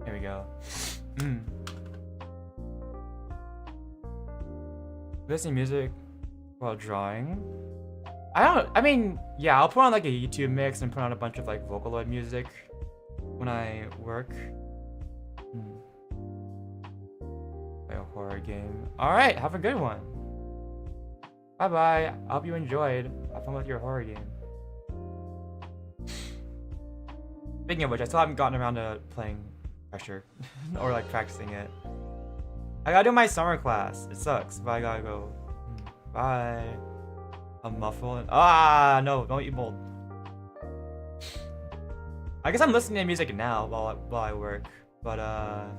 Here we go. Listening music while drawing. I mean, yeah, I'll put on like a YouTube mix and put on a bunch of like Vocaloid music when I work. Play a horror game. Alright, have a good one. Bye bye. I hope you enjoyed. Have fun with your horror game. Speaking of which, I still haven't gotten around to playing Pressure or like practicing it. I gotta do my summer class. It sucks, but I gotta go. Bye. A muffle. No, don't eat mold. I guess I'm listening to music now while I work, but I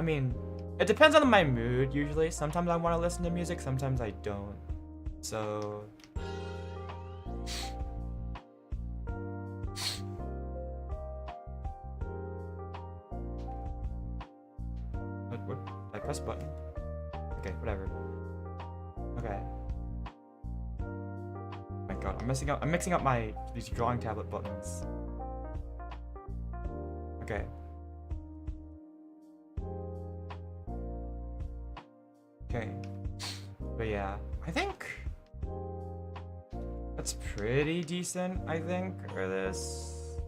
mean, it depends on my mood usually. Sometimes I want to listen to music, sometimes I don't. So what? I press button. Okay, whatever. Okay. Oh my god, I'm mixing up these drawing tablet buttons. Okay. Okay. But yeah, I think that's pretty decent, I think, for this.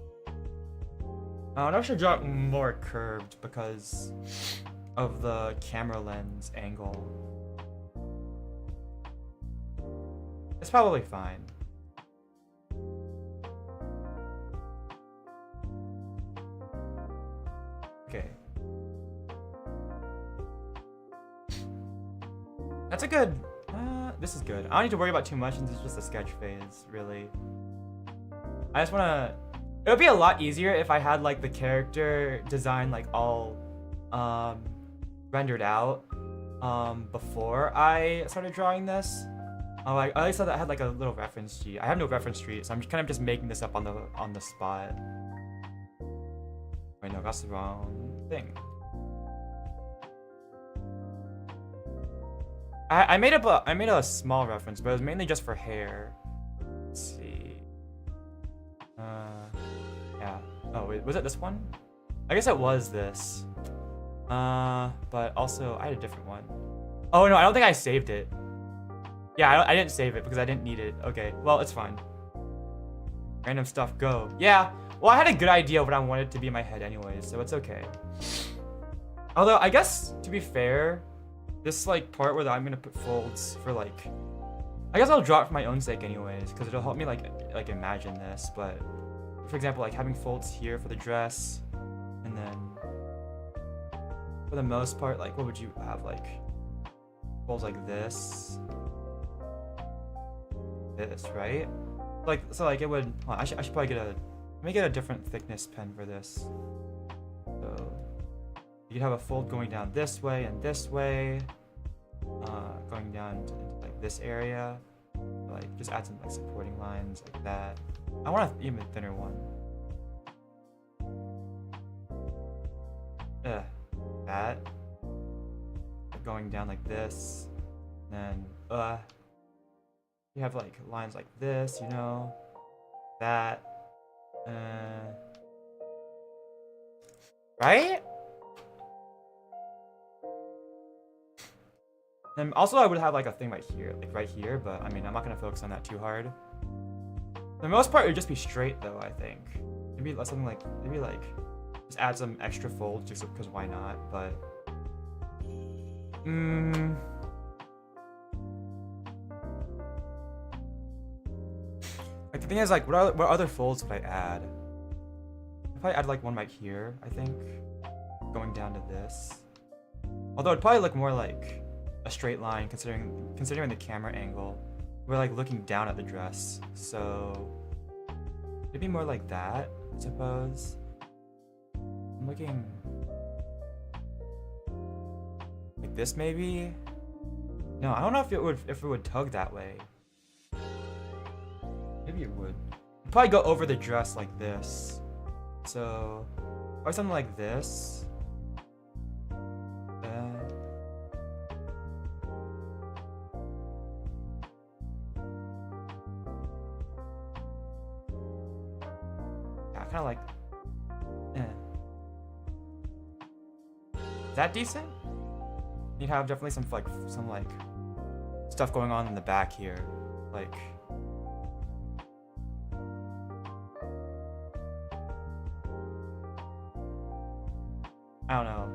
I should draw it more curved because of the camera lens angle. It's probably fine. Okay. That's a good... this is good. I don't need to worry about too much since it's just a sketch phase, really. I just want to... It would be a lot easier if I had like the character design like all rendered out before I started drawing this. Like, at least I had like a little reference sheet. I have no reference sheet, so I'm kind of just making this up on the spot. Wait, no, that's the wrong thing. I made a small reference, but it was mainly just for hair. Let's see. Yeah. Oh wait, was it this one? I guess it was this. But also I had a different one. Oh no, I don't think I saved it. Yeah, I didn't save it because I didn't need it. Okay, well, it's fine. Random stuff, go. Yeah, well, I had a good idea of what I wanted to be in my head anyways, so it's okay. Although, I guess, to be fair, this, like, part where I'm gonna put folds for, like... I guess I'll draw it for my own sake anyways, because it'll help me, like imagine this, but... For example, like, having folds here for the dress, and then... For the most part, like, what would you have, like... Folds like this... This, right? Like, so like it would, I should probably let me get a different thickness pen for this. So you could have a fold going down this way and this way, going down to like this area, like just add some like supporting lines like that. I want an even thinner one. That going down like this, and then you have like lines like this, you know, that, right? And also I would have like a thing right here, but I mean, I'm not gonna focus on that too hard. For the most part, it would just be straight though, I think. Maybe something like, just add some extra folds just because why not, but, like the thing is, like, what other folds would I add? If I add like one right here, I think, going down to this. Although it'd probably look more like a straight line considering the camera angle. We're like looking down at the dress, so it'd be more like that, I suppose. I'm looking like this, maybe. No, I don't know if it would tug that way. Maybe it would. It'd probably go over the dress like this. So, or something like this. Yeah, kind of like, Is that decent? You'd have definitely some like stuff going on in the back here, like. I don't know.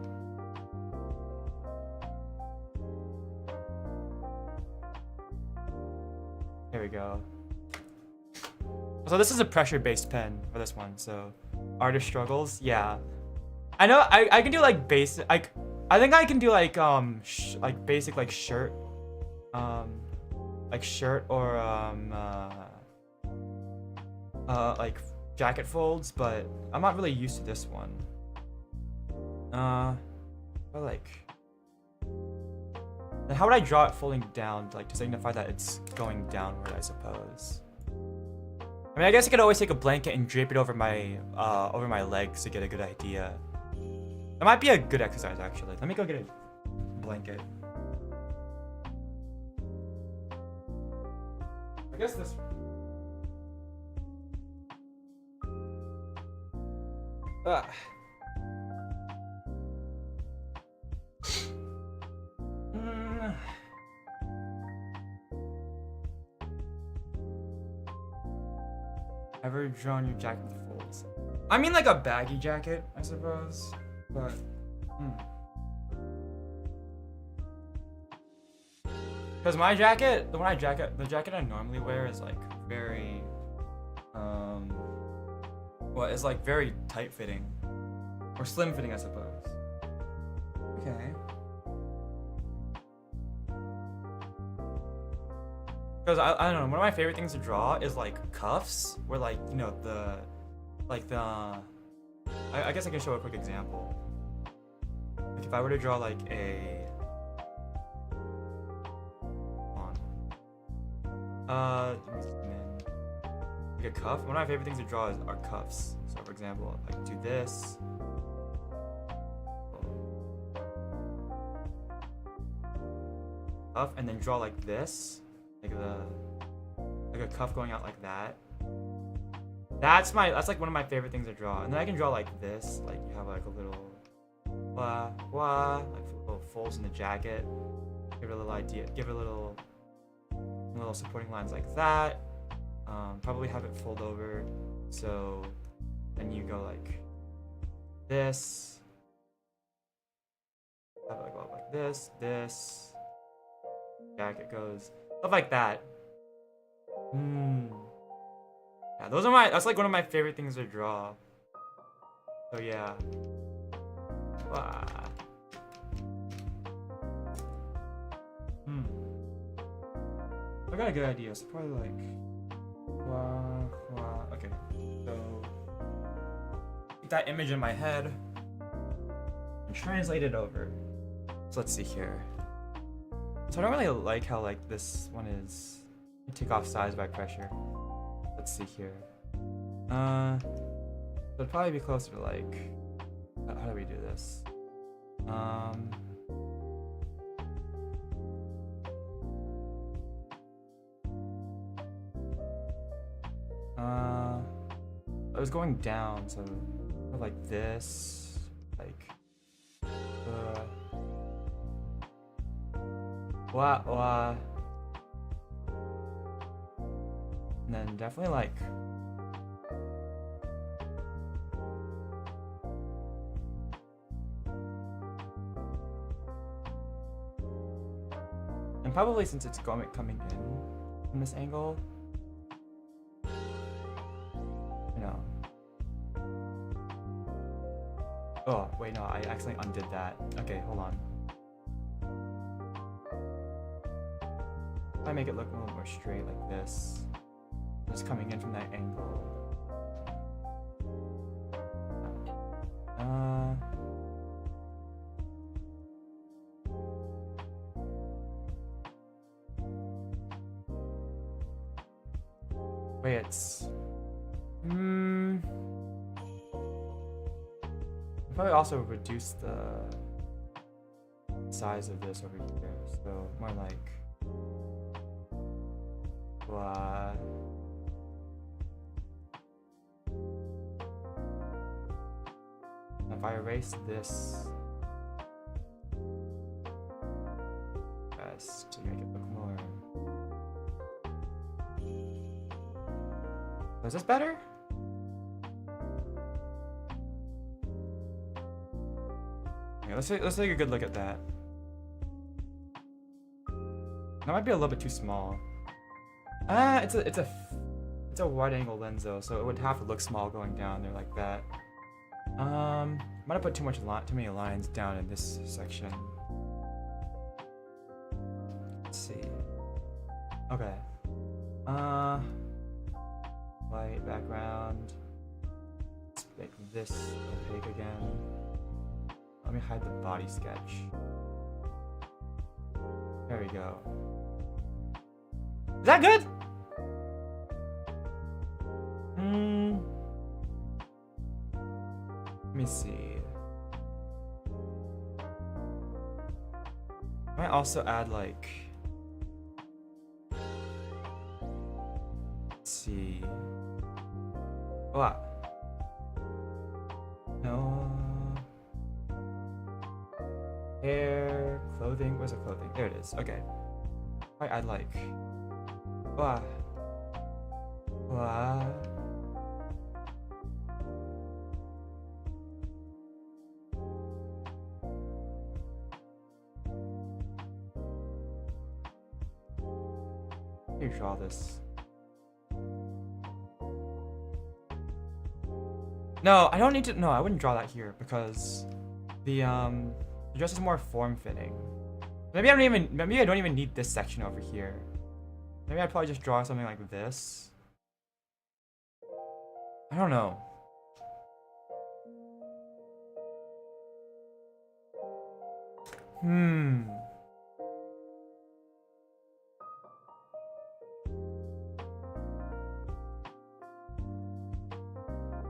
Here we go. So this is a pressure-based pen for this one. So, artist struggles, yeah. I know I can do like basic. I think I can do like basic like shirt, or like jacket folds, but I'm not really used to this one. But like, then how would I draw it folding down, like to signify that it's going downward? I suppose. I mean, I guess I could always take a blanket and drape it over my legs to get a good idea. That might be a good exercise, actually. Let me go get a blanket. I guess this. Ever drawn your jacket with folds? I mean, like a baggy jacket, I suppose. But, because my jacket, the jacket I normally wear is like very, well, it's like very tight fitting, or slim fitting, I suppose. Okay. Because I don't know, one of my favorite things to draw is like cuffs, where like, you know, I guess I can show a quick example. Like if I were to draw like a, let me zoom in. Like a cuff. One of my favorite things to draw are cuffs. So for example, I can do this. Cuff, and then draw like this, like a cuff going out like that. That's like one of my favorite things to draw. And then I can draw like this, like you have like a little like little folds in the jacket. Give it a little idea, give it a little supporting lines like that. Probably have it fold over, so then you go like this. Have it go up like this. Jacket goes stuff like that. Yeah, that's like one of my favorite things to draw. So yeah. I got a good idea. So probably like, okay. So get that image in my head and translate it over. So let's see here. So I don't really like how like this one is. You take off size by pressure. Let's see here. So it'd probably be closer to like, how do we do this? I was going down, so like this, like and then definitely like and probably since it's coming in from this angle, you know. Oh wait, no, I accidentally undid that. Okay, hold on. If I make it look a little more straight like this, just coming in from that angle. Wait, it's probably also reduce the size of this over here, so more like if I erase this, best to make it look more. Is this better? Okay, let's take a good look at that. That might be a little bit too small. It's a wide angle lens though, so it would have to look small going down there like that. Might have put too many lines down in this section. Let's see. Okay. White background. Let's make this opaque again. Let me hide the body sketch. There we go. Is that good? Let me see. I might also add like. Let's see. Oh, no. Hair, clothing. Where's the clothing? There it is. Okay. I might add like. Wow. Wow. Let me draw this. No, I don't need to. No, I wouldn't draw that here because the dress is more form-fitting. Maybe I don't even need this section over here. Maybe I'd probably just draw something like this. I don't know.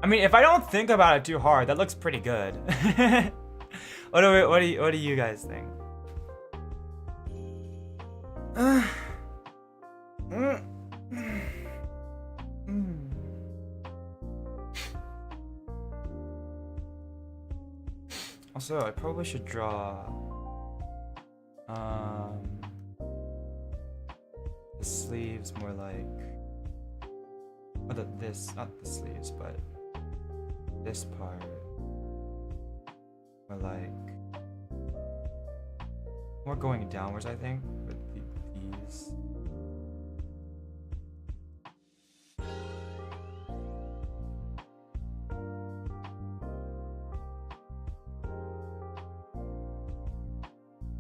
I mean, if I don't think about it too hard, that looks pretty good. What do you guys think? Also, I probably should draw the sleeves more like this, not the sleeves, but this part more like more going downwards, I think, with these.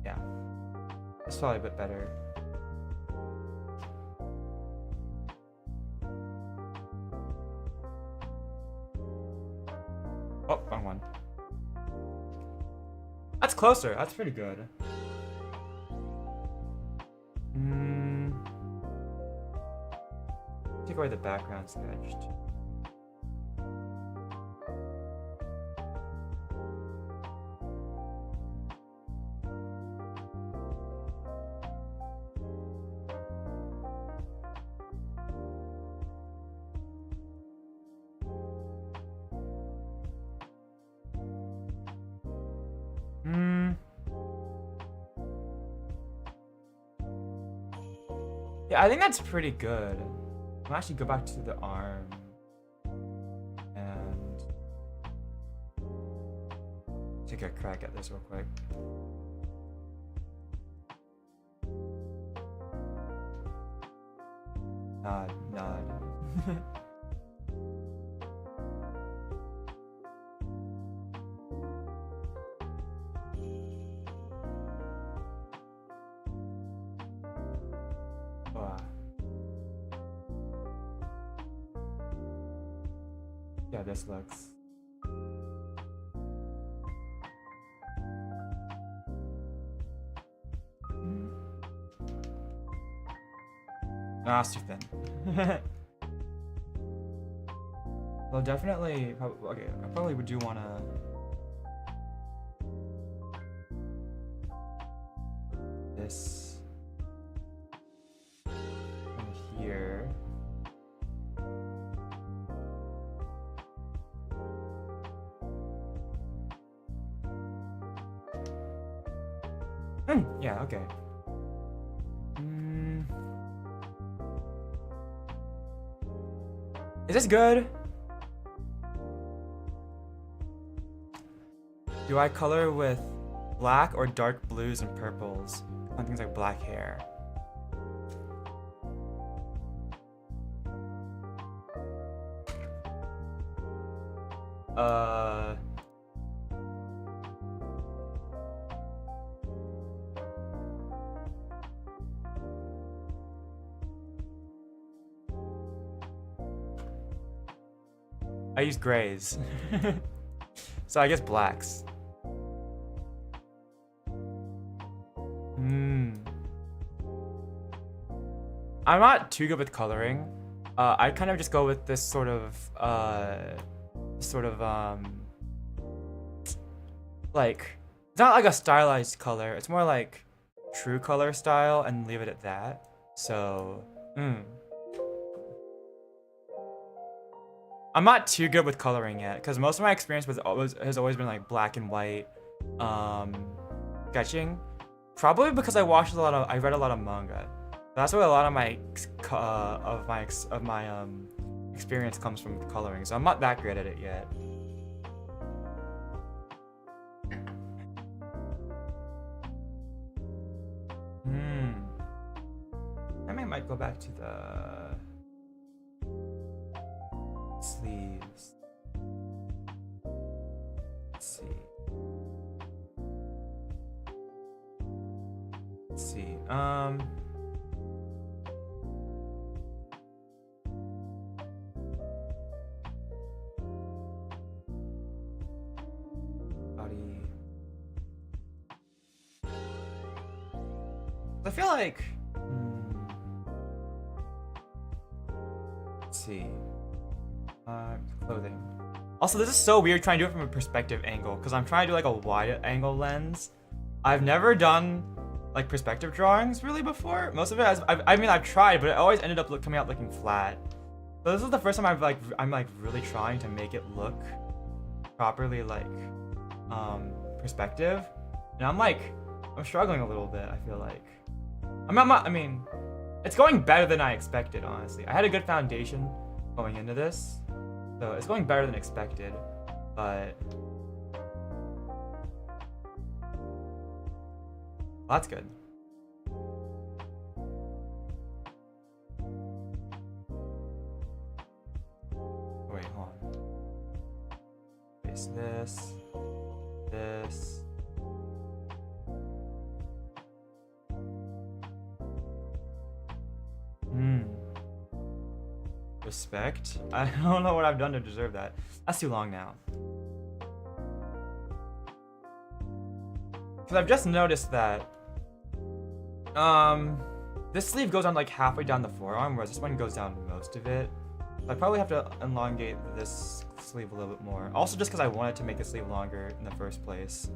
Yeah, that's probably a bit better. Oh, wrong one. That's closer. That's pretty good. Take away the background sketched. Yeah, I think that's pretty good. I'll actually go back to the arm and take a crack at this real quick. Nod. Yeah, this looks. Ah, it's too thin. Well, definitely. Okay, I probably would do wanna. This. From here. Yeah, okay. Is this good? Do I color with black or dark blues and purples on things like black hair? I use grays. So I guess blacks. I'm not too good with coloring. I kind of just go with this sort of like, it's not like a stylized color. It's more like true color style and leave it at that. So, I'm not too good with coloring yet, because most of my experience has always been like black and white sketching. Probably because I read a lot of manga. That's where a lot of my experience comes from coloring. So I'm not that great at it yet. I might go back to the sleeves. Let's see. Body. I feel like. Let's see. Clothing. Also, this is so weird trying to do it from a perspective angle, because I'm trying to do like a wide angle lens. I've never done like perspective drawings really before. Most of it, I've tried, but it always ended up coming out looking flat. So this is the first time I'm really trying to make it look properly like perspective, and I'm struggling a little bit. I feel like I mean, it's going better than I expected, honestly. I had a good foundation going into this, so it's going better than expected, but well, that's good. Wait, hold on. Face this. Respect? I don't know what I've done to deserve that. That's too long now. Because I've just noticed that this sleeve goes on like halfway down the forearm, whereas this one goes down most of it. I probably have to elongate this sleeve a little bit more. Also just because I wanted to make the sleeve longer in the first place.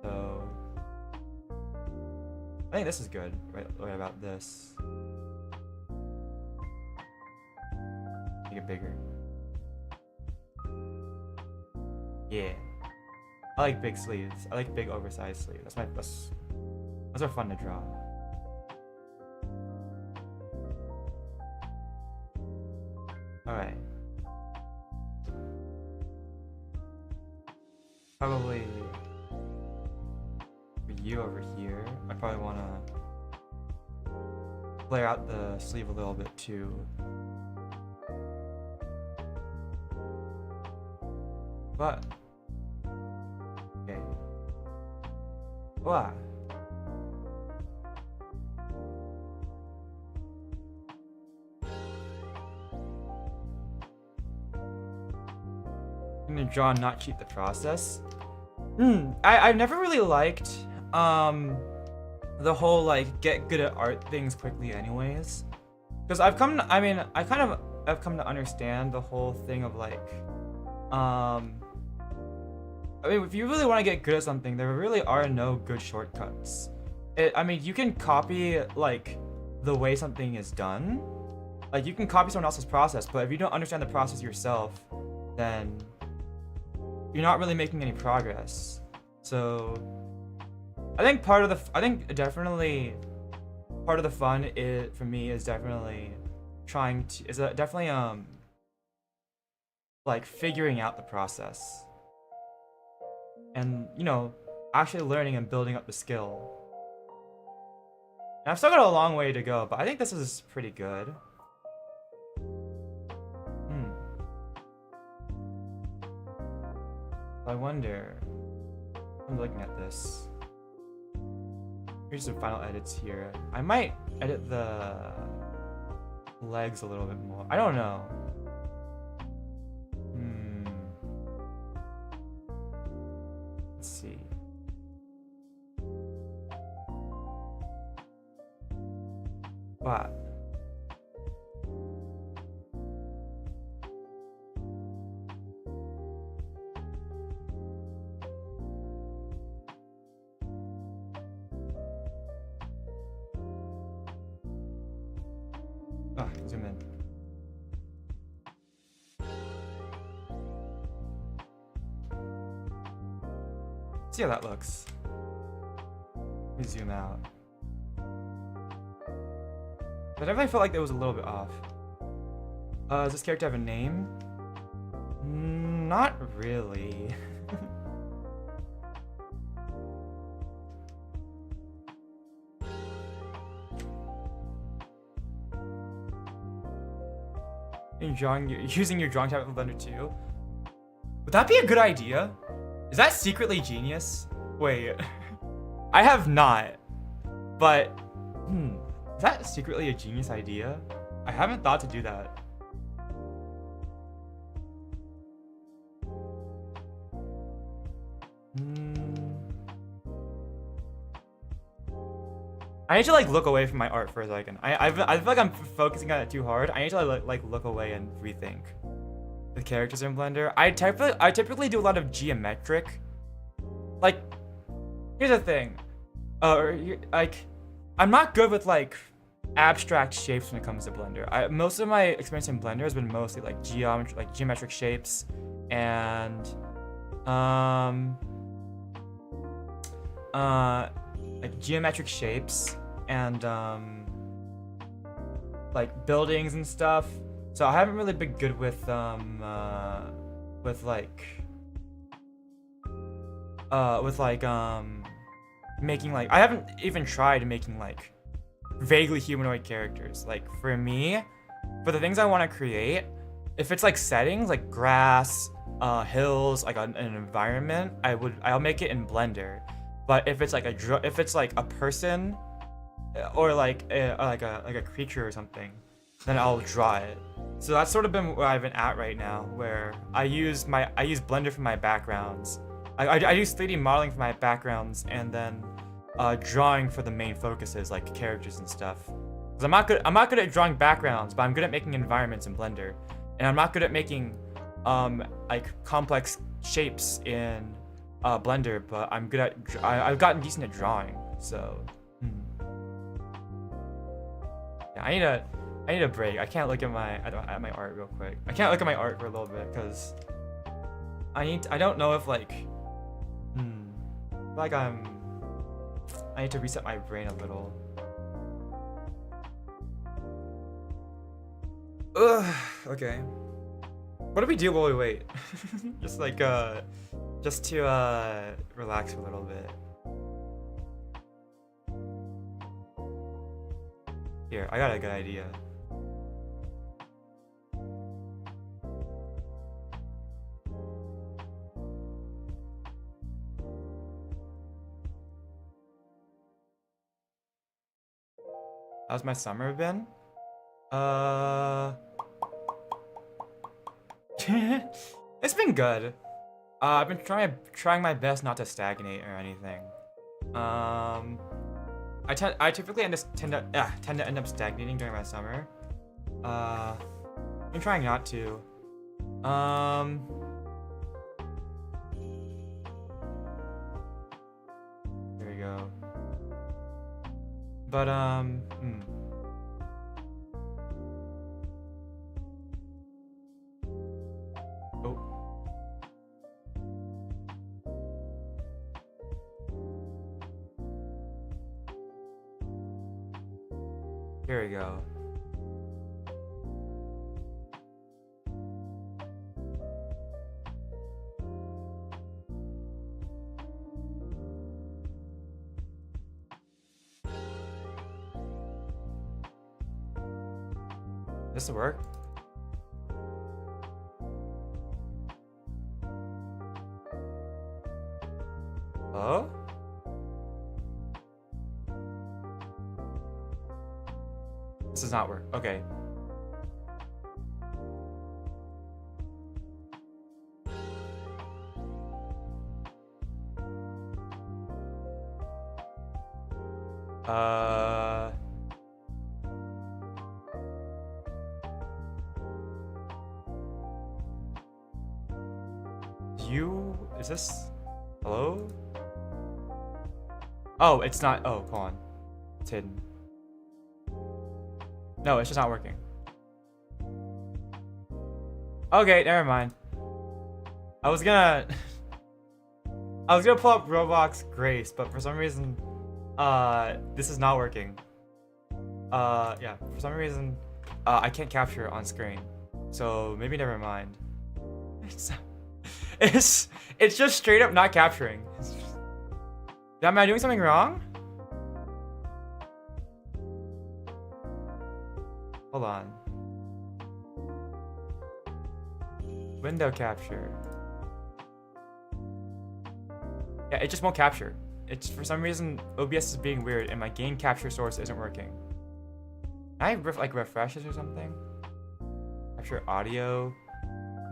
So I think this is good, right about this. Make it bigger. Yeah. I like big sleeves. I like big oversized sleeves. Those are fun to draw. Alright. Probably for you over here, I probably want to flare out the sleeve a little bit too. But okay. Wow. I'm gonna draw and not cheat the process. I've never really liked the whole like get good at art things quickly anyways. Because I've come to understand the whole thing of like I mean, if you really want to get good at something, there really are no good shortcuts. I mean, you can copy like the way something is done. Like you can copy someone else's process, but if you don't understand the process yourself, then you're not really making any progress. So I think part of the I think definitely part of the fun is for me is definitely definitely like figuring out the process and you know actually learning and building up the skill. And I've still got a long way to go, but I think this is pretty good. I wonder. I'm looking at this. Here's some final edits here. I might edit the legs a little bit more. I don't know. Let's see. What? Zoom in. See how that looks. Let me zoom out. I definitely felt like it was a little bit off. Does this character have a name? Not really. Using your drawing tab in Blender too. Would that be a good idea? Is that secretly genius? Wait, I have not. But is that secretly a genius idea? I haven't thought to do that. I need to like look away from my art for a second. I feel like I'm focusing on it too hard. I need to like look away and rethink the characters in Blender. I typically do a lot of geometric. Like, here's the thing. Like, I'm not good with like abstract shapes when it comes to Blender. Most of my experience in Blender has been mostly like geometric shapes and like geometric shapes and like buildings and stuff. So I haven't really been good with making like I haven't even tried making like vaguely humanoid characters. Like for me, for the things I want to create, if it's like settings like grass, hills, like an environment, I'll make it in Blender. But if it's like a person or like a creature or something, then I'll draw it. So that's sort of been where I've been at right now, where I use Blender for my backgrounds. I use 3D modeling for my backgrounds, and then drawing for the main focuses like characters and stuff. Because I'm not good at drawing backgrounds, but I'm good at making environments in Blender, and I'm not good at making like complex shapes in Blender, but I'm good at I've gotten decent at drawing. So yeah, I need a break. I can't look at my art real quick. I can't look at my art for a little bit because I don't know if like I need to reset my brain a little. Ugh, okay. What do we do while we wait? Just like just to relax a little bit. Here, I got a good idea. How's my summer been? It's been good. I've been trying my best not to stagnate or anything. I typically tend to end up stagnating during my summer. I've been trying not to. There we go. But Here we go. This will work. Oh? This does not work. Okay. Is this? Hello? Oh, it's not. Oh, hold on. It's hidden. No, it's just not working. Okay, never mind. I was gonna pull up Roblox Grace, but for some reason, this is not working. Yeah, for some reason, I can't capture it on screen. So maybe never mind. It's just straight up not capturing. Am I doing something wrong? Hold on. Window capture. Yeah, it just won't capture. It's for some reason OBS is being weird and my game capture source isn't working. Can I like refresh this or something? Capture audio.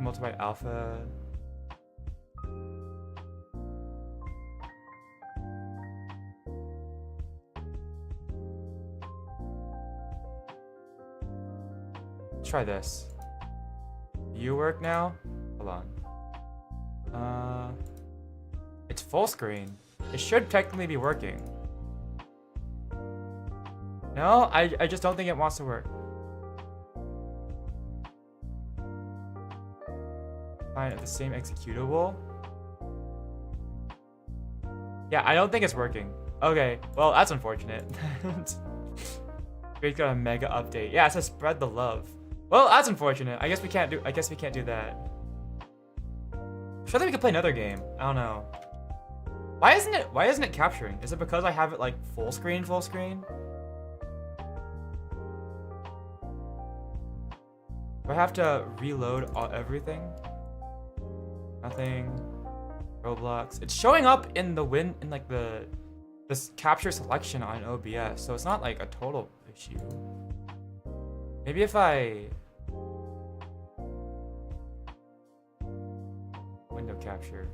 Multiply alpha. Let's try this. Do you work now? Hold on. It's full screen. It should technically be working. No, I just don't think it wants to work. Find the same executable. Yeah, I don't think it's working. Okay, well that's unfortunate. We've got a mega update. Yeah, it says spread the love. Well, that's unfortunate. I guess we can't do that. Surely we could play another game. I don't know. Why isn't it capturing? Is it because I have it like full screen? Do I have to reload everything? Nothing. Roblox. It's showing up in the this capture selection on OBS, so it's not like a total issue. Maybe if I window capture,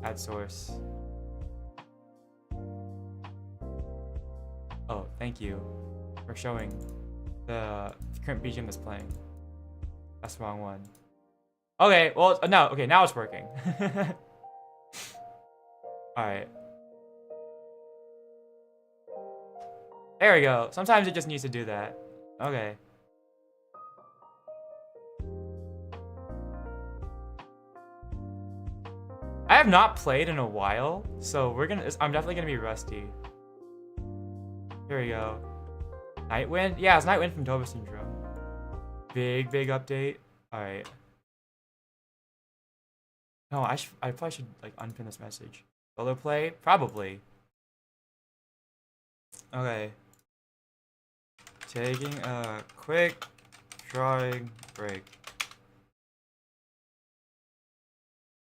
add source. Oh, thank you for showing the current BGM that's playing. That's the wrong one. Okay, well, no, okay, now it's working. Alright. There we go. Sometimes it just needs to do that. Okay. I have not played in a while, so I'm definitely gonna be rusty. Here we go. Nightwind? Yeah, it's Nightwind from DOVA-SYNDROME. Big update. Alright. No, I probably should like unpin this message. Solo play? Probably. Okay. Taking a quick drawing break.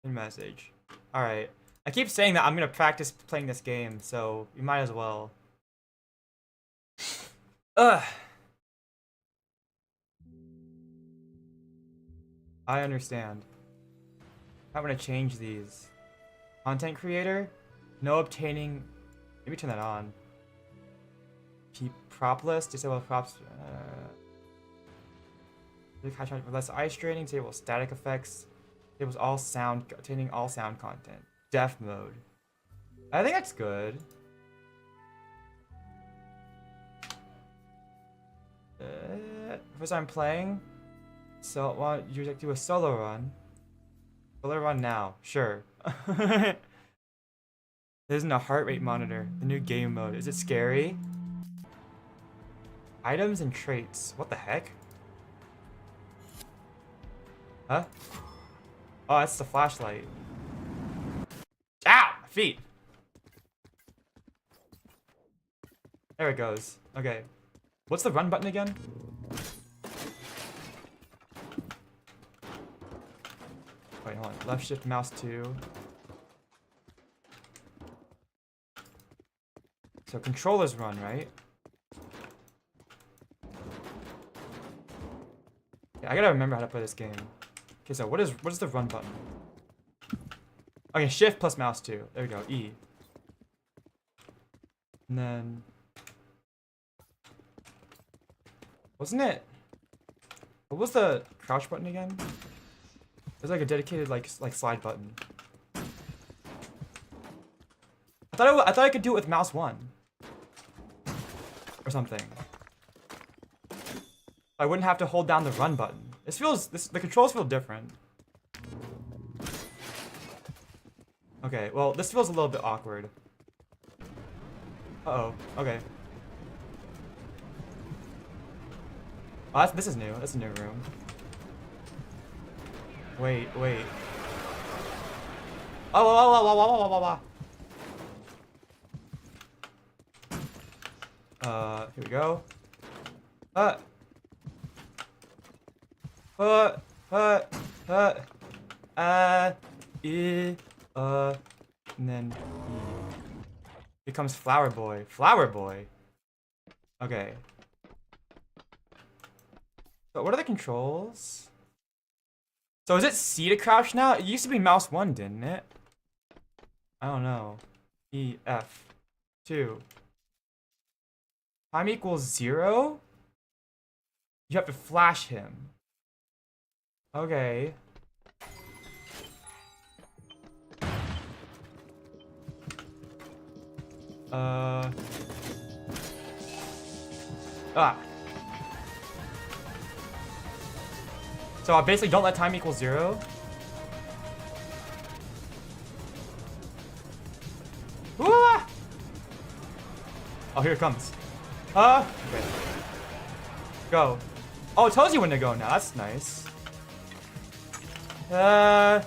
Message. Alright. I keep saying that I'm gonna practice playing this game, so you might as well. Ugh. I understand. I'm gonna change these. Content creator? No obtaining. Maybe turn that on. Keep prop list, disable props. Less eye straining, disable static effects. Disables all sound, containing all sound content. Deaf mode. I think that's good. First time playing. So want you to do a solo run. Solo run now, sure. There isn't a heart rate monitor. The new game mode. Is it scary? Items and traits. What the heck? Huh? Oh, that's the flashlight. Ow! My feet! There it goes. Okay. What's the run button again? Wait, hold on. Left shift mouse 2. So controllers run, right? Yeah, I gotta remember how to play this game. Okay, so what is the run button? Okay, shift plus mouse 2. There we go. E. And then wasn't it? What was the crouch button again? There's like a dedicated like slide button. I thought I could do it with mouse 1 or something. I wouldn't have to hold down the run button. The controls feel different. Okay, well this feels a little bit awkward. Uh-oh. Okay. Oh, this is new. That's a new room. Wait. Oh. Here we go. And then E. Becomes Flower Boy. Flower Boy. Okay. But what are the controls? So is it C to crouch now? It used to be mouse 1, didn't it? I don't know. E, F, 2. Time equals 0? You have to flash him. Okay. So I basically don't let time equal 0. Ah! Oh, here it comes. Okay. Go. Oh, it tells you when to go now. That's nice. What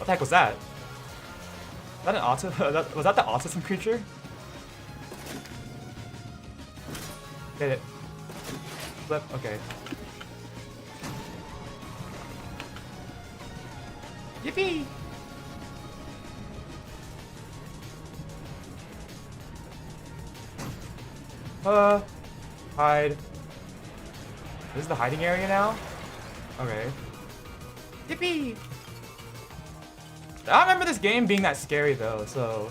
the heck was that? Was that an was that the autism creature? Get it. Flip. Okay. Yippee! Hide. This is the hiding area now? Okay. Yippee! I remember this game being that scary though, so.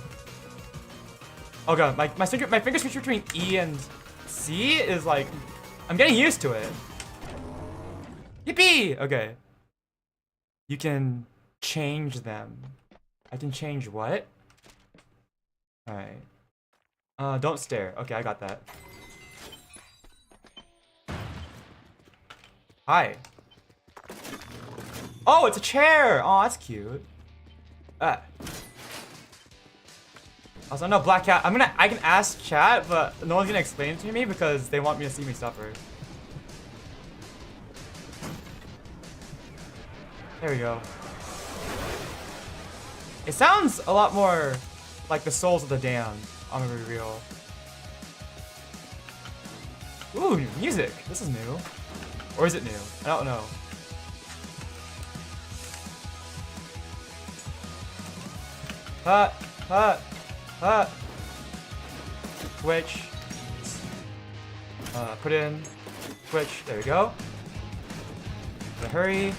Oh god, my finger switch between E and C is like, I'm getting used to it. Yippee! Okay. You can change them. I can change what? Alright. Don't stare. Okay, I got that. Hi. Oh, it's a chair! Oh, that's cute. Also, no, Black Cat. I can ask chat, but no one's gonna explain it to me because they want me to see me suffer. There we go. It sounds a lot more like the Souls of the Damned. I'm gonna be real. Ooh, music. This is new. Or is it new? I don't know. Switch. Put in. Switch. There we go. Gotta hurry.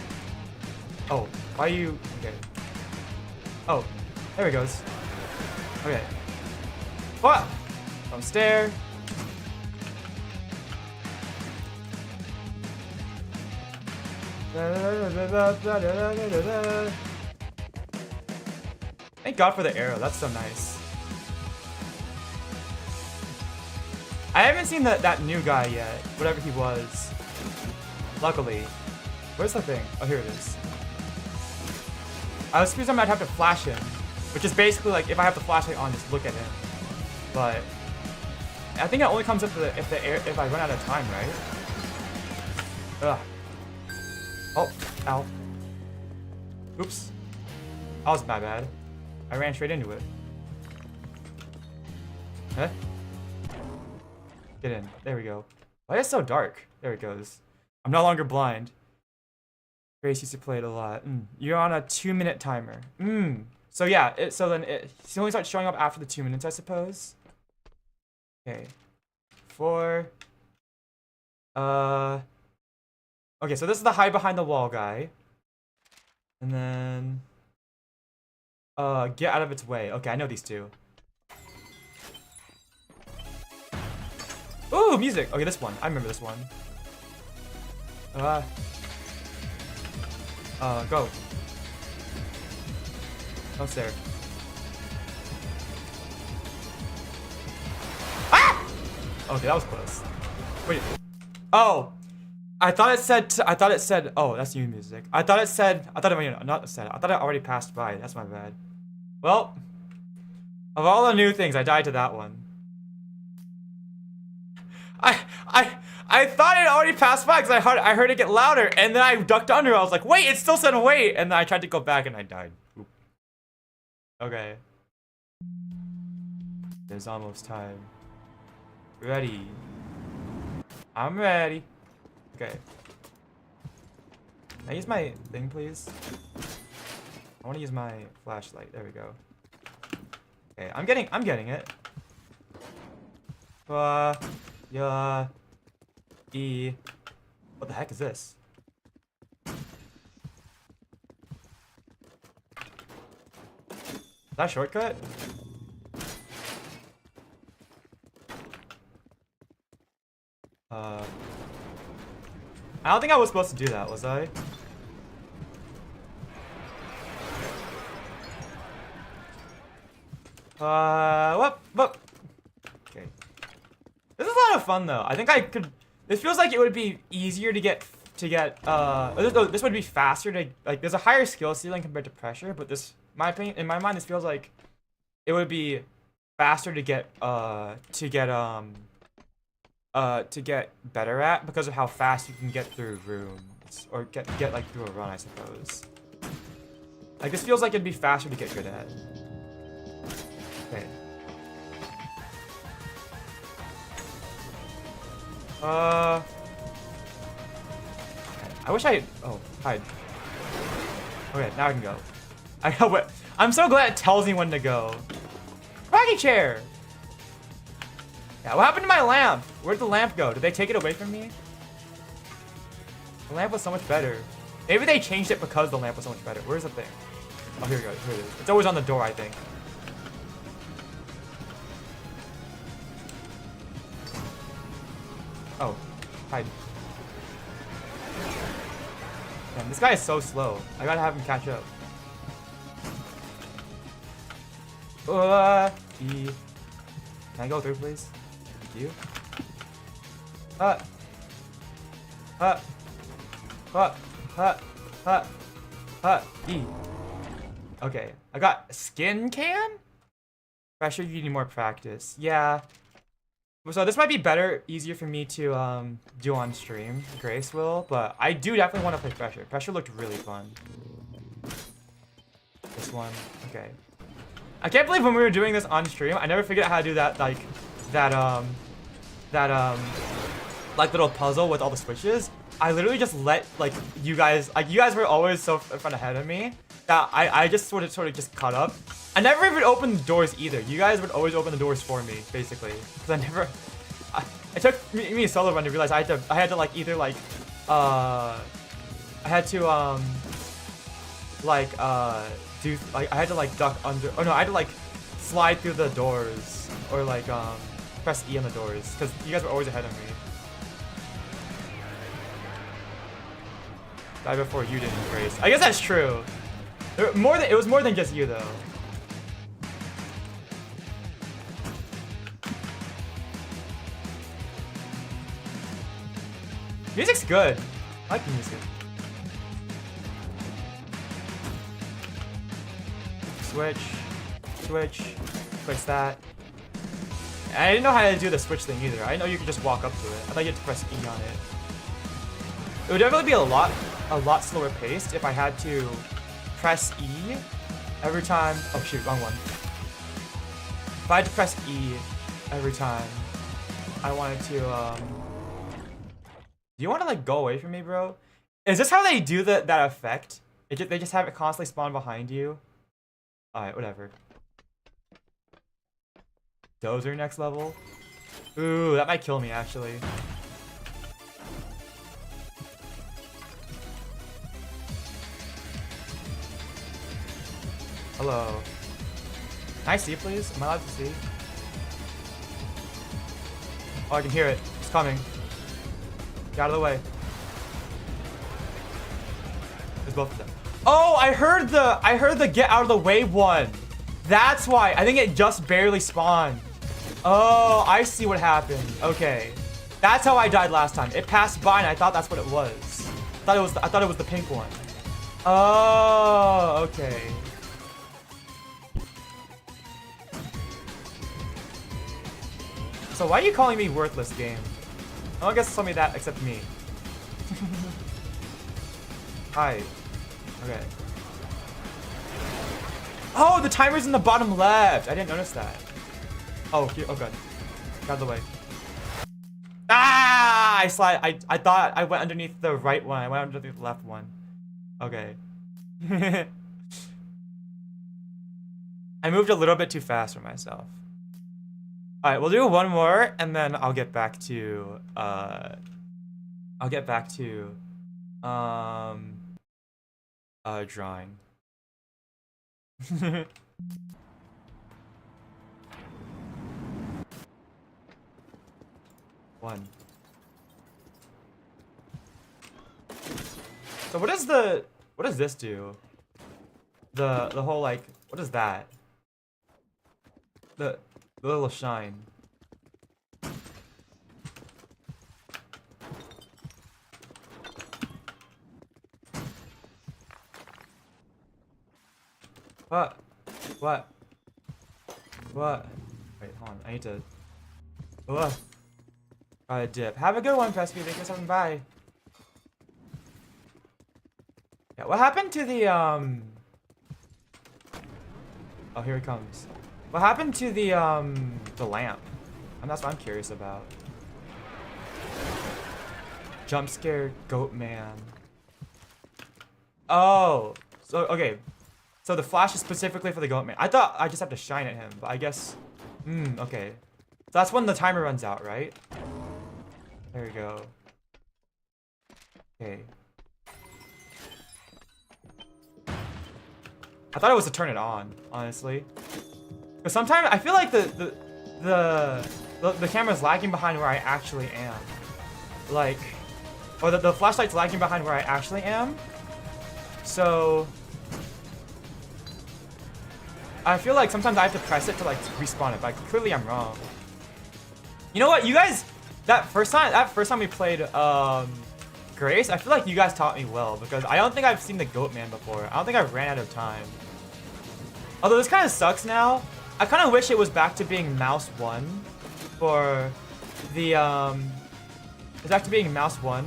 Oh, why are you? Okay. Oh, there he goes. Okay. What? Don't stare. Thank God for the arrow. That's so nice. I haven't seen that new guy yet, whatever he was. Luckily. Where's the thing? Oh, here it is. I was confused I might have to flash him, which is basically like if I have the flashlight on, just look at him. but I think it only comes up if I run out of time, right? Ugh. Oh, ow. Oops. That was my bad. I ran straight into it. Huh? Get in. There we go. Why is it so dark? There it goes. I'm no longer blind. Grace used to play it a lot. You're on a 2-minute timer. So yeah, it only starts showing up after the 2 minutes, I suppose. Okay. 4. Okay, so this is the hide behind the wall guy. And then get out of its way. Okay, I know these two. Ooh, music. Okay, this one. I remember this one. Go. Don't stare. Ah! Okay, that was close. Wait. Oh. I thought it said, oh, that's new music. I thought it already passed by. That's my bad. Well, of all the new things, I died to that one. I thought it already passed by because I heard it get louder, and then I ducked under. I was like, wait, it still said wait, and then I tried to go back and I died. Oop. Okay. It's almost time. Ready. I'm ready. Okay. Can I use my thing, please? I want to use my flashlight. There we go. Okay, I'm getting it. Yeah. E. What the heck is this? Is that a shortcut? I don't think I was supposed to do that, was I? What? Okay. This is a lot of fun though. I think I could. This feels like it would be easier to get. This would be faster to like. There's a higher skill ceiling compared to pressure, but this, my opinion, in my mind, this feels like it would be faster to get better at because of how fast you can get through rooms or get like through a run, I suppose. Like this feels like it'd be faster to get good at. Okay. I wish I. Oh, hide. Okay, now I can go. I know what. I'm so glad it tells me when to go. Rocking chair. Yeah, what happened to my lamp? Where'd the lamp go? Did they take it away from me? The lamp was so much better. Maybe they changed it because the lamp was so much better. Where's the thing? Oh, here we go. Here it is. It's always on the door, I think. Oh, hide. Damn, this guy is so slow. I gotta have him catch up. Can I go through, please? Thank you. E. Okay, I got skin can? Pressure, you need more practice. Yeah. So this might be better, easier for me to do on stream. Grace will, but I do definitely want to play pressure. Pressure looked really fun. This one, okay. I can't believe when we were doing this on stream, I never figured out how to do that, like little puzzle with all the switches. I literally just let you guys were always so far ahead of me that I just sort of just caught up. I never even opened the doors either. You guys would always open the doors for me, basically. Cause I never. It took me a solo run to realize I had to like either like I had to do like I had to like duck under. Oh no, I had to like slide through the doors or like press E on the doors because you guys were always ahead of me. Die before you didn't, Grace. I guess that's true. It was more than just you though. Music's good. I like the music. Switch, switch that. And I didn't know how to do the switch thing either. I didn't know you could just walk up to it. I thought you had to press E on it. It would definitely be a lot slower paced if I had to press E every time. Oh shoot, wrong one. If I had to press E every time I wanted to, do you want to like go away from me, bro? Is this how they do that effect? They just have it constantly spawn behind you? Alright, whatever. Dozer next level? Ooh, that might kill me actually. Hello. Can I see, please? Am I allowed to see? Oh, I can hear it. It's coming. Get out of the way. There's both of them. Oh, I heard the get out of the way one. That's why. I think it just barely spawned. Oh, I see what happened. Okay. That's how I died last time. It passed by and I thought that's what it was. I thought it was the pink one. Oh, okay. So why are you calling me worthless, game? No one gets to tell me that except me. Hi. Okay. Oh, the timer's in the bottom left. I didn't notice that. Oh, here. Oh, good. Get out of the way. Ah! I slide. I thought I went underneath the right one. I went underneath the left one. Okay. I moved a little bit too fast for myself. Alright, we'll do one more, and then I'll get back to, drawing. One. So what does this do? The whole, like, what is that? The little shine. What? What? What? Wait, hold on. I need to. Ugh. Gotta dip. Have a good one, Pesky. Thank you for stopping by. Yeah, what happened to the Oh, here he comes. What happened to the lamp? And that's what I'm curious about. Jump scare goat man. Oh, so okay. So the flash is specifically for the goat man. I thought I just have to shine at him, but I guess. Okay. So that's when the timer runs out, right? There we go. Okay. I thought it was to turn it on, honestly. But sometimes I feel like the camera's lagging behind where I actually am. Like, or the flashlight's lagging behind where I actually am. So I feel like sometimes I have to press it to like respawn it, but clearly I'm wrong. You know what, you guys, that first time we played Grace, I feel like you guys taught me well because I don't think I've seen the goat man before. I don't think I've ran out of time. Although this kind of sucks now. I kind of wish it was back to being mouse 1 for the it's back to being mouse 1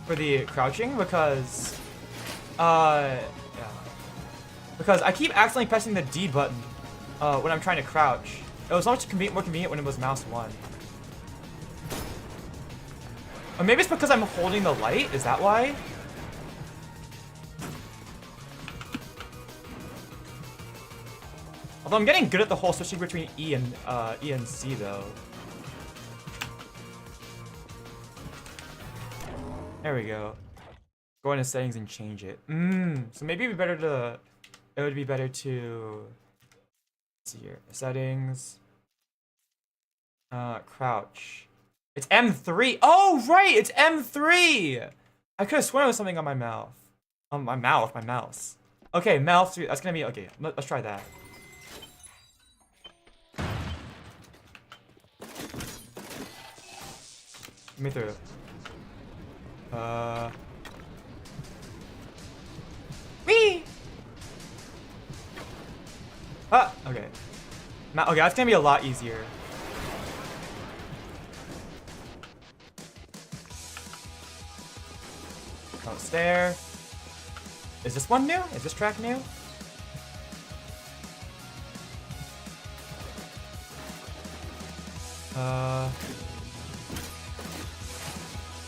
for the crouching because yeah. Because I keep accidentally pressing the D button when I'm trying to crouch. It was so much more convenient when it was mouse 1. Or maybe it's because I'm holding the light. Is that why? Although I'm getting good at the whole switching between E and C though. There we go. Go into settings and change it. So maybe it'd be better to. It would be better to. Let's see here. Settings. Crouch. It's M3. Oh right, it's M3. I could have sworn it was something on my mouth. On my mouse. Okay, mouth 3. That's gonna be okay. Let's try that. Let me through. Wee! Okay. Okay, that's gonna be a lot easier. Don't stare. Is this one new? Is this track new?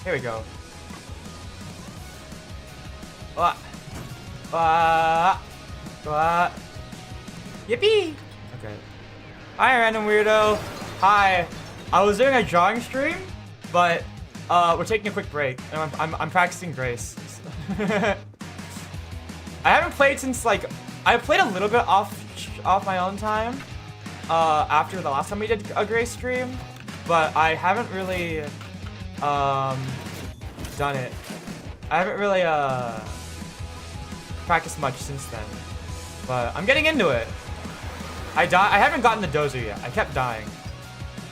Here we go. What? What? Yippee! Okay. Hi, random weirdo. Hi. I was doing a drawing stream, but we're taking a quick break, and I'm practicing Grace. I haven't played since like I played a little bit off my own time after the last time we did a Grace stream, but I haven't really done it. I haven't really practiced much since then, but I'm getting into it. I haven't gotten the dozer yet. I kept dying.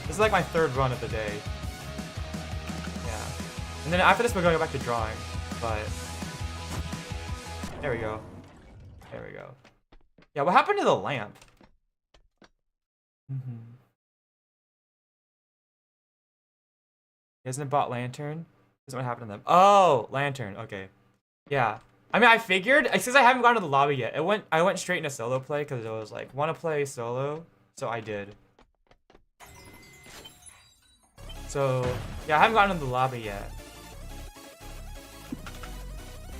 This is like my third run of the day. Yeah. And then after this, we're going back to drawing. But there we go. There we go. Yeah, what happened to the lamp? Isn't it bought lantern? Isn't what happened to them? Oh, lantern. Okay. Yeah. I mean, I figured since I haven't gone to the lobby yet, I went straight into solo play because it was like want to play solo, so I did. So yeah, I haven't gotten into the lobby yet.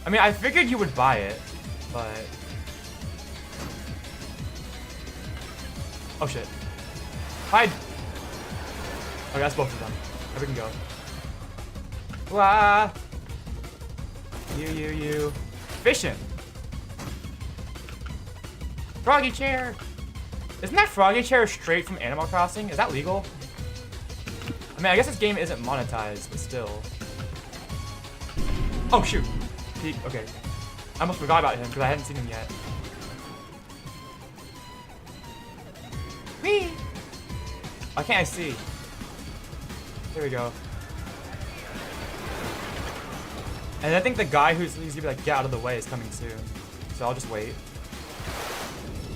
I mean, I figured you would buy it, but oh shit! Hide. Okay, that's both of them. Here we can go. Wah! You. Fishing. Froggy chair. Isn't that froggy chair straight from Animal Crossing? Is that legal? I mean, I guess this game isn't monetized, but still. Oh shoot. Okay. I almost forgot about him because I hadn't seen him yet. Whee! Why can't I see? There we go. And I think the guy he's gonna be like, get out of the way is coming soon. So I'll just wait.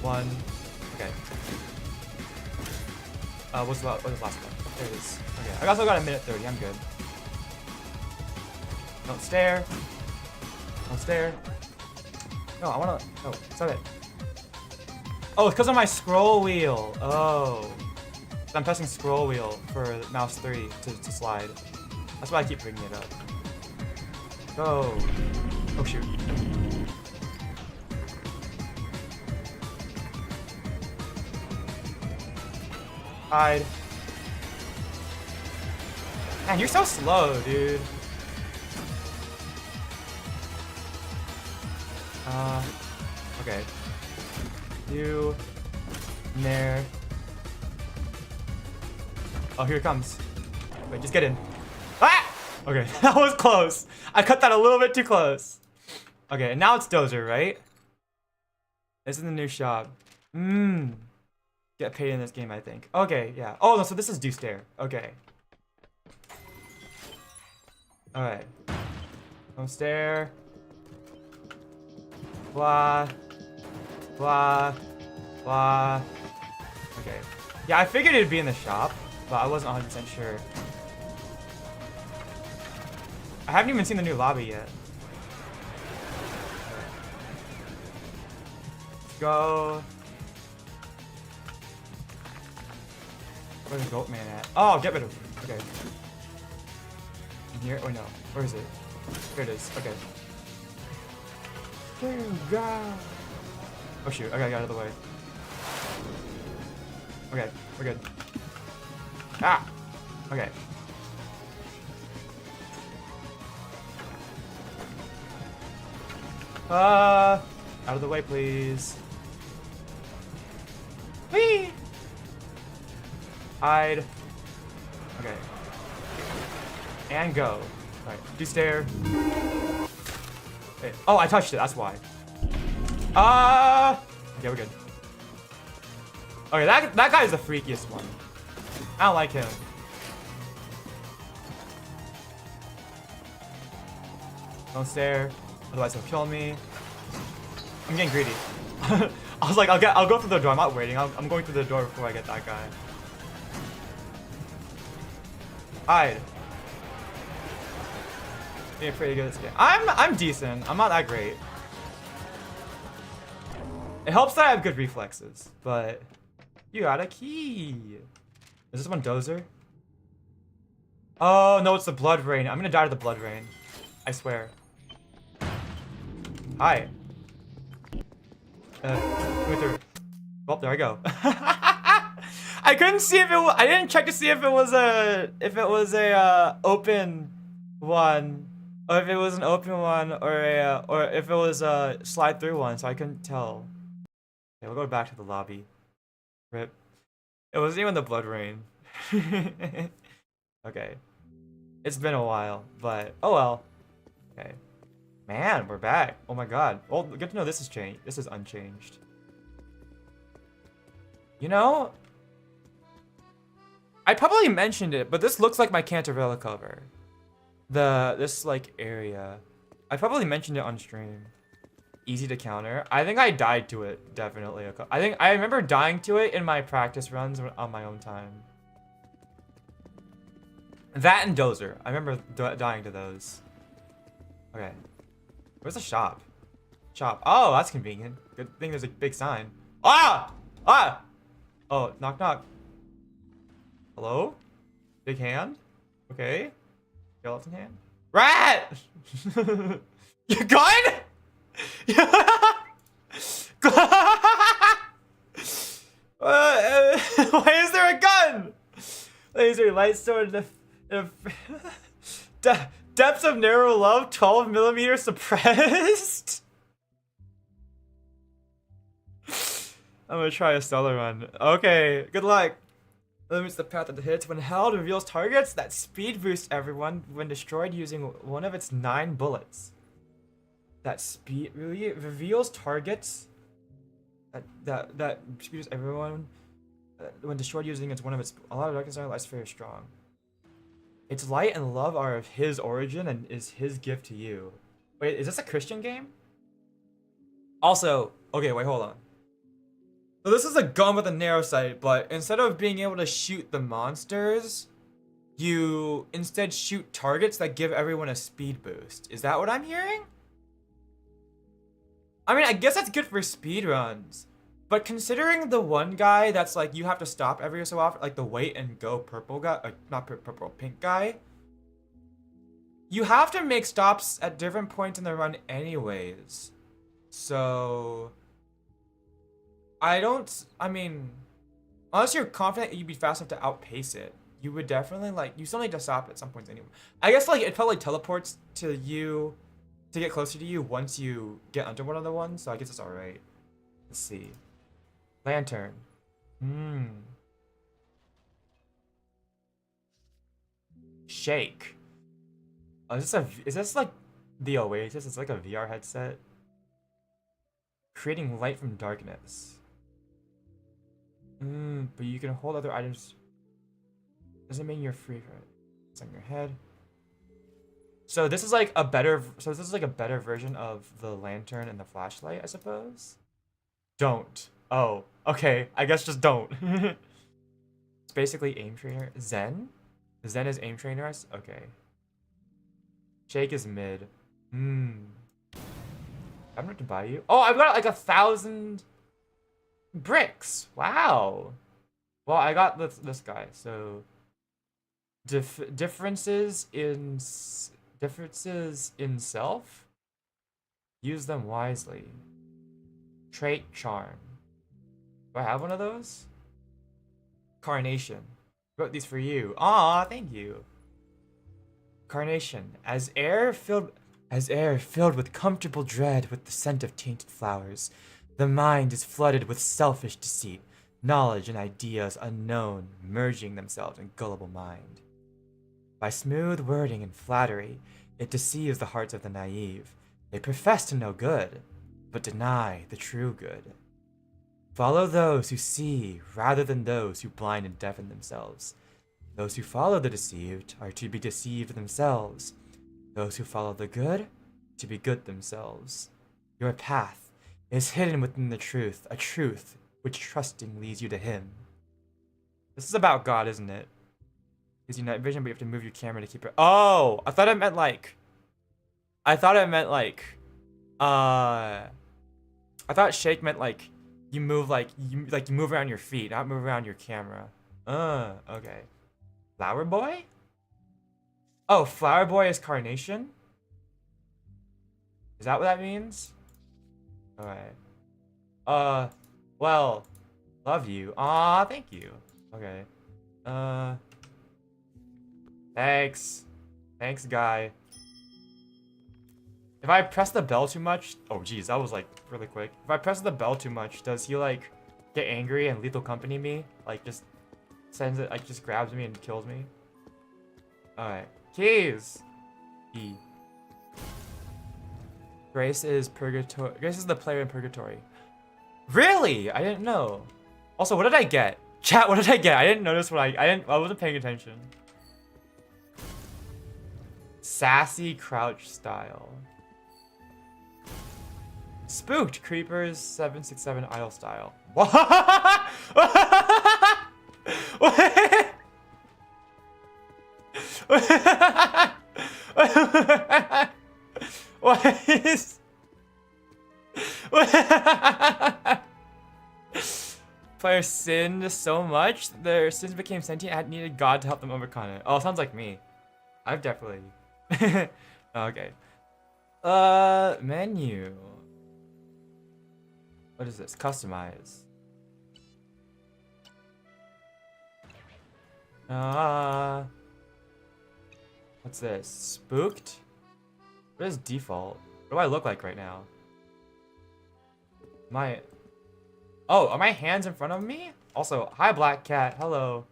One. Okay. What's the last one? There it is. Okay. I also got a minute 30. I'm good. Don't stare. Don't stare. No, I wanna. Oh, stop it. Oh, it's because of my scroll wheel. Oh. I'm pressing scroll wheel for mouse 3 to slide. That's why I keep bringing it up. Go. Oh shoot. Hide. Man, you're so slow, dude. Okay. You. In there. Oh, here it comes. Wait, just get in. Ah! Okay, that was close. I cut that a little bit too close. Okay, and now it's dozer, right? This is the new shop. Get paid in this game, I think. Okay, yeah. Oh, no, so this is do stare. Okay. Alright. Don't stare. Blah. Blah. Blah. Okay. Yeah, I figured it'd be in the shop, but I wasn't 100% sure. I haven't even seen the new lobby yet. Let's go. Where's the goat man at? Oh, get rid of him. Okay. In here? Oh no. Where is it? Here it is. Okay. There you go. Oh shoot. Okay, I got out of the way. Okay, we're good. Ah! Okay. Out of the way, please. Whee! Hide. Okay. And go. Alright, do stare. Okay. Oh, I touched it, that's why. Okay, we're good. Okay, that guy is the freakiest one. I don't like him. Don't stare, otherwise he'll kill me. I'm getting greedy. I was like, I'll go through the door. I'm not waiting. I'm going through the door before I get that guy. Hide. Being pretty good at this game. I'm decent. I'm not that great. It helps that I have good reflexes, but you got a key. Is this one Dozer? Oh no, it's the blood rain. I'm gonna die to the blood rain. I swear. Hi. Well, there I go. I couldn't see if it was, I didn't check to see if it was a open one, or if it was an open one, or if it was a slide through one, so I couldn't tell. Okay, we'll go back to the lobby. Rip. It wasn't even the blood rain. Okay. It's been a while, but oh well. Okay. Man, we're back. Oh my god. Well, good to know this is changed. This is unchanged. You know, I probably mentioned it, but this looks like my Cantarella cover. This like area. I probably mentioned it on stream. Easy to counter. I think I died to it, definitely. I remember dying to it in my practice runs on my own time. That and Dozer. I remember dying to those. Okay. Where's the shop? Shop. Oh, that's convenient. Good thing there's a big sign. Ah! Ah! Oh, knock knock. Hello? Big hand? Okay. Skeleton hand? Rat! Your gun? Why is there a gun? Laser light sword. Depths of narrow love, 12mm suppressed. I'm gonna try a stellar run. Okay, good luck. Limits the path of the hits. When held, reveals targets that speed boost everyone when destroyed using one of its 9 bullets. That speed really reveals targets that speed boost everyone when destroyed using one of its. A lot of darkness are less very strong. Its light and love are of his origin and is his gift to you. Wait, is this a Christian game? Also, okay, wait, hold on. So this is a gun with a narrow sight, but instead of being able to shoot the monsters, you instead shoot targets that give everyone a speed boost. Is that what I'm hearing? I mean, I guess that's good for speed runs, but considering the one guy that's like you have to stop every so often, like the wait and go purple guy, not purple, pink guy, you have to make stops at different points in the run anyways. So I mean, unless you're confident you'd be fast enough to outpace it, you would definitely you still need to stop at some points anyway. I guess it probably teleports to you to get closer to you once you get under one of the ones, so I guess it's alright. Let's see. Lantern. Shake. Oh, is this like the Oasis? It's like a VR headset. Creating light from darkness. But you can hold other items. Doesn't mean you're free from it. It's on your head. So this is like a better. So this is like a better version of the lantern and the flashlight, I suppose. Don't. Oh, okay. I guess just don't. It's basically aim trainer. Zen. Zen is aim trainer. Okay. Shake is mid. I'm not to buy you. Oh, I've got like 1,000 bricks. Wow. Well, I got this guy. So differences in self. Use them wisely. Trait charm. Do I have one of those? Carnation. Wrote these for you. Aw, thank you. Carnation. As air filled with comfortable dread with the scent of tainted flowers, the mind is flooded with selfish deceit, knowledge and ideas unknown merging themselves in gullible mind. By smooth wording and flattery, it deceives the hearts of the naive. They profess to know good, but deny the true good. Follow those who see rather than those who blind and deafen themselves. Those who follow the deceived are to be deceived themselves. Those who follow the good, to be good themselves. Your path is hidden within the truth, a truth which trusting leads you to him. This is about God, isn't it? Gives you night vision, but you have to move your camera to keep it. Oh, I thought it meant like I thought it meant like, I thought shake meant like you move like you move around your feet, not move around your camera. Okay. Flower boy? Oh, flower boy is carnation? Is that what that means? Alright. Well, love you. Aw, thank you. Okay. Thanks. Thanks, guy. If I press the bell too much... Oh, geez, that was, like, really quick. If I press the bell too much, does he, like, get angry and lethal company me? Like, just sends it, like, just grabs me and kills me? Alright. Keys! E. Grace is purgatory. Grace is the player in purgatory. Really? I didn't know. Also, what did I get? Chat, what did I get? I didn't notice what I wasn't paying attention. Sassy crouch style. Spooked creepers 767 idle style. What? What is? Players sinned so much their sins became sentient and needed God to help them overcome it. Oh, sounds like me. I've definitely. Okay. Menu. What is this? Customize. What's this? Spooked? What is default? What do I look like right now? Oh, are my hands in front of me? Also, hi Black Cat, hello.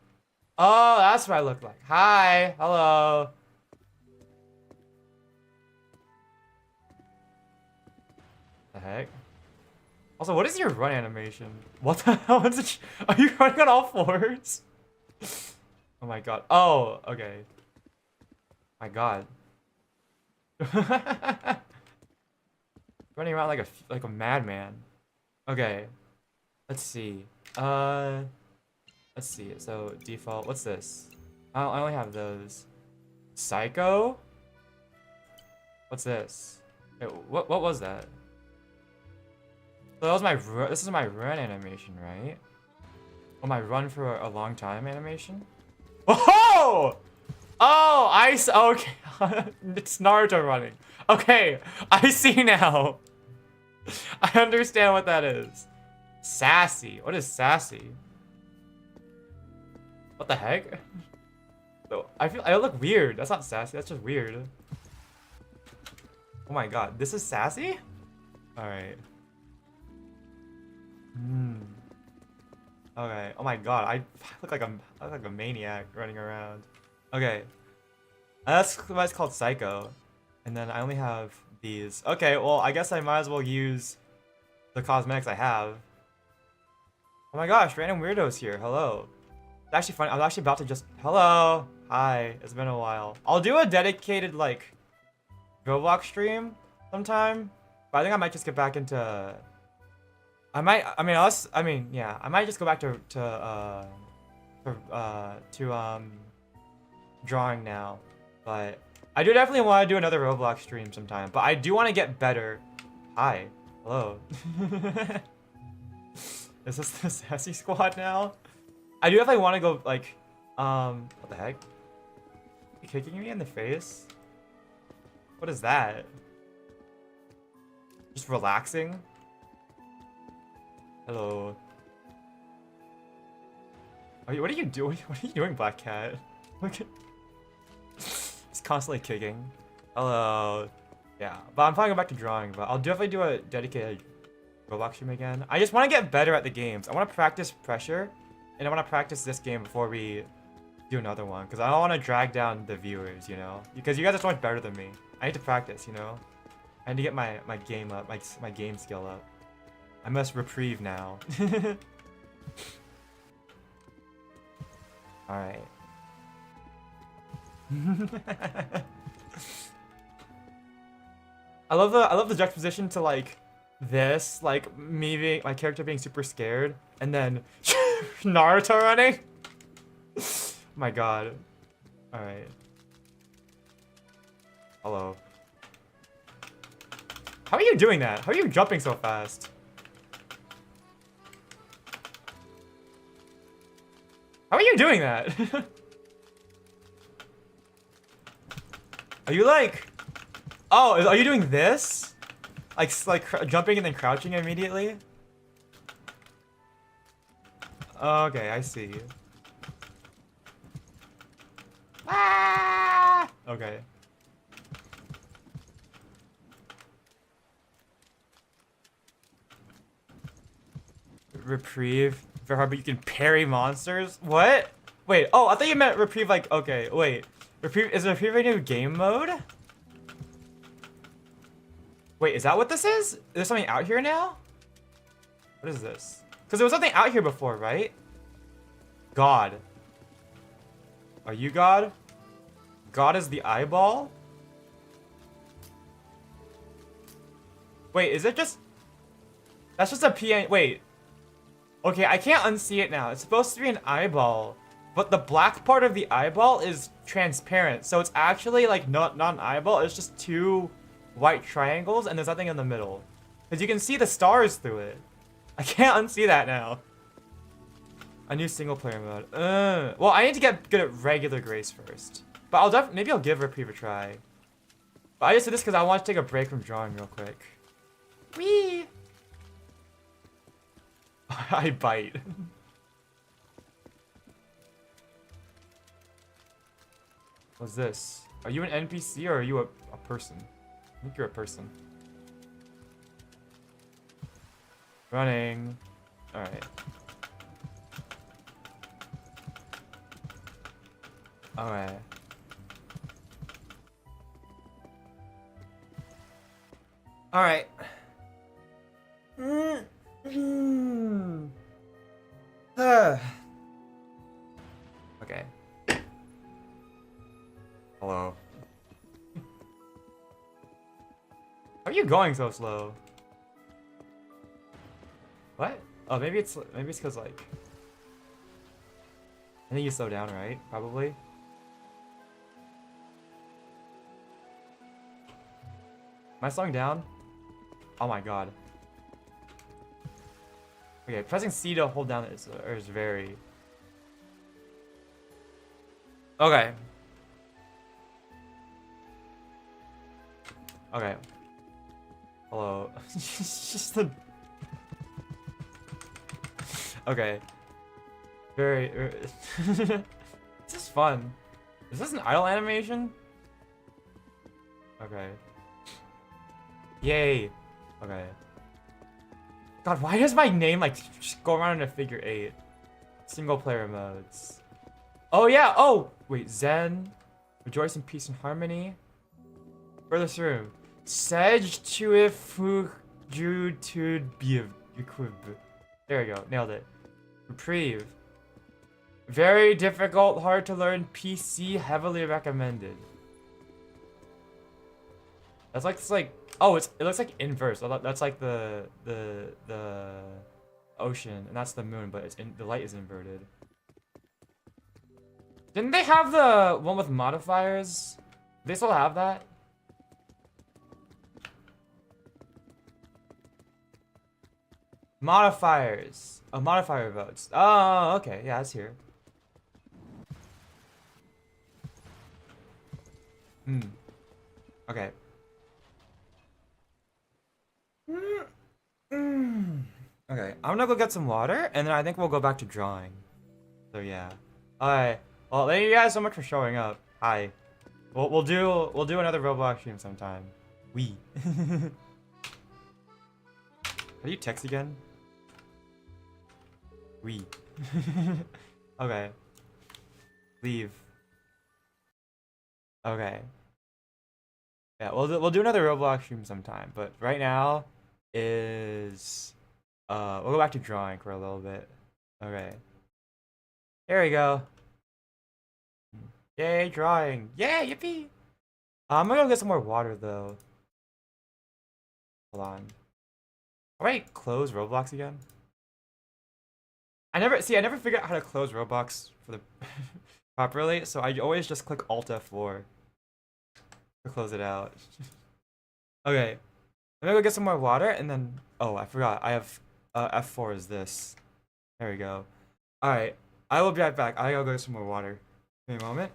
Oh, that's what I look like. Hi, hello. The heck? Also, what is your run animation? What the hell is it? Are you running on all fours? Oh my god. Oh, okay. My god. Running around like a madman. Okay. Let's see. Let's see. So default. What's this? I only have those. Psycho? What's this? Wait, what was that? So that was my this is my run animation, right? Oh, my run for a long time animation? Oh! Oh, okay. It's Naruto running. Okay, I see now. I understand what that is. Sassy. What is sassy? What the heck? So I look weird. That's not sassy. That's just weird. Oh my god, this is sassy? All right. Okay. Oh my god, I look like a maniac running around. Okay. That's why it's called Psycho. And then I only have these. Okay, well, I guess I might as well use the cosmetics I have. Oh my gosh, random weirdos here. Hello. It's actually fun. I was actually about to just... Hello. Hi. It's been a while. I'll do a dedicated, like, Roblox stream sometime. But I think I might just get back into... I might just go back to drawing now. But I do definitely want to do another Roblox stream sometime. But I do want to get better. Hi. Hello. Is this the sassy squad now? I do definitely want to go, like, what the heck? You kicking me in the face? What is that? Just relaxing? Hello. What are you doing? What are you doing, Black Cat? Look at... He's constantly kicking. Hello. Yeah, but I'm probably going back to drawing, but I'll definitely do a dedicated Roblox stream again. I just want to get better at the games. I want to practice pressure, and I want to practice this game before we do another one, because I don't want to drag down the viewers, you know? Because you guys are so much better than me. I need to practice, you know? I need to get my game up, my game skill up. I must reprieve now. Alright. I love the juxtaposition to, like, this, like, me being, my character being super scared, and then Naruto running. My god. Alright. Hello. How are you doing that? How are you jumping so fast? How are you doing that? Are you like... Oh, are you doing this? Like jumping and then crouching immediately? Okay, I see. Ah! Okay. Reprieve. Very hard, but you can parry monsters? What? Wait, oh, I thought you meant reprieve like, okay, wait. Reprieve, is reprieve a new game mode? Wait, is that what this is? Is there something out here now? What is this? Because there was something out here before, right? God. Are you God? God is the eyeball? Wait, is it just... That's just a PN... Wait. Okay, I can't unsee it now. It's supposed to be an eyeball. But the black part of the eyeball is transparent. So it's actually like not an eyeball. It's just two white triangles and there's nothing in the middle. Because you can see the stars through it. I can't unsee that now. A new single player mode. Well, I need to get good at regular Grace first. But maybe I'll give Reprieve a try. But I just did this because I want to take a break from drawing real quick. Whee! I bite. What's this? Are you an NPC or are you a person? I think you're a person. Running. Alright. Alright. Alright. Okay. Hello. How are you going so slow? What? Oh, maybe it's because like... I think you slow down, right? Probably. Am I slowing down? Oh my god. Okay, pressing C to hold down is very... Okay. Okay. Hello. Just the... Okay. Very... This is fun. Is this an idle animation? Okay. Yay. Okay. God, why does my name like just go around in a figure 8? Single player modes. Oh yeah, oh! Wait, Zen. Rejoice in peace and harmony. Furthest room. Sedge to if ju to be. There we go, nailed it. Reprieve. Very difficult, hard to learn, PC, heavily recommended. That's like, it's like, oh, it looks like inverse. That's like the ocean, and that's the moon, but the light is inverted. Didn't they have the one with modifiers? They still have that? Modifiers. Oh, modifier votes. Oh, okay. Yeah, that's here. Okay. Okay, I'm gonna go get some water, and then I think we'll go back to drawing. So yeah. Alright. Well, thank you guys so much for showing up. Hi. We'll do another Roblox stream sometime. We. How do you text again? We. Okay. Leave. Okay. Yeah, we'll do another Roblox stream sometime, but right now is we'll go back to drawing for a little bit. Okay. Here we go. Yay, drawing. Yay, yippee! I'm gonna go get some more water though. Hold on. How do I close Roblox again? I never figured out how to close Roblox for the properly, so I always just click Alt F4 to close it out. Okay. Let me go get some more water and then. Oh, I forgot. I have F4 is this. There we go. All right. I will be right back. I gotta go get some more water. Give me a moment.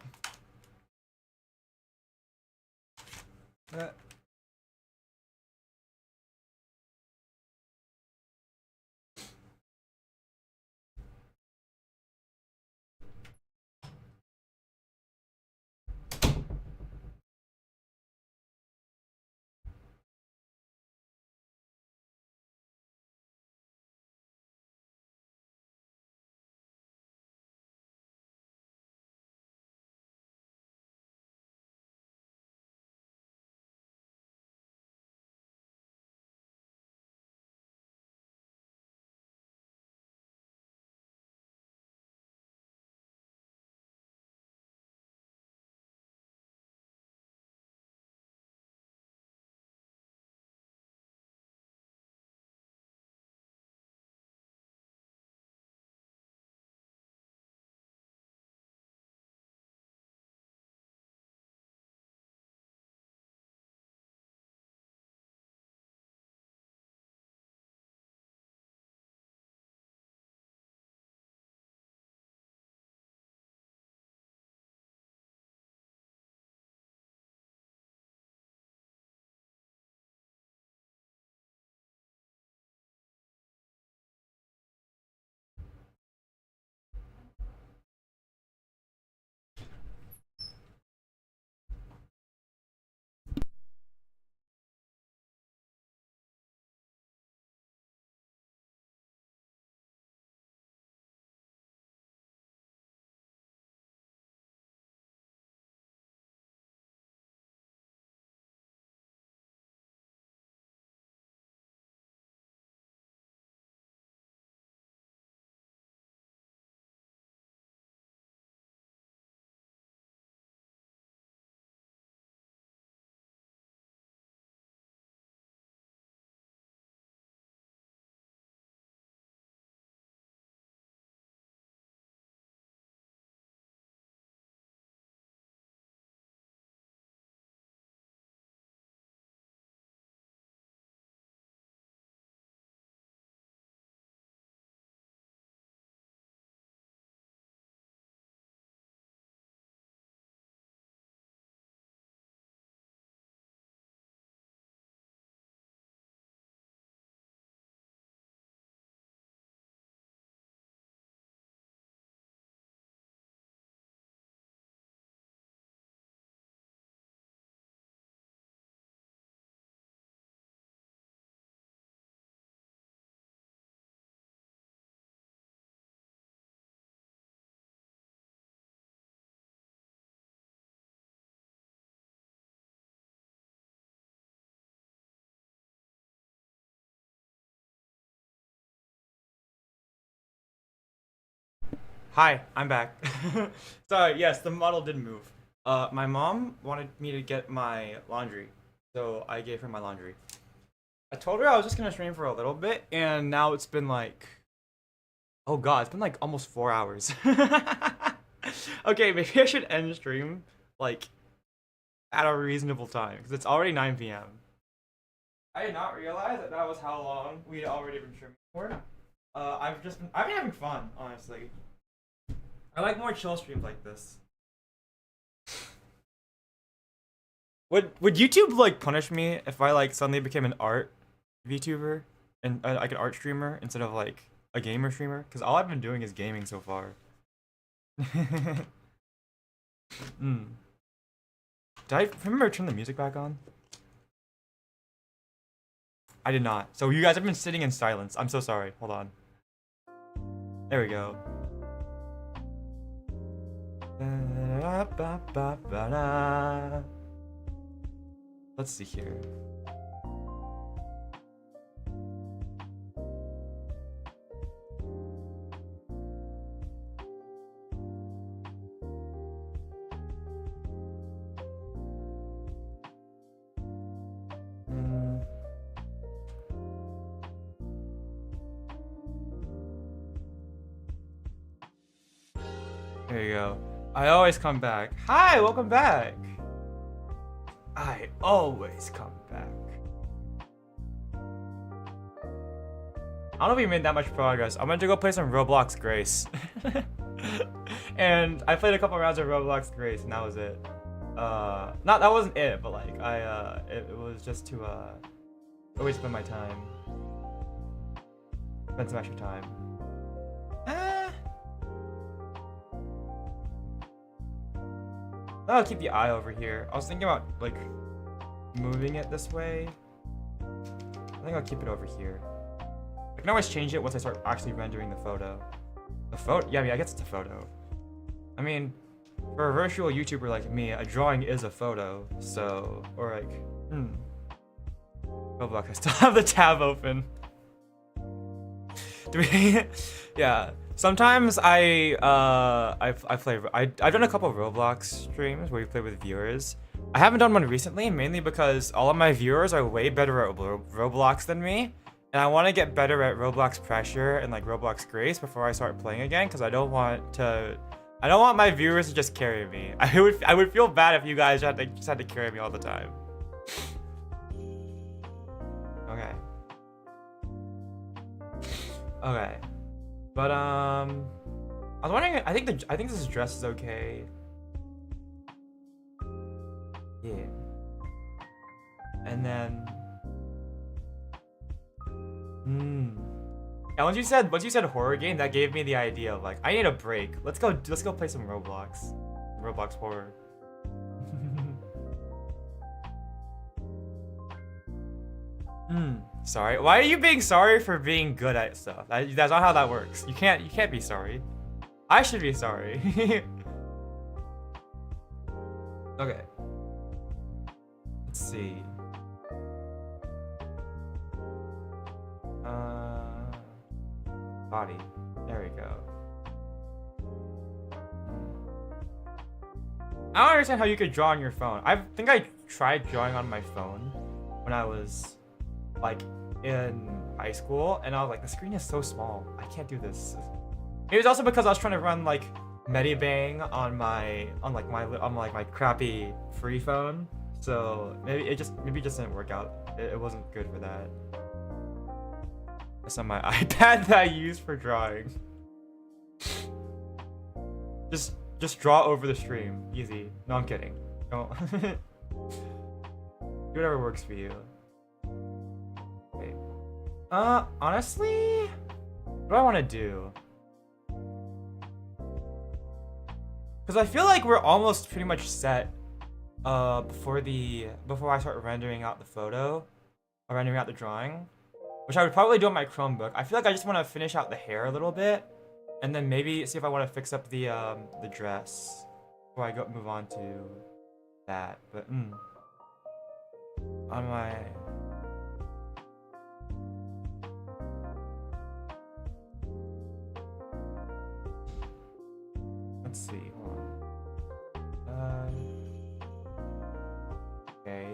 Hi, I'm back. Sorry, yes, the model did move. My mom wanted me to get my laundry, so I gave her my laundry. I told her I was just gonna stream for a little bit, and now it's been like, oh god, it's been like almost 4 hours. Okay, maybe I should end the stream like at a reasonable time because it's already 9 p.m. I did not realize that that was how long we had already been streaming for. I've been having fun, honestly. I like more chill streams like this. Would YouTube like punish me if I like suddenly became an art VTuber and like an art streamer instead of like a gamer streamer? Because all I've been doing is gaming so far. Mm. Did I remember to turn the music back on? I did not. So you guys have been sitting in silence. I'm so sorry. Hold on. There we go. Let's see here. There you go. I always come back. Hi, welcome back. I always come back. I don't know if we made that much progress. I went to go play some Roblox Grace. And I played a couple rounds of Roblox Grace, and that was it. That wasn't it, but like it was just to always spend my time. Spend some extra time. I'll keep the eye over here. I was thinking about like moving it this way. I think I'll keep it over here. I can always change it once I start actually rendering the photo. The photo? Yeah, I guess it's a photo. I mean, for a virtual YouTuber like me, a drawing is a photo. So, or like, Roblox, I still have the tab open. Do we? Yeah. Sometimes I've done a couple of Roblox streams where we play with viewers. I haven't done one recently, mainly because all of my viewers are way better at Roblox than me, and I want to get better at Roblox Pressure and like Roblox Grace before I start playing again, because I don't want my viewers to just carry me. I would feel bad if you guys just had to carry me all the time. Okay. But I was wondering. I think this dress is okay. Yeah. And then. And once you said horror game, that gave me the idea of like I need a break. Let's go play some Roblox. Roblox horror. Sorry. Why are you being sorry for being good at stuff? That's not how that works. You can't be sorry. I should be sorry. Okay. Let's see. Body. There we go. I don't understand how you could draw on your phone. I think I tried drawing on my phone when I was like in high school, and I was like, the screen is so small. I can't do this. It was also because I was trying to run like Medibang on my crappy free phone. So maybe it just didn't work out. It wasn't good for that. It's on my iPad that I use for drawing. Just draw over the stream. Easy. No, I'm kidding. Don't. Do whatever works for you. Wait. Honestly, what do I want to do? Because I feel like we're almost pretty much set before I start rendering out the photo, or rendering out the drawing, which I would probably do on my Chromebook. I feel like I just want to finish out the hair a little bit, and then maybe see if I want to fix up the dress before I move on to that. But on my let's see. Hold on. Okay.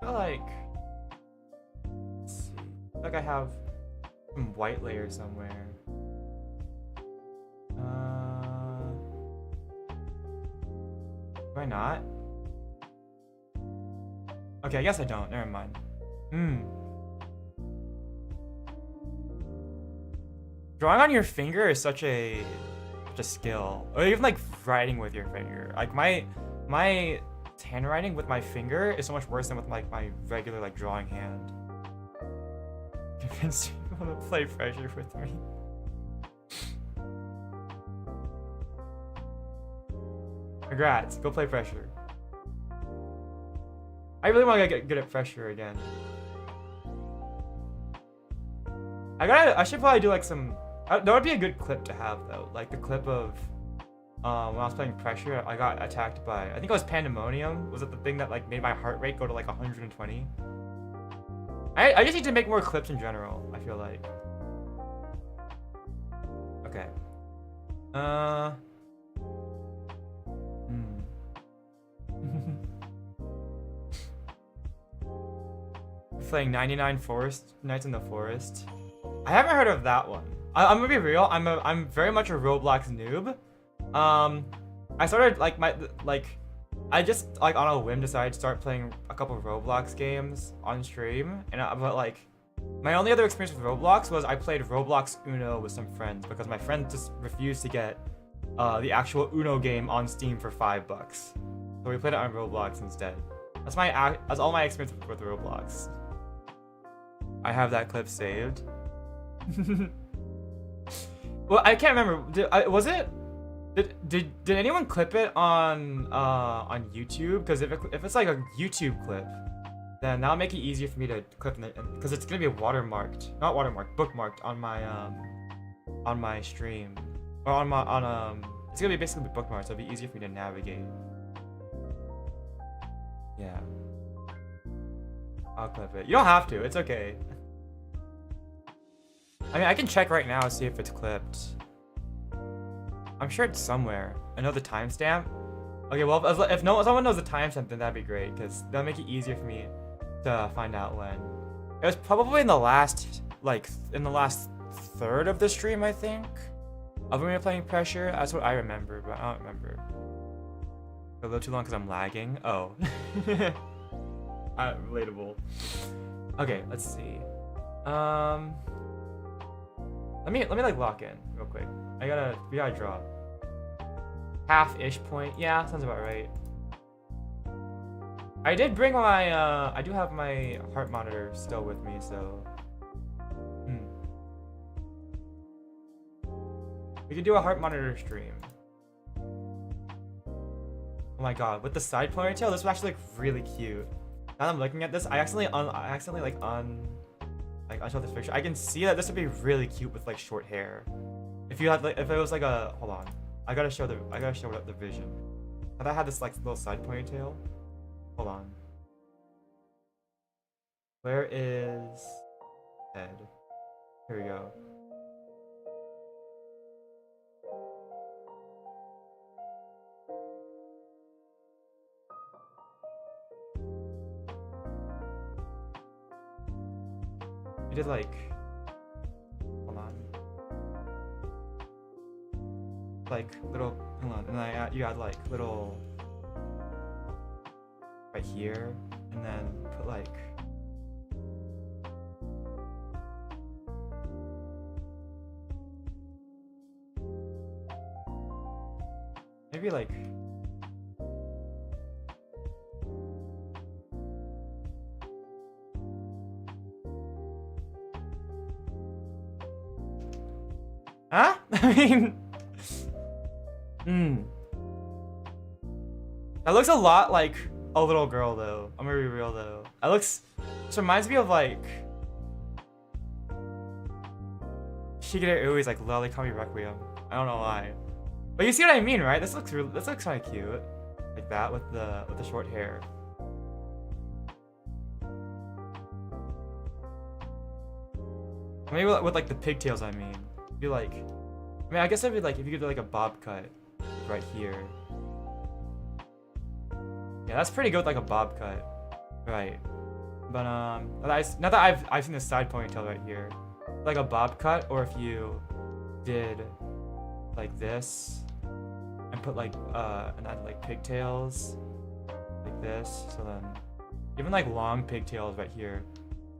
I feel like, let's see. I feel like I have some white layer somewhere. Do I not? Okay, I guess I don't. Never mind. Drawing on your finger is such a skill. Or even like writing with your finger. Like my handwriting with my finger is so much worse than with like my regular like drawing hand. Convinced you want to play Pressure with me. Congrats, go play Pressure. I really want to get good at Pressure again. I should probably do like some. That would be a good clip to have though, like the clip of when I was playing Pressure, I got attacked by, I think it was Pandemonium. Was it the thing that like made my heart rate go to like 120? I just need to make more clips in general, I feel like. Okay. Playing 99 Nights in the Forest. I haven't heard of that one. I'm gonna be real. I'm very much a Roblox noob. I started like I just like on a whim decided to start playing a couple of Roblox games on stream, but like my only other experience with Roblox was I played Roblox Uno with some friends because my friend just refused to get the actual Uno game on Steam for $5. So we played it on Roblox instead. That's all my experience with Roblox. I have that clip saved. Well, I can't remember. Did anyone clip it on YouTube? Because if it's like a YouTube clip, then that'll make it easier for me to clip it, because it's gonna be bookmarked on my stream, or it's gonna be basically bookmarked, so it'll be easier for me to navigate. Yeah, I'll clip it. You don't have to. It's okay. I mean, I can check right now and see if it's clipped. I'm sure it's somewhere. I know the timestamp. Okay, well, if someone knows the timestamp, then that'd be great, because that'll make it easier for me to find out when. It was probably in the last third of the stream, I think, of when we were playing Pressure. That's what I remember, but I don't remember. A little too long because I'm lagging. Oh. Relatable. Okay, let's see. Let me like lock in real quick. We gotta draw. Half-ish point. Yeah, sounds about right. I did bring my I do have my heart monitor still with me, so we could do a heart monitor stream. Oh my god, with the side ponytail, this would actually look really cute. Now that I'm looking at this, I accidentally unshot this picture. I can see that this would be really cute with like short hair. If it was like a, hold on, I gotta show the vision. I thought I had this like little side ponytail. Hold on. Where is head? Here we go. You did like, hold on, like little, hold on, and you add like little right here, and then put like maybe like huh? I mean, that looks a lot like a little girl though. I'm gonna be real though. This reminds me of like Shigure Ui's like Lolly Kami Requiem. I don't know why, but you see what I mean, right? This looks kind of cute, like that with the short hair. Maybe with like the pigtails. I mean, be like, I mean, I guess I'd be like if you could do like a bob cut right here. Yeah, that's pretty good with like a bob cut, right? But now that I've seen the side ponytail right here, like a bob cut, or if you did like this and put like and add like pigtails like this, so then even like long pigtails right here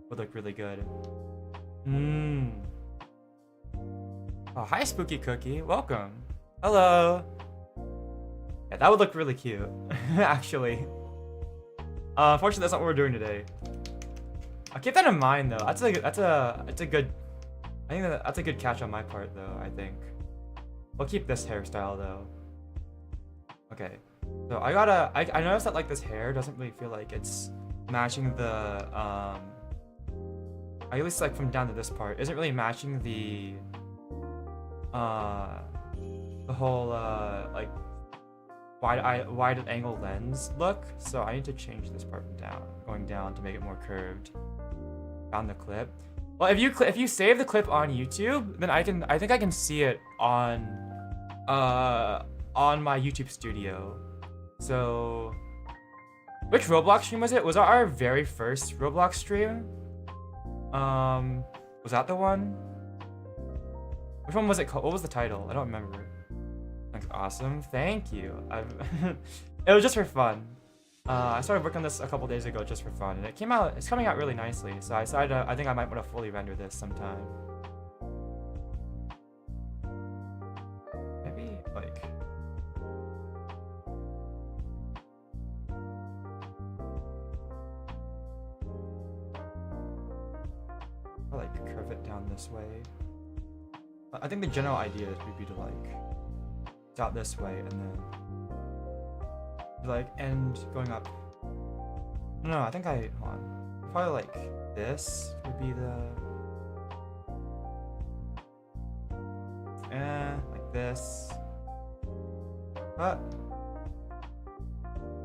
would look really good. Oh, hi Spooky Cookie, welcome. Hello. Yeah, that would look really cute, actually. Unfortunately, that's not what we're doing today. I'll keep that in mind, though. That's a good. I think that's a good catch on my part, though. I think we'll keep this hairstyle, though. Okay. So I noticed that like this hair doesn't really feel like it's matching the at least like from down to this part isn't really matching the whole like wide angle lens look, so I need to change this part going down to make it more curved. Found the clip. Well, if you save the clip on YouTube, then I think I can see it on my YouTube studio. So which Roblox stream was it? Was it our very first Roblox stream? Was that the one? Which one was it called? What was the title? I don't remember. That's awesome. Thank you. It was just for fun. I started working on this a couple days ago just for fun, and it's coming out really nicely. So I decided I think I might want to fully render this sometime. Maybe like I'll like curve it down this way. I think the general idea would be to like start this way and then like end going up. No, I think hold on. Probably like this would be the like this.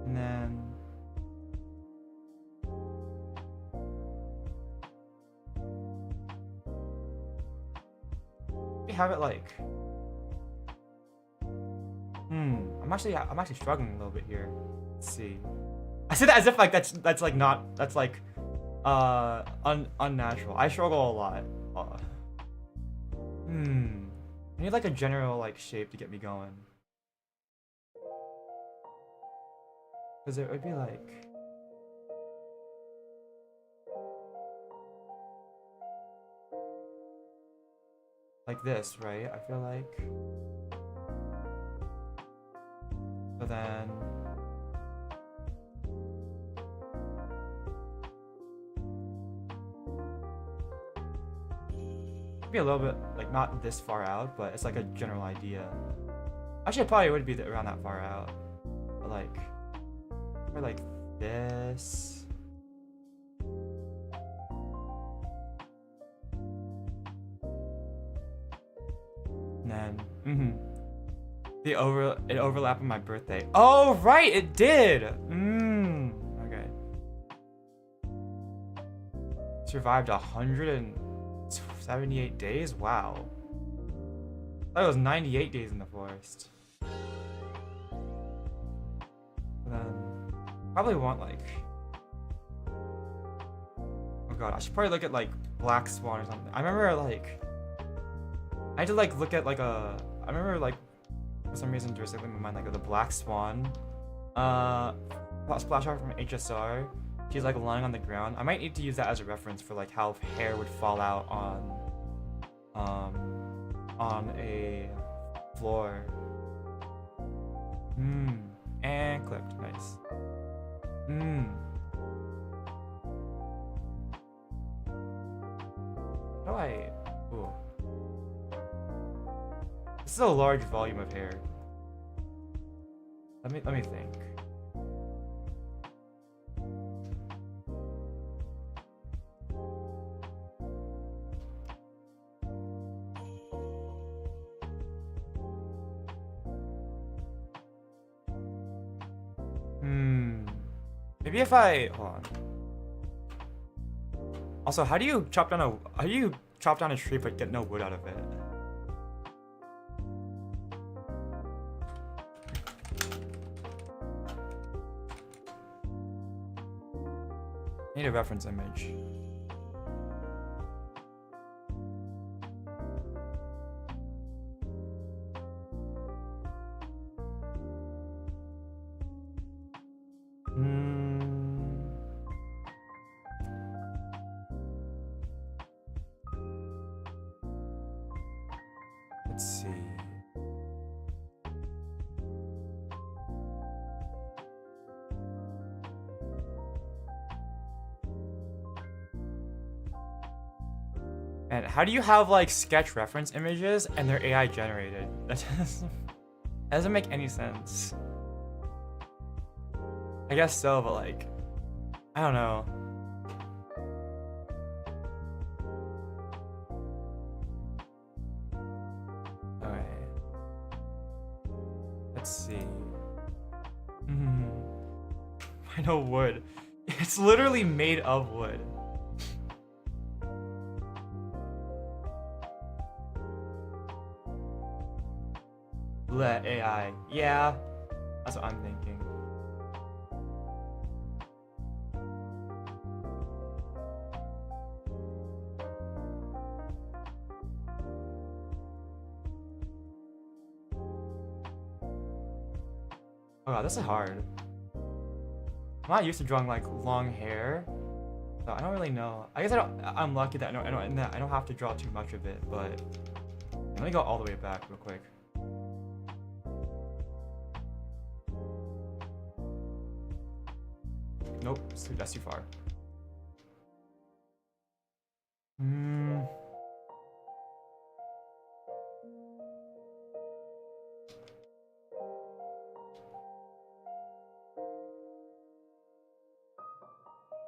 And then we have it like I'm actually struggling a little bit here. Let's see. I say that as if like that's like not that's like unnatural. I struggle a lot. I need like a general like shape to get me going. Cause it would be like this, right? I feel like. So then be a little bit like not this far out, but it's like a general idea. Actually, it probably would be around that far out, but like or like this. And then it overlapped with my birthday. Oh right, it did. Okay. Survived 178 days. Wow. That was 98 days in the forest. And then probably want like. Oh god, I should probably look at like Black Swan or something. I remember like. I had to like look at like I remember like. For some reason, there's like in my mind like the Black Swan, splash art from HSR. She's like lying on the ground. I might need to use that as a reference for like how hair would fall out on a floor. And clicked. Nice. How do I? Ooh. This is a large volume of hair. Let me think. Maybe if I hold on. Also, how do you chop down a tree but get no wood out of it? I need a reference image. Let's see. And how do you have like sketch reference images and they're AI generated? That doesn't make any sense. I guess so, but like, I don't know. Okay. Let's see. I know wood. It's literally made of wood. Let AI. Yeah, that's what I'm thinking. Oh god, this is hard. I'm not used to drawing like long hair, so I don't really know. I guess I'm lucky that I don't have to draw too much of it. But let me go all the way back real quick. Nope, that's too far.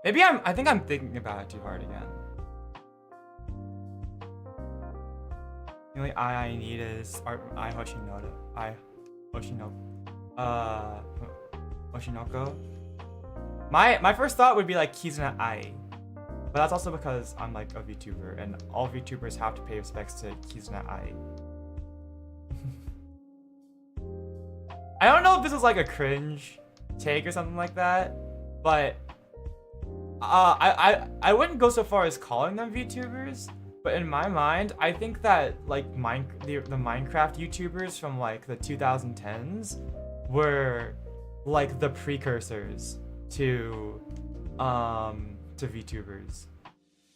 Maybe I think I'm thinking about it too hard again. The only I need is Oshinoko. My first thought would be like Kizuna Ai. But that's also because I'm like a VTuber and all VTubers have to pay respects to Kizuna Ai. I don't know if this is like a cringe take or something like that, but I wouldn't go so far as calling them VTubers, but in my mind, I think that like the Minecraft YouTubers from like the 2010s were like the precursors to VTubers.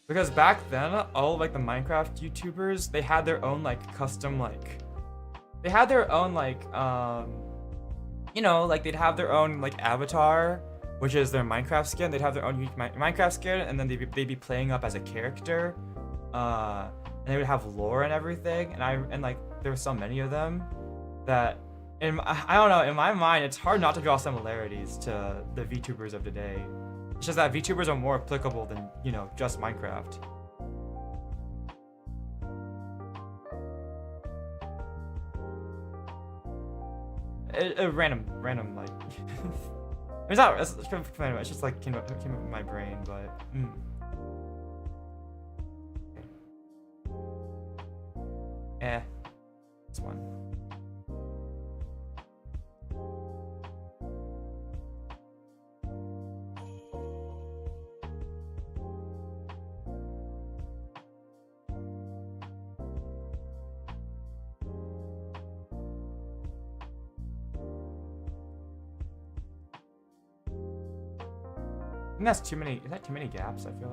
Because back then, all like the Minecraft YouTubers, they had their own like custom like they had their own like you know, like they'd have their own like avatar, which is their Minecraft skin. They'd have their own unique Minecraft skin, and then they'd be playing up as a character. And they would have lore and everything. And like there were so many of them that I don't know, in my mind, it's hard not to draw similarities to the VTubers of today. It's just that VTubers are more applicable than, you know, just Minecraft. Random like. It's not. It's just like came up in my brain, but. Okay. This one. I think that's too many. Is that too many gaps? I feel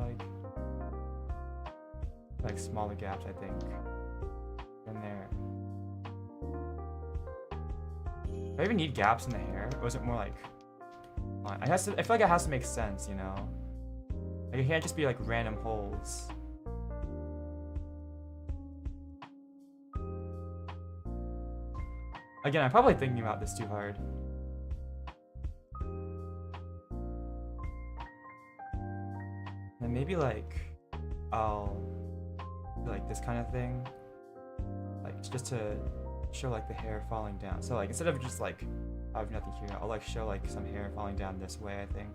like smaller gaps. I think in there. Do I even need gaps in the hair? Or is it more like? I feel like it has to make sense, you know. Like it can't just be like random holes. Again, I'm probably thinking about this too hard. And maybe like I'll do like this kind of thing, like just to show like the hair falling down. So like instead of just like I have nothing here, I'll like show like some hair falling down this way, I think.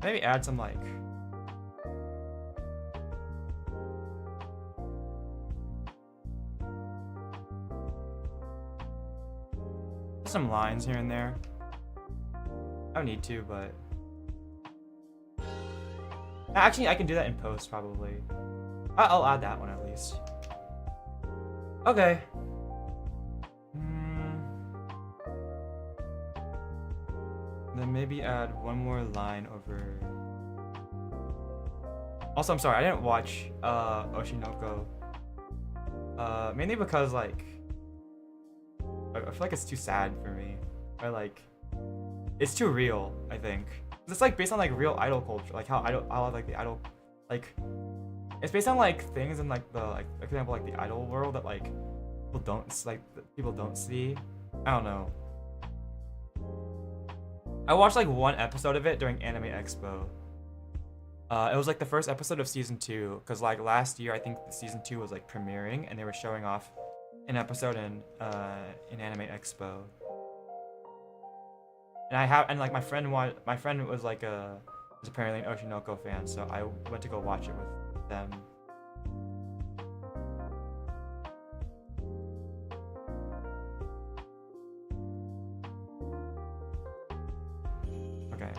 Maybe add some like some lines here and there. I don't need to, but actually I can do that in post probably. I'll add that one at least. Okay. Then maybe add one more line over. Also, I'm sorry, I didn't watch Oshinoko. Mainly because like I feel like it's too sad for me. Or like it's too real, I think. It's like based on like real idol culture, like how like the idol, like it's based on like things in like the like for example like the idol world that like people don't see. I don't know. I watched like one episode of it during Anime Expo. It was like the first episode of season 2, because like last year I think season 2 was like premiering and they were showing off an episode in Anime Expo. And like my friend was like was apparently an Oshinoko fan, so I went to go watch it with them. Okay.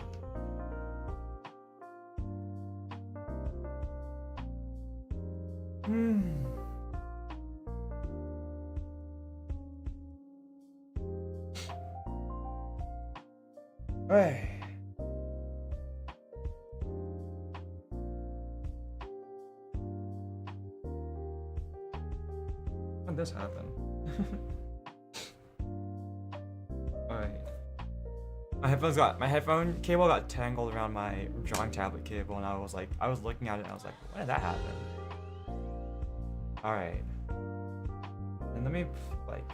Hey. When did this happen? Alright. My headphone cable got tangled around my drawing tablet cable, and I was looking at it and I was like, when did that happen? Alright. And let me, like,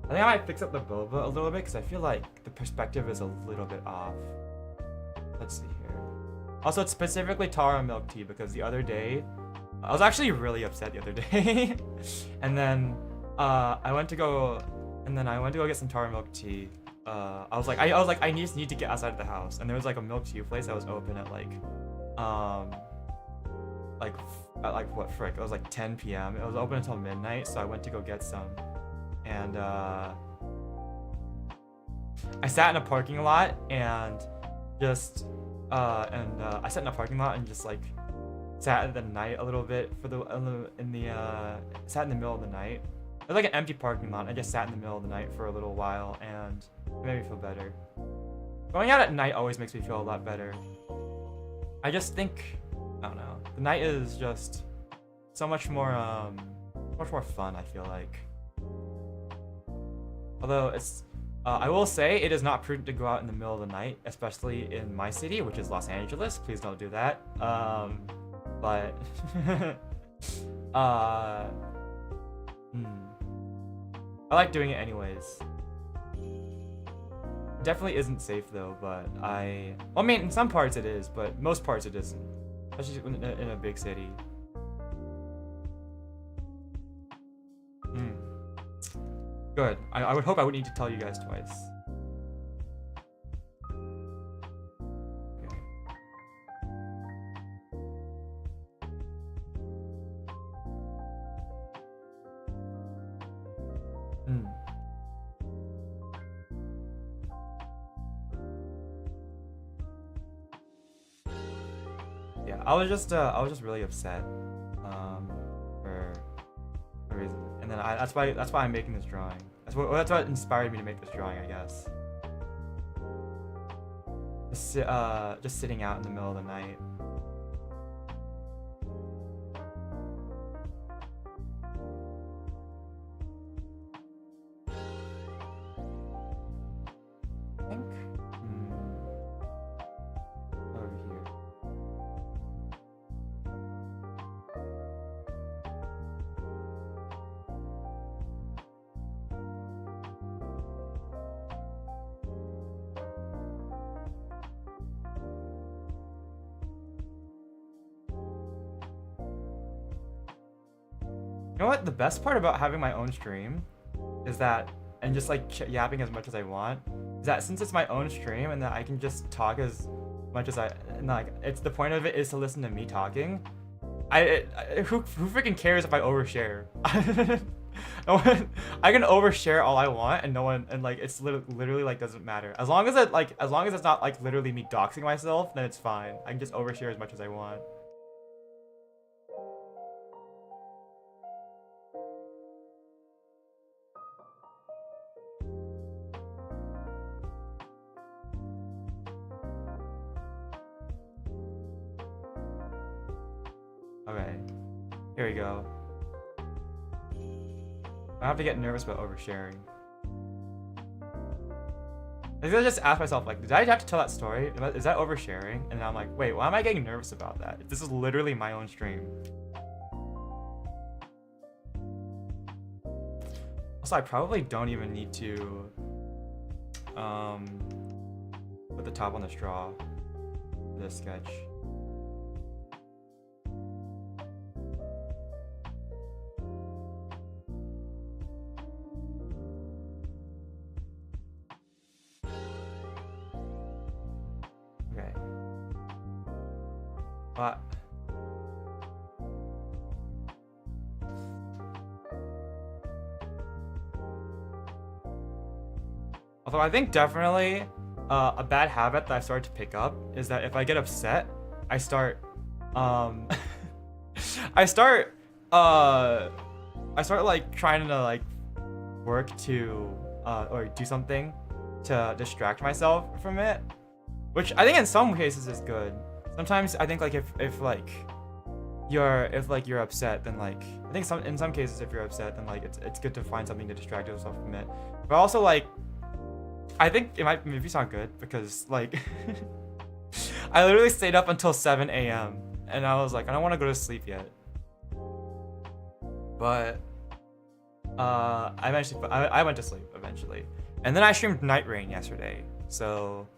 I think I might fix up the boba a little bit because I feel like the perspective is a little bit off. Let's see here. Also, it's specifically Tara milk tea because the other day, I was actually really upset the other day. And then I went to go get some Tara milk tea. I was like, I just need to get outside of the house. And there was like a milk tea place that was open at what frick? It was like 10 p.m. It was open until midnight, so I went to go get some. And I sat in a parking lot and just I sat in a parking lot and just like sat at the night a little bit sat in the middle of the night. It was like an empty parking lot. I just sat in the middle of the night for a little while and it made me feel better. Going out at night always makes me feel a lot better. I just think, I don't know, the night is just so much more fun, I feel like. Although it's, I will say it is not prudent to go out in the middle of the night, especially in my city, which is Los Angeles. Please don't do that. But I like doing it anyways. Definitely isn't safe though, but I mean, in some parts it is, but most parts it isn't, especially in a big city. Good. I would hope I wouldn't need to tell you guys twice. Okay. Yeah, I was just really upset for a reason. And then that's why I'm making this drawing. That's what inspired me to make this drawing, I guess. Just sitting out in the middle of the night. I think over here. You know what? The best part about having my own stream is that, and just like yapping as much as I want, is that since it's my own stream and that I can just talk as much as and like, it's the point of it is to listen to me talking. Who freaking cares if I overshare? I can overshare all I want and no one, and like it's literally like doesn't matter. As long as it's not like literally me doxing myself, then it's fine. I can just overshare as much as I want. Okay, here we go. I have to get nervous about oversharing. I just ask myself, like, did I have to tell that story? Is that oversharing? And then I'm like, wait, why am I getting nervous about that? This is literally my own stream. Also, I probably don't even need to put the top on the straw for this sketch. But although I think definitely a bad habit that I've started to pick up is that if I get upset, I start I started like trying to like work to or do something to distract myself from it, which I think in some cases is good. Sometimes I think like if you're upset, then like I think in some cases if you're upset, then like it's good to find something to distract yourself from it. But also like I think it might maybe sound good because like I literally stayed up until 7 a.m. and I was like, I don't want to go to sleep yet. But I went to sleep eventually, and then I streamed Night Rain yesterday. So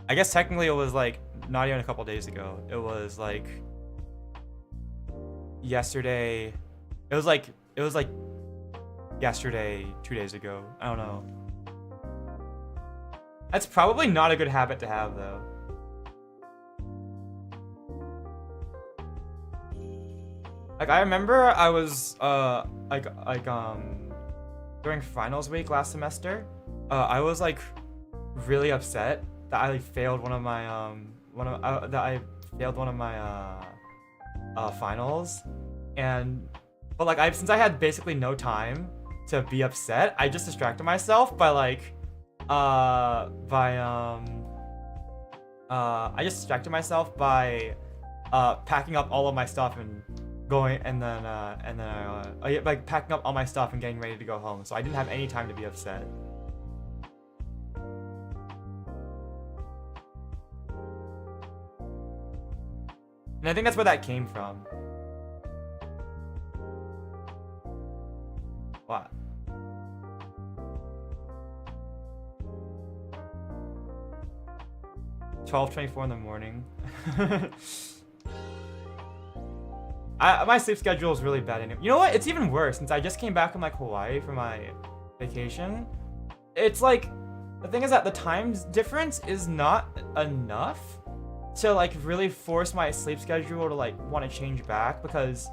I guess technically it was like not even a couple days ago. It was like yesterday. It was like yesterday, 2 days ago. I don't know. That's probably not a good habit to have though. Like I remember I was during finals week last semester, I was like really upset that I failed one of my finals, but since I had basically no time to be upset, I just distracted myself by packing up all of my stuff and going, and then like packing up all my stuff and getting ready to go home. So I didn't have any time to be upset. And I think that's where that came from. What? $12:24 in the morning. My sleep schedule is really bad anyway. You know what? It's even worse since I just came back from like Hawaii for my vacation. It's like the thing is that the time difference is not enough to like really force my sleep schedule to like want to change back, because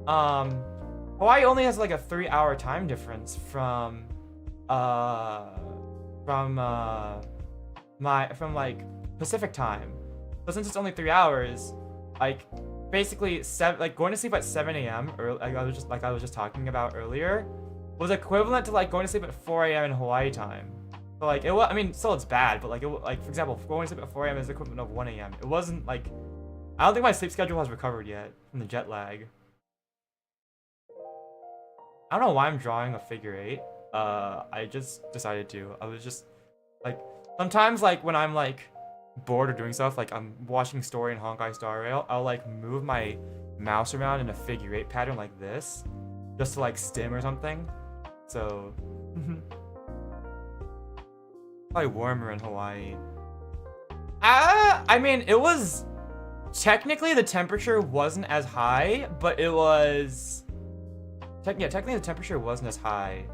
Hawaii only has like a 3-hour time difference from like Pacific time. So since it's only 3 hours, like basically going to sleep at 7 a.m. or I was just talking about earlier was equivalent to like going to sleep at 4 a.m. in Hawaii time. So like it was, I mean, still it's bad, but like for example, going to sleep at 4 a.m. is the equivalent of 1 a.m. It wasn't like, I don't think my sleep schedule has recovered yet from the jet lag. I don't know why I'm drawing a figure 8. I just decided to. I was just like, sometimes like when I'm like bored or doing stuff, like I'm watching Story in Honkai Star Rail, I'll like move my mouse around in a figure 8 pattern like this, just to like stim or something. So probably warmer in Hawaii. I mean, it was technically the temperature wasn't as high, but it was technically the temperature wasn't as high,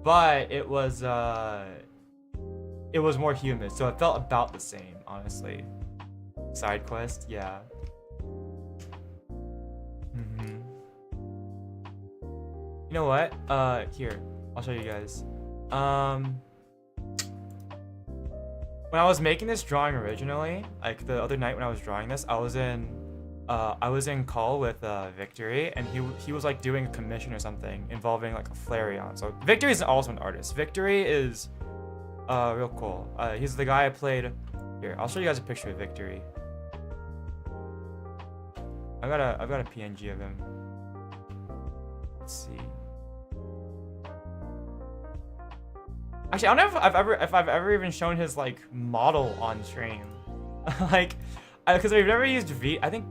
but it was more humid, so it felt about the same, honestly. Side quest, yeah. You know what? Here, I'll show you guys. When I was making this drawing originally, like the other night when I was drawing this, I was in call with Victory, and he was like doing a commission or something involving like a Flareon. So Victory is also an artist. Victory is real cool. He's the guy I played. Here, I'll show you guys a picture of Victory. I've got a PNG of him. Let's see. Actually, I don't know if I've ever even shown his like model on stream. Like, because we've never used I think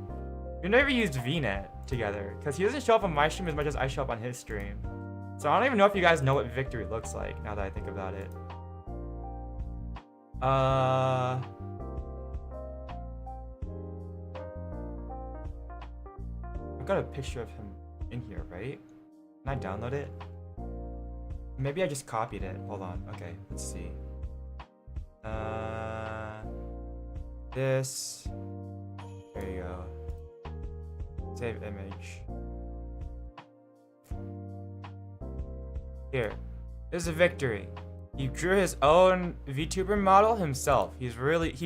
we've never used VNet together, because he doesn't show up on my stream as much as I show up on his stream. So I don't even know if you guys know what Victory looks like now that I think about it. I've got a picture of him in here, right? Can I download it? Maybe I just copied it. Hold on. Okay, let's see. This. There you go. Save image. Here. This is a Victory. He drew his own VTuber model himself.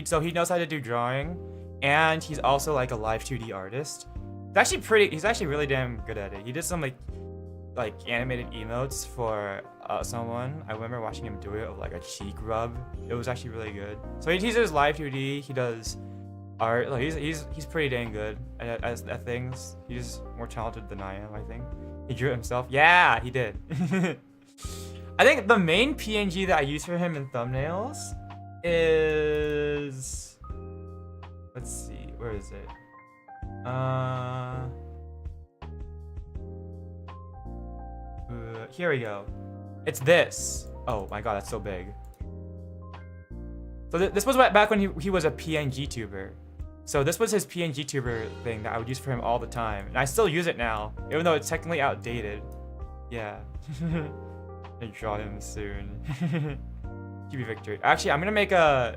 So he knows how to do drawing, and he's also like a live 2D artist. He's actually really damn good at it. He did some like animated emotes for someone. I remember watching him do it of like a cheek rub. It was actually really good. So he does live 2D. He does art. Like he's pretty dang good at things. He's more talented than I am, I think. He drew it himself. Yeah, he did. I think the main PNG that I use for him in thumbnails is, let's see, where is it? Here we go. It's this. Oh my god, that's so big. So this was back when he was a PNG tuber. So this was his PNG tuber thing that I would use for him all the time. And I still use it now, even though it's technically outdated. Yeah. I draw him soon. QB Victory. Actually, I'm gonna make I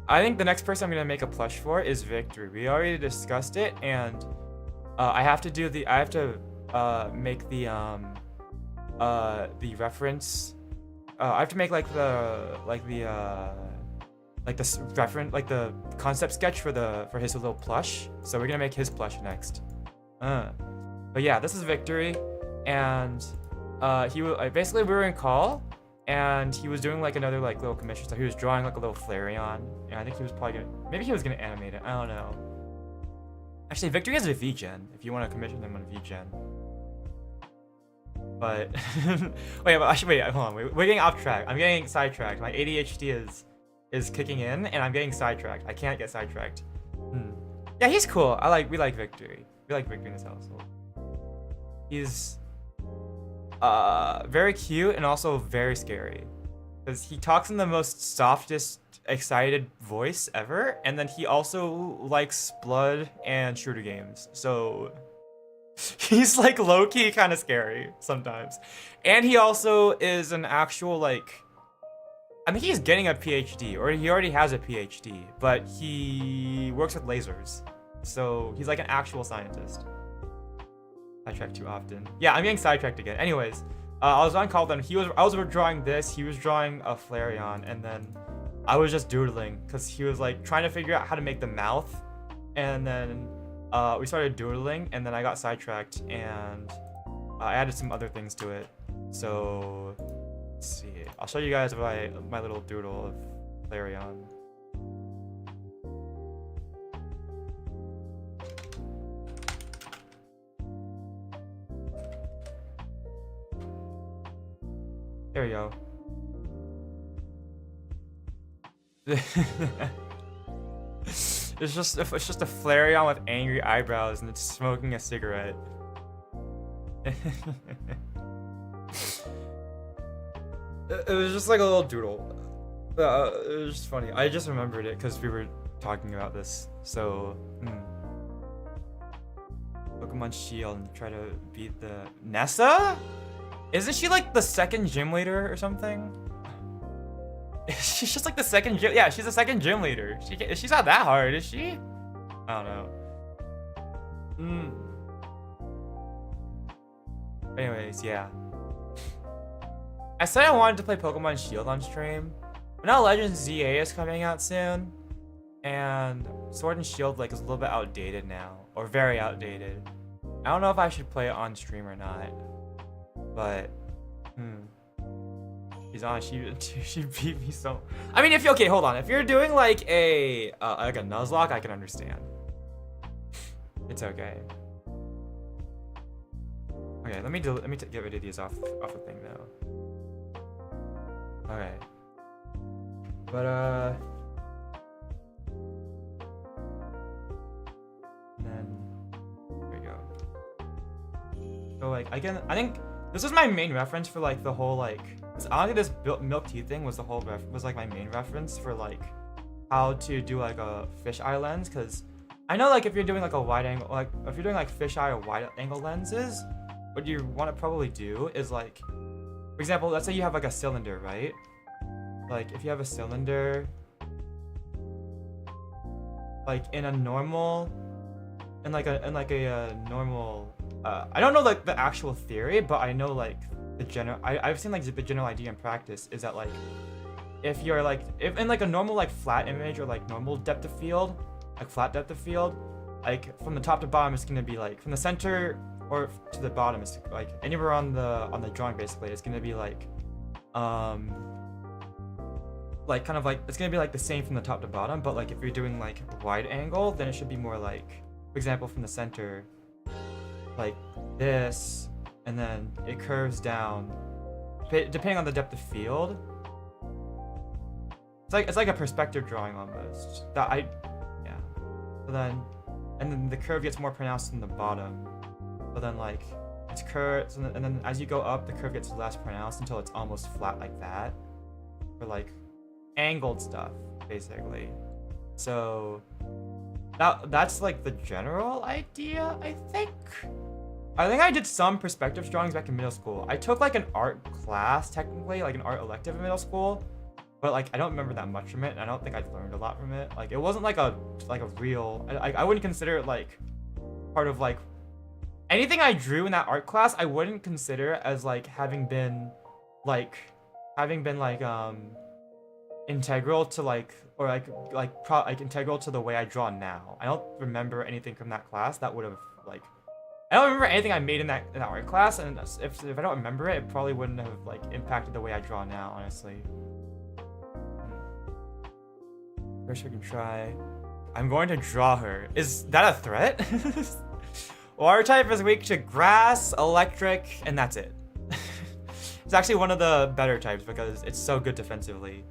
think the next person I'm gonna make a plush for is Victory. We already discussed it, and I have to make the reference. I have to make like the concept sketch for his little plush. So we're gonna make his plush next. But yeah, this is Victory, and he was basically, we were in call, and he was doing like another like little commission. So he was drawing like a little Flareon, and I think he was probably maybe he was gonna animate it. I don't know. Actually, Victory has a VGen if you want to commission him on VGen. But wait, hold on. We're getting off track. I'm getting sidetracked. My ADHD is kicking in, and I'm getting sidetracked. I can't get sidetracked. Yeah, he's cool. We like Victory. We like Victory in this household. He's very cute and also very scary, because he talks in the most softest, excited voice ever, and then he also likes blood and shooter games. So he's like low-key kind of scary sometimes. And he also is an actual like, I think he's getting a PhD, or he already has a PhD, but he works with lasers. So he's like an actual scientist. Sidetracked too often. Yeah, I'm getting sidetracked again. Anyways, I was on call then. I was drawing this. He was drawing a Flareon, and then I was just doodling because he was like trying to figure out how to make the mouth, and then we started doodling, and then I got sidetracked, and I added some other things to it. So let's see. I'll show you guys my little doodle of Flareon. There we go. It's just a Flareon with angry eyebrows, and it's smoking a cigarette. It was just like a little doodle. It was just funny. I just remembered it because we were talking about this. So, Pokemon Shield and try to beat the Nessa? Isn't she like the second gym leader or something? She's just like the second gym. Yeah, she's the second gym leader. She's not that hard, is she? I don't know. Anyways, yeah. I said I wanted to play Pokemon Shield on stream, but now Legends ZA is coming out soon, and Sword and Shield like is a little bit outdated now, or very outdated. I don't know if I should play it on stream or not, but she's on. She beat me so. I mean, okay, hold on. If you're doing like a Nuzlocke, I can understand. It's okay. Okay, let me get rid of these off the thing though. Okay. But then there we go. So like I think this was my main reference for like the whole like. Honestly, this milk tea thing was like my main reference for like how to do like a fisheye lens, because I know like if you're doing like a wide angle, like if you're doing like fisheye or wide angle lenses, what you want to probably do is like, for example, let's say you have like a cylinder, right? Like if you have a cylinder, like in a normal, normal, I don't know like the actual theory, but I know like the general, I've seen like the general idea in practice is that like if you're like, if in like a normal like flat image or like normal depth of field, like flat depth of field, like from the top to bottom, it's gonna be like from the center or to the bottom. It's like anywhere on the drawing basically. It's gonna be like kind of like it's gonna be like the same from the top to bottom. But like if you're doing like wide angle, then it should be more like, for example, from the center, like this, and then it curves down depending on the depth of field. It's like a perspective drawing almost. Yeah. So then, and then the curve gets more pronounced in the bottom. But then like it's curved, and then as you go up, the curve gets less pronounced until it's almost flat like that, for like angled stuff basically. So that's like the general idea. I think I did some perspective drawings back in middle school. I took like an art class, technically, like an art elective in middle school, but like I don't remember that much from it, and I don't think I learned a lot from it. Like it wasn't like a real, I wouldn't consider it like part of like anything I drew in that art class. I wouldn't consider as like having been like integral to like, or like integral to the way I draw now. I don't remember anything from that class that would have like, I don't remember anything I made in that art class, and if I don't remember it, it probably wouldn't have like impacted the way I draw now, honestly. First we can try. I'm going to draw her. Is that a threat? Water type is weak to grass, electric, and that's it. It's actually one of the better types because it's so good defensively.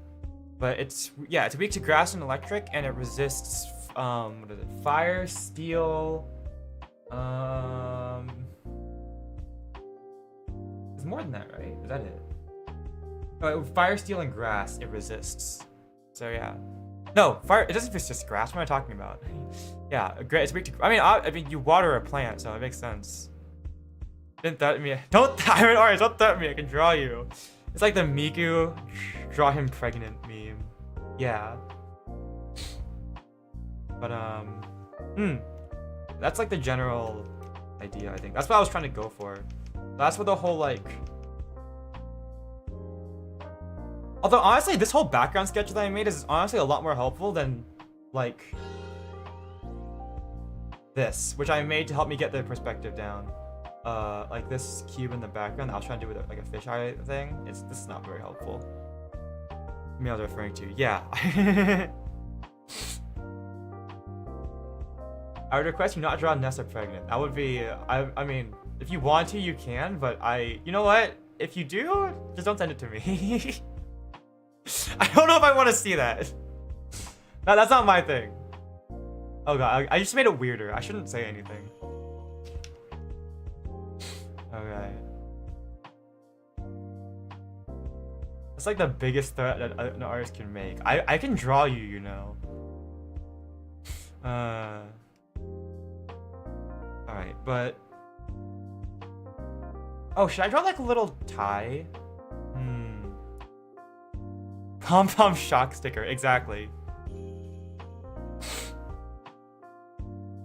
But it's weak to grass and electric, and it resists what is it? Fire, steel. There's more than that, right? Is that it? Oh, fire, steel, and grass it resists. So yeah. No, fire. It doesn't resist grass. What am I talking about? Yeah, great. It's weak to. I mean, you water a plant, so it makes sense. Didn't threaten me. Don't threaten me. I can draw you. It's like the Miku draw him pregnant meme. Yeah. But that's like the general idea, I think. That's what I was trying to go for. That's what the whole like. Although honestly, this whole background sketch that I made is honestly a lot more helpful than like this, which I made to help me get the perspective down. Like this cube in the background that I was trying to do with like a fisheye thing. This is not very helpful. Me I was referring to, yeah. I would request you not draw Nessa pregnant. That would be, I mean, if you want to, you can, but you know what? If you do, just don't send it to me. I don't know if I want to see that. No, that's not my thing. Oh god, I just made it weirder. I shouldn't say anything. Okay. That's like the biggest threat that an artist can make. I can draw you, you know. Alright, but... Oh, should I draw like a little tie? Pom-pom shock sticker, exactly.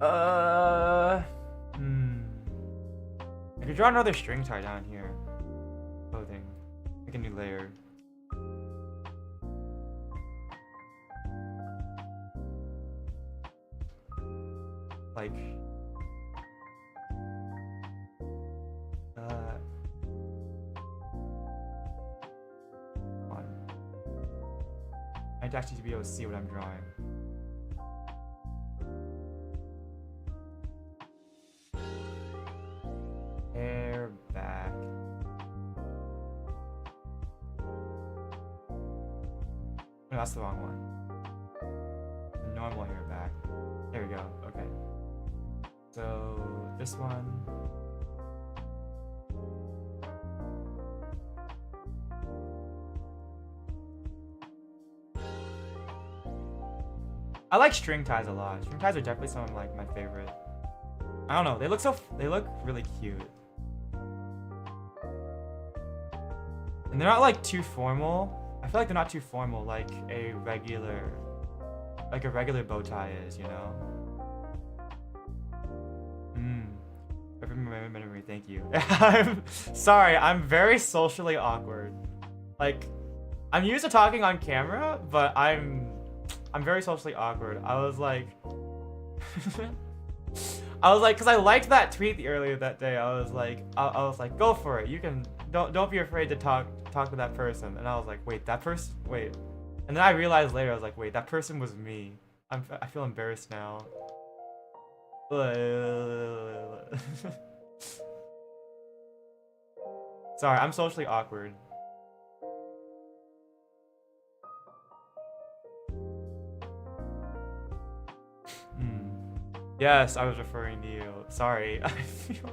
I could draw another string tie down here. Clothing. Make a new layer. Like... I'd actually be able to see what I'm drawing. Hair back. No, that's the wrong one. Normal hair back. There we go. Okay. So this one. I like string ties a lot. String ties are definitely some of like my favorite. I don't know. They look really cute. And they're not like too formal. I feel like they're not too formal like a regular bow tie is, you know? Memory, thank you. I'm sorry, I'm very socially awkward. Like, I'm used to talking on camera, but I'm very socially awkward. I was like, I was like, cause I liked that tweet earlier that day. I was like, go for it. You can, don't be afraid to talk to that person. And I was like, wait, that person, wait. And then I realized later, I was like, wait, that person was me. I feel embarrassed now. Sorry, I'm socially awkward. Yes, I was referring to you. Sorry. I feel...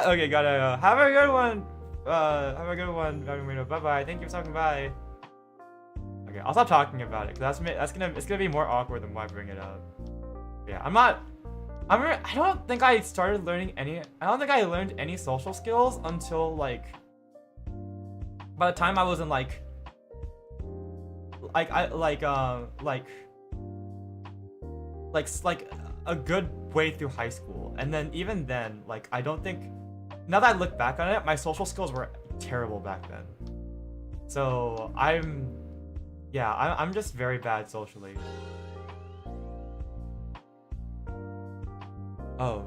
Okay, gotta go. Have a good one. Have a good one. Bye bye. Thank you for talking. Bye. Okay, I'll stop talking about it because it's gonna be more awkward than why I bring it up. Yeah, I don't think I started learning any. I don't think I learned any social skills until like. By the time I was in like a good way through high school, and then even then, like I don't think. Now that I look back on it, my social skills were terrible back then. So I'm just very bad socially. Oh,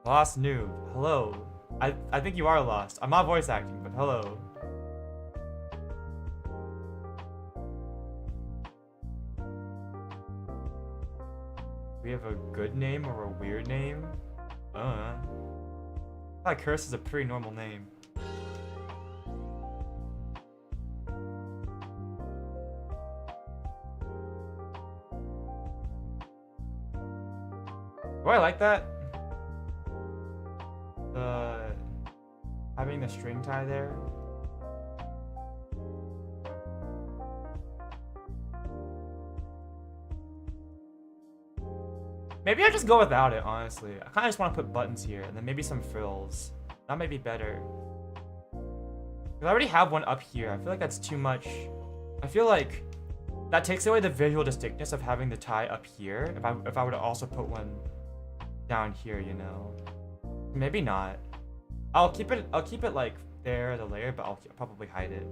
lost noob. Hello. I think you are lost. I'm not voice acting, but hello. We have a good name or a weird name? I thought Kurtis is a pretty normal name. Do I like that? Having the string tie there. Maybe I just go without it, honestly. I kind of just want to put buttons here and then maybe some frills. That might be better. I already have one up here. I feel like that's too much. I feel like that takes away the visual distinctness of having the tie up here. If I were to also put one down here, you know. Maybe not. I'll keep it like there, the layer, but I'll probably hide it.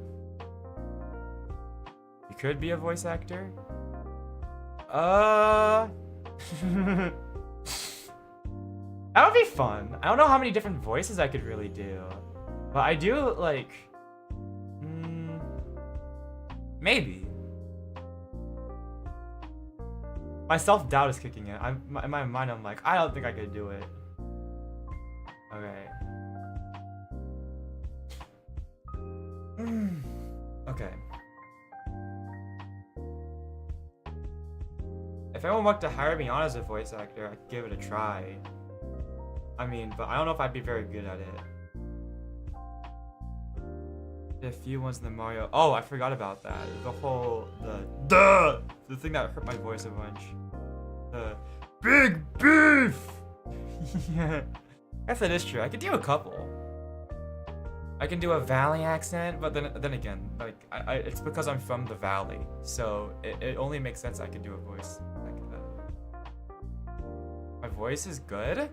You could be a voice actor. That would be fun. I don't know how many different voices I could really do, but I do like maybe. My self-doubt is kicking in. In my mind I'm like, I don't think I could do it. Okay. Okay. If anyone wanted to hire me on as a voice actor, I'd give it a try. I mean, but I don't know if I'd be very good at it. A few ones in the Mario. Oh, I forgot about that. The thing that hurt my voice a bunch. The big beef. Yeah, I guess that is true. I could do a couple. I can do a valley accent, but then again, like it's because I'm from the valley, so it only makes sense I could do a voice like that. My voice is good.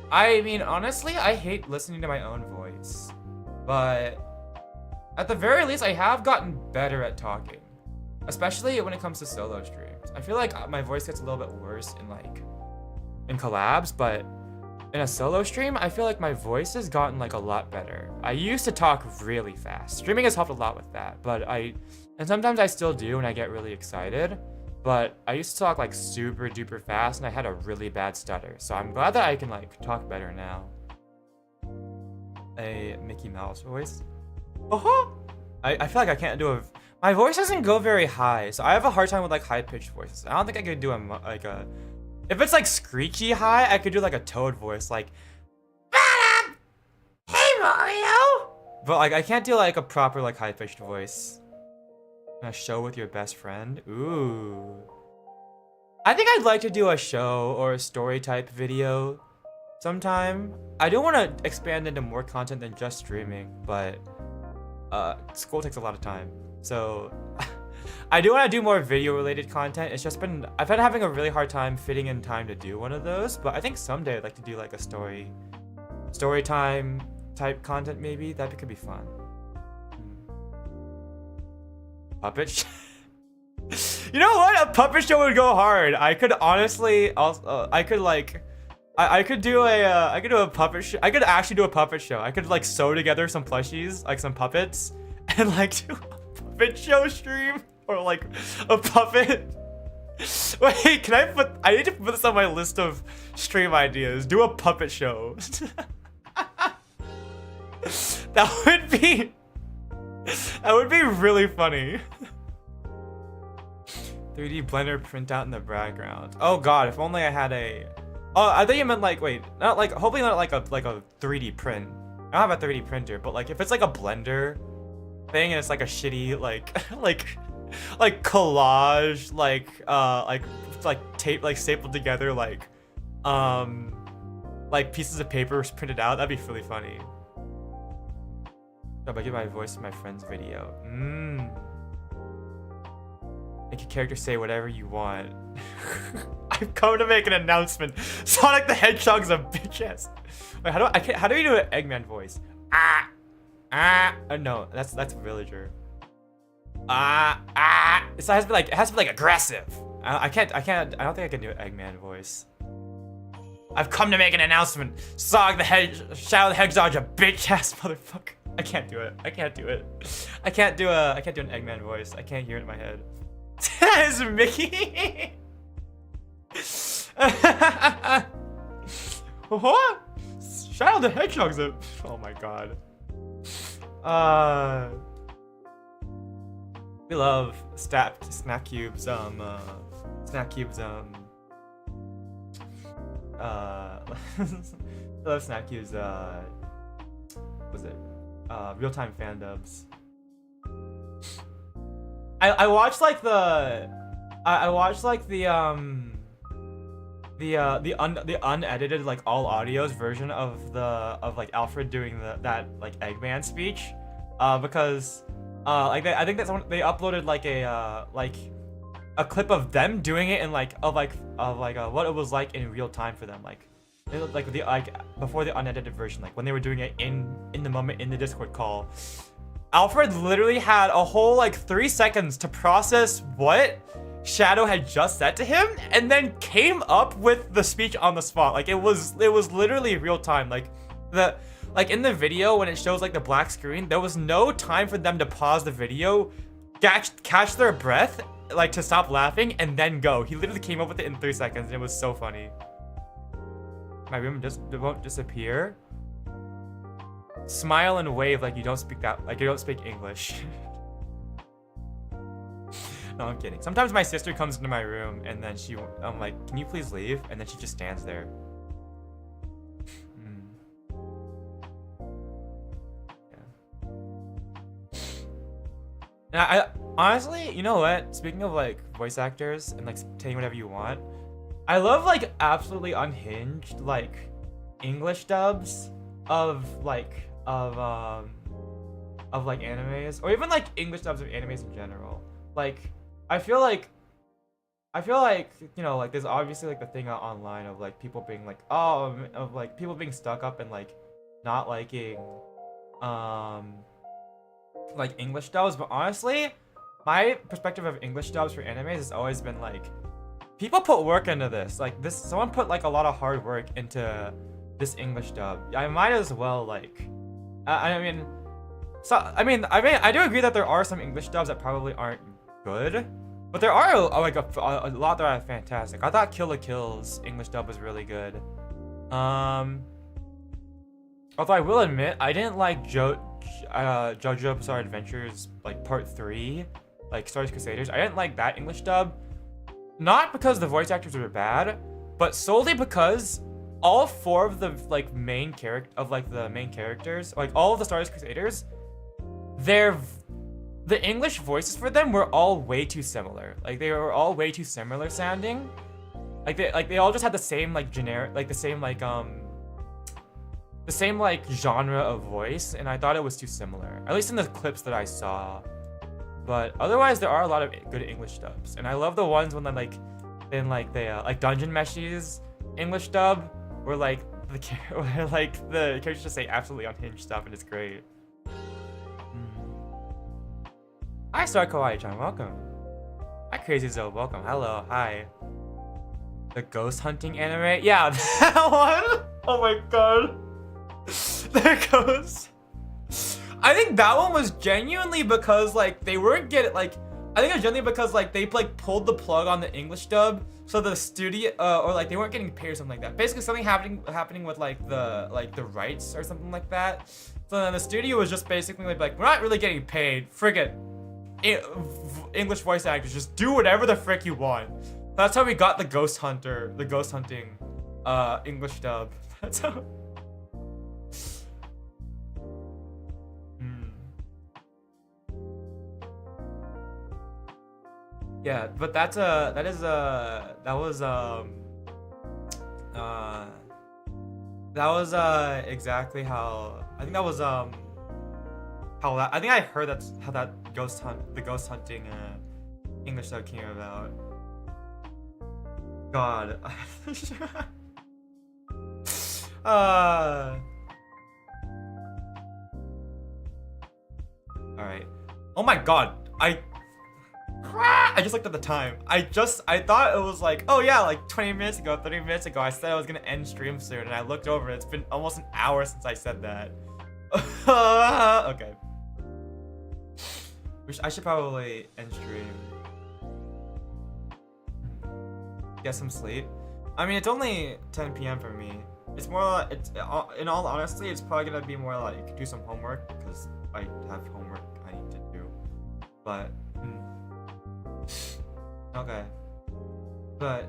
I mean, honestly, I hate listening to my own voice, but at the very least, I have gotten better at talking, especially when it comes to solo streams. I feel like my voice gets a little bit worse in collabs, but in a solo stream, I feel like my voice has gotten like a lot better. I used to talk really fast. Streaming has helped a lot with that, and sometimes I still do when I get really excited, but I used to talk like super duper fast and I had a really bad stutter. So I'm glad that I can like talk better now. A Mickey Mouse voice. I feel like I can't do my voice doesn't go very high, so I have a hard time with like high-pitched voices. I don't think I could do if it's like screechy high, I could do like a Toad voice, like, hey Mario! But like, I can't do like a proper like high-pitched voice. A show with your best friend? Ooh. I think I'd like to do a show or a story type video sometime. I do want to expand into more content than just streaming, but school takes a lot of time. So I do want to do more video related content. It's just I've been having a really hard time fitting in time to do one of those, but I think someday I'd like to do like a story time type content maybe. That could be fun. Puppet You know what? A puppet show would go hard. I could honestly also I could like I could do a puppet show. I could actually do a puppet show. I could like sew together some plushies, like some puppets, and like do a puppet show stream or like a puppet. Wait, I need to put this on my list of stream ideas. Do a puppet show. That would be really funny. 3D Blender printout in the background. Oh god, if only I had a... Oh, I thought you meant like, wait, not like, hopefully not like a 3D print. I don't have a 3D printer, but like if it's like a Blender thing and it's like a shitty like collage, like tape, like stapled together, like pieces of paper printed out, that'd be really funny. Oh, I give my voice to my friend's video. Make your character say whatever you want. I've come to make an announcement. Sonic the Hedgehog's a bitch ass. Wait, how do you do an Eggman voice? No, that's Villager. It has to be like aggressive. I don't think I can do an Eggman voice. I've come to make an announcement. Shadow the Hedgehog's a bitch ass motherfucker. I can't do it. I can't do an Eggman voice. I can't hear it in my head. That is Mickey. What? Shadow the Hedgehog's a... Oh my god. We love Snack Cube's I love Snack Cube's was it real-time fan dubs. I watched like the unedited like all audios version of like Alfred doing that like Eggman speech, because I think that they uploaded like a clip of them doing it in what it was like in real time for them, like before the unedited version, like when they were doing it in the moment in the Discord call. Alfred literally had a whole like 3 seconds to process what Shadow had just said to him, and then came up with the speech on the spot. Like it was literally real time. Like in the video when it shows like the black screen, there was no time for them to pause the video, catch their breath, like to stop laughing, and then go. He literally came up with it in 3 seconds, and it was so funny. My room just won't disappear. Smile and wave like you don't speak English. No, I'm kidding. Sometimes my sister comes into my room and then I'm like, can you please leave? And then she just stands there. Yeah. And I honestly, you know what? Speaking of like voice actors and like saying whatever you want, I love like absolutely unhinged like English dubs of animes, or even like English dubs of animes in general. Like I feel like you know, like there's obviously like the thing online of like people being like, people being stuck up and like not liking like English dubs. But honestly, my perspective of English dubs for animes has always been like, people put work into this. Like someone put like a lot of hard work into this English dub. I might as well like I do agree that there are some English dubs that probably aren't good, but there are like a lot that are fantastic. I thought Kill la Kill's English dub was really good. Although I will admit, I didn't like JoJo Bizarre Adventures like Part 3, like Stardust Crusaders. I didn't like that English dub, not because the voice actors were bad, but solely because all 4 of the like main characters, like all of the Stardust Crusaders, the English voices for them were all way too similar. Like they were all way too similar sounding. Like they all just had the same like generic, like the same like genre of voice, and I thought it was too similar, at least in the clips that I saw. But otherwise, there are a lot of good English dubs, and I love the ones when like Dungeon Meshi's English dub, where like the characters just say absolutely unhinged stuff, and it's great. Hi, Star Kawaii-chan, welcome. Hi, Crazy Zoe. Welcome. Hello. Hi. The ghost hunting anime? Yeah, that one. Oh my god. The ghost. I think that one was genuinely because like they weren't getting like. I think it was genuinely because like they like pulled the plug on the English dub, so the studio or like they weren't getting paid or something like that. Basically, something happening with like the rights or something like that. So then the studio was just basically like we're not really getting paid. Friggin' English voice actors, just do whatever the frick you want. That's how we got the ghost hunting English dub. That's how. Yeah, but that was exactly how I think that was I think I heard that's how the ghost hunting English dub came about. God. Alright. Oh my god. I just looked at the time. I thought it was like, oh yeah, like 20 minutes ago, 30 minutes ago, I said I was gonna end stream soon, and I looked over, it's been almost an hour since I said that. Okay. I should probably end stream. Get some sleep. I mean, it's only 10 p.m. for me. It's more, in all honesty, it's probably gonna be more like do some homework, because I have homework I need to do. But, okay. But,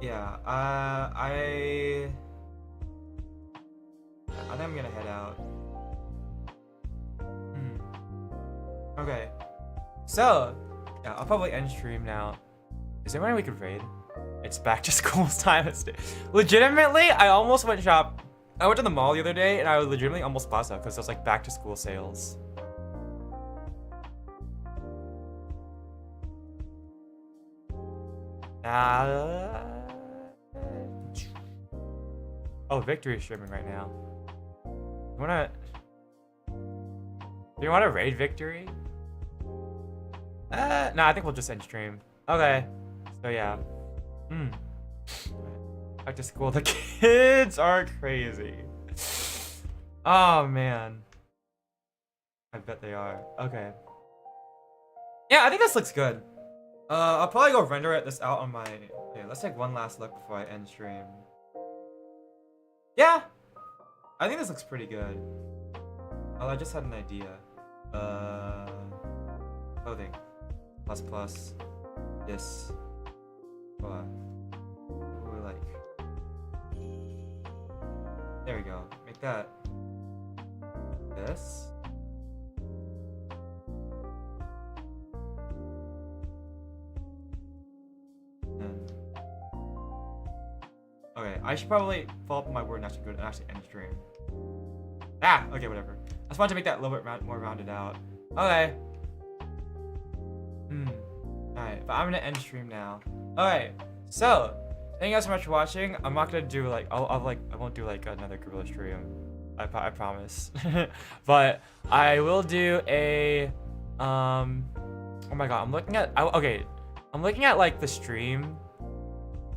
yeah, I think I'm gonna head out. Okay. So, yeah, I'll probably end stream now. Is there anyone we could raid? It's back to school's time. Legitimately, I almost went shop. I went to the mall the other day and I legitimately almost bought stuff because it was like back to school sales. Oh, Victory is streaming right now. Do you want to raid Victory? No, I think we'll just end stream. Okay. So yeah. Back to school. The kids are crazy. Oh man. I bet they are. Okay. Yeah, I think this looks good. I'll probably go render this out on my. Okay, let's take one last look before I end stream. Yeah, I think this looks pretty good. Oh, I just had an idea. Clothing. Plus. This. Ooh, like. There we go. Make that. This. And. Okay, I should probably follow up on my word and actually go to end stream. Ah, okay, whatever. I just wanted to make that a little bit more rounded out. Okay. Alright, but I'm gonna end stream now. Alright, so thank you guys so much for watching. I'm not gonna do like I won't do like another gorilla stream. I promise. But I will do a oh my god, I'm looking at like the stream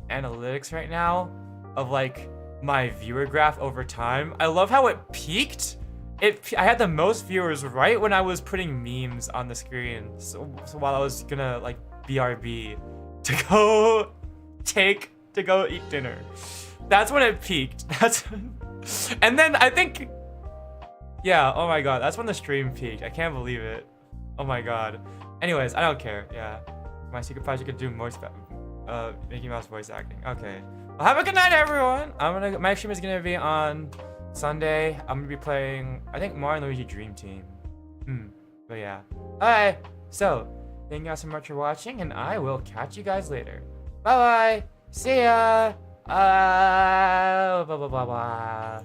analytics right now of like my viewer graph over time. I love how it peaked. I had the most viewers right when I was putting memes on the screen. So while I was gonna like BRB to go eat dinner. That's when it peaked. And then I think, yeah, oh my god, that's when the stream peaked. I can't believe it. Oh my god. Anyways, I don't care. Yeah, my secret project could do Mickey Mouse voice acting. Okay. Well, have a good night, everyone. My stream is gonna be on Sunday. I'm gonna be playing, I think, Mario and Luigi Dream Team. But yeah. Alright, so thank you guys so much for watching, and I will catch you guys later. Bye bye. See ya. Blah blah blah blah.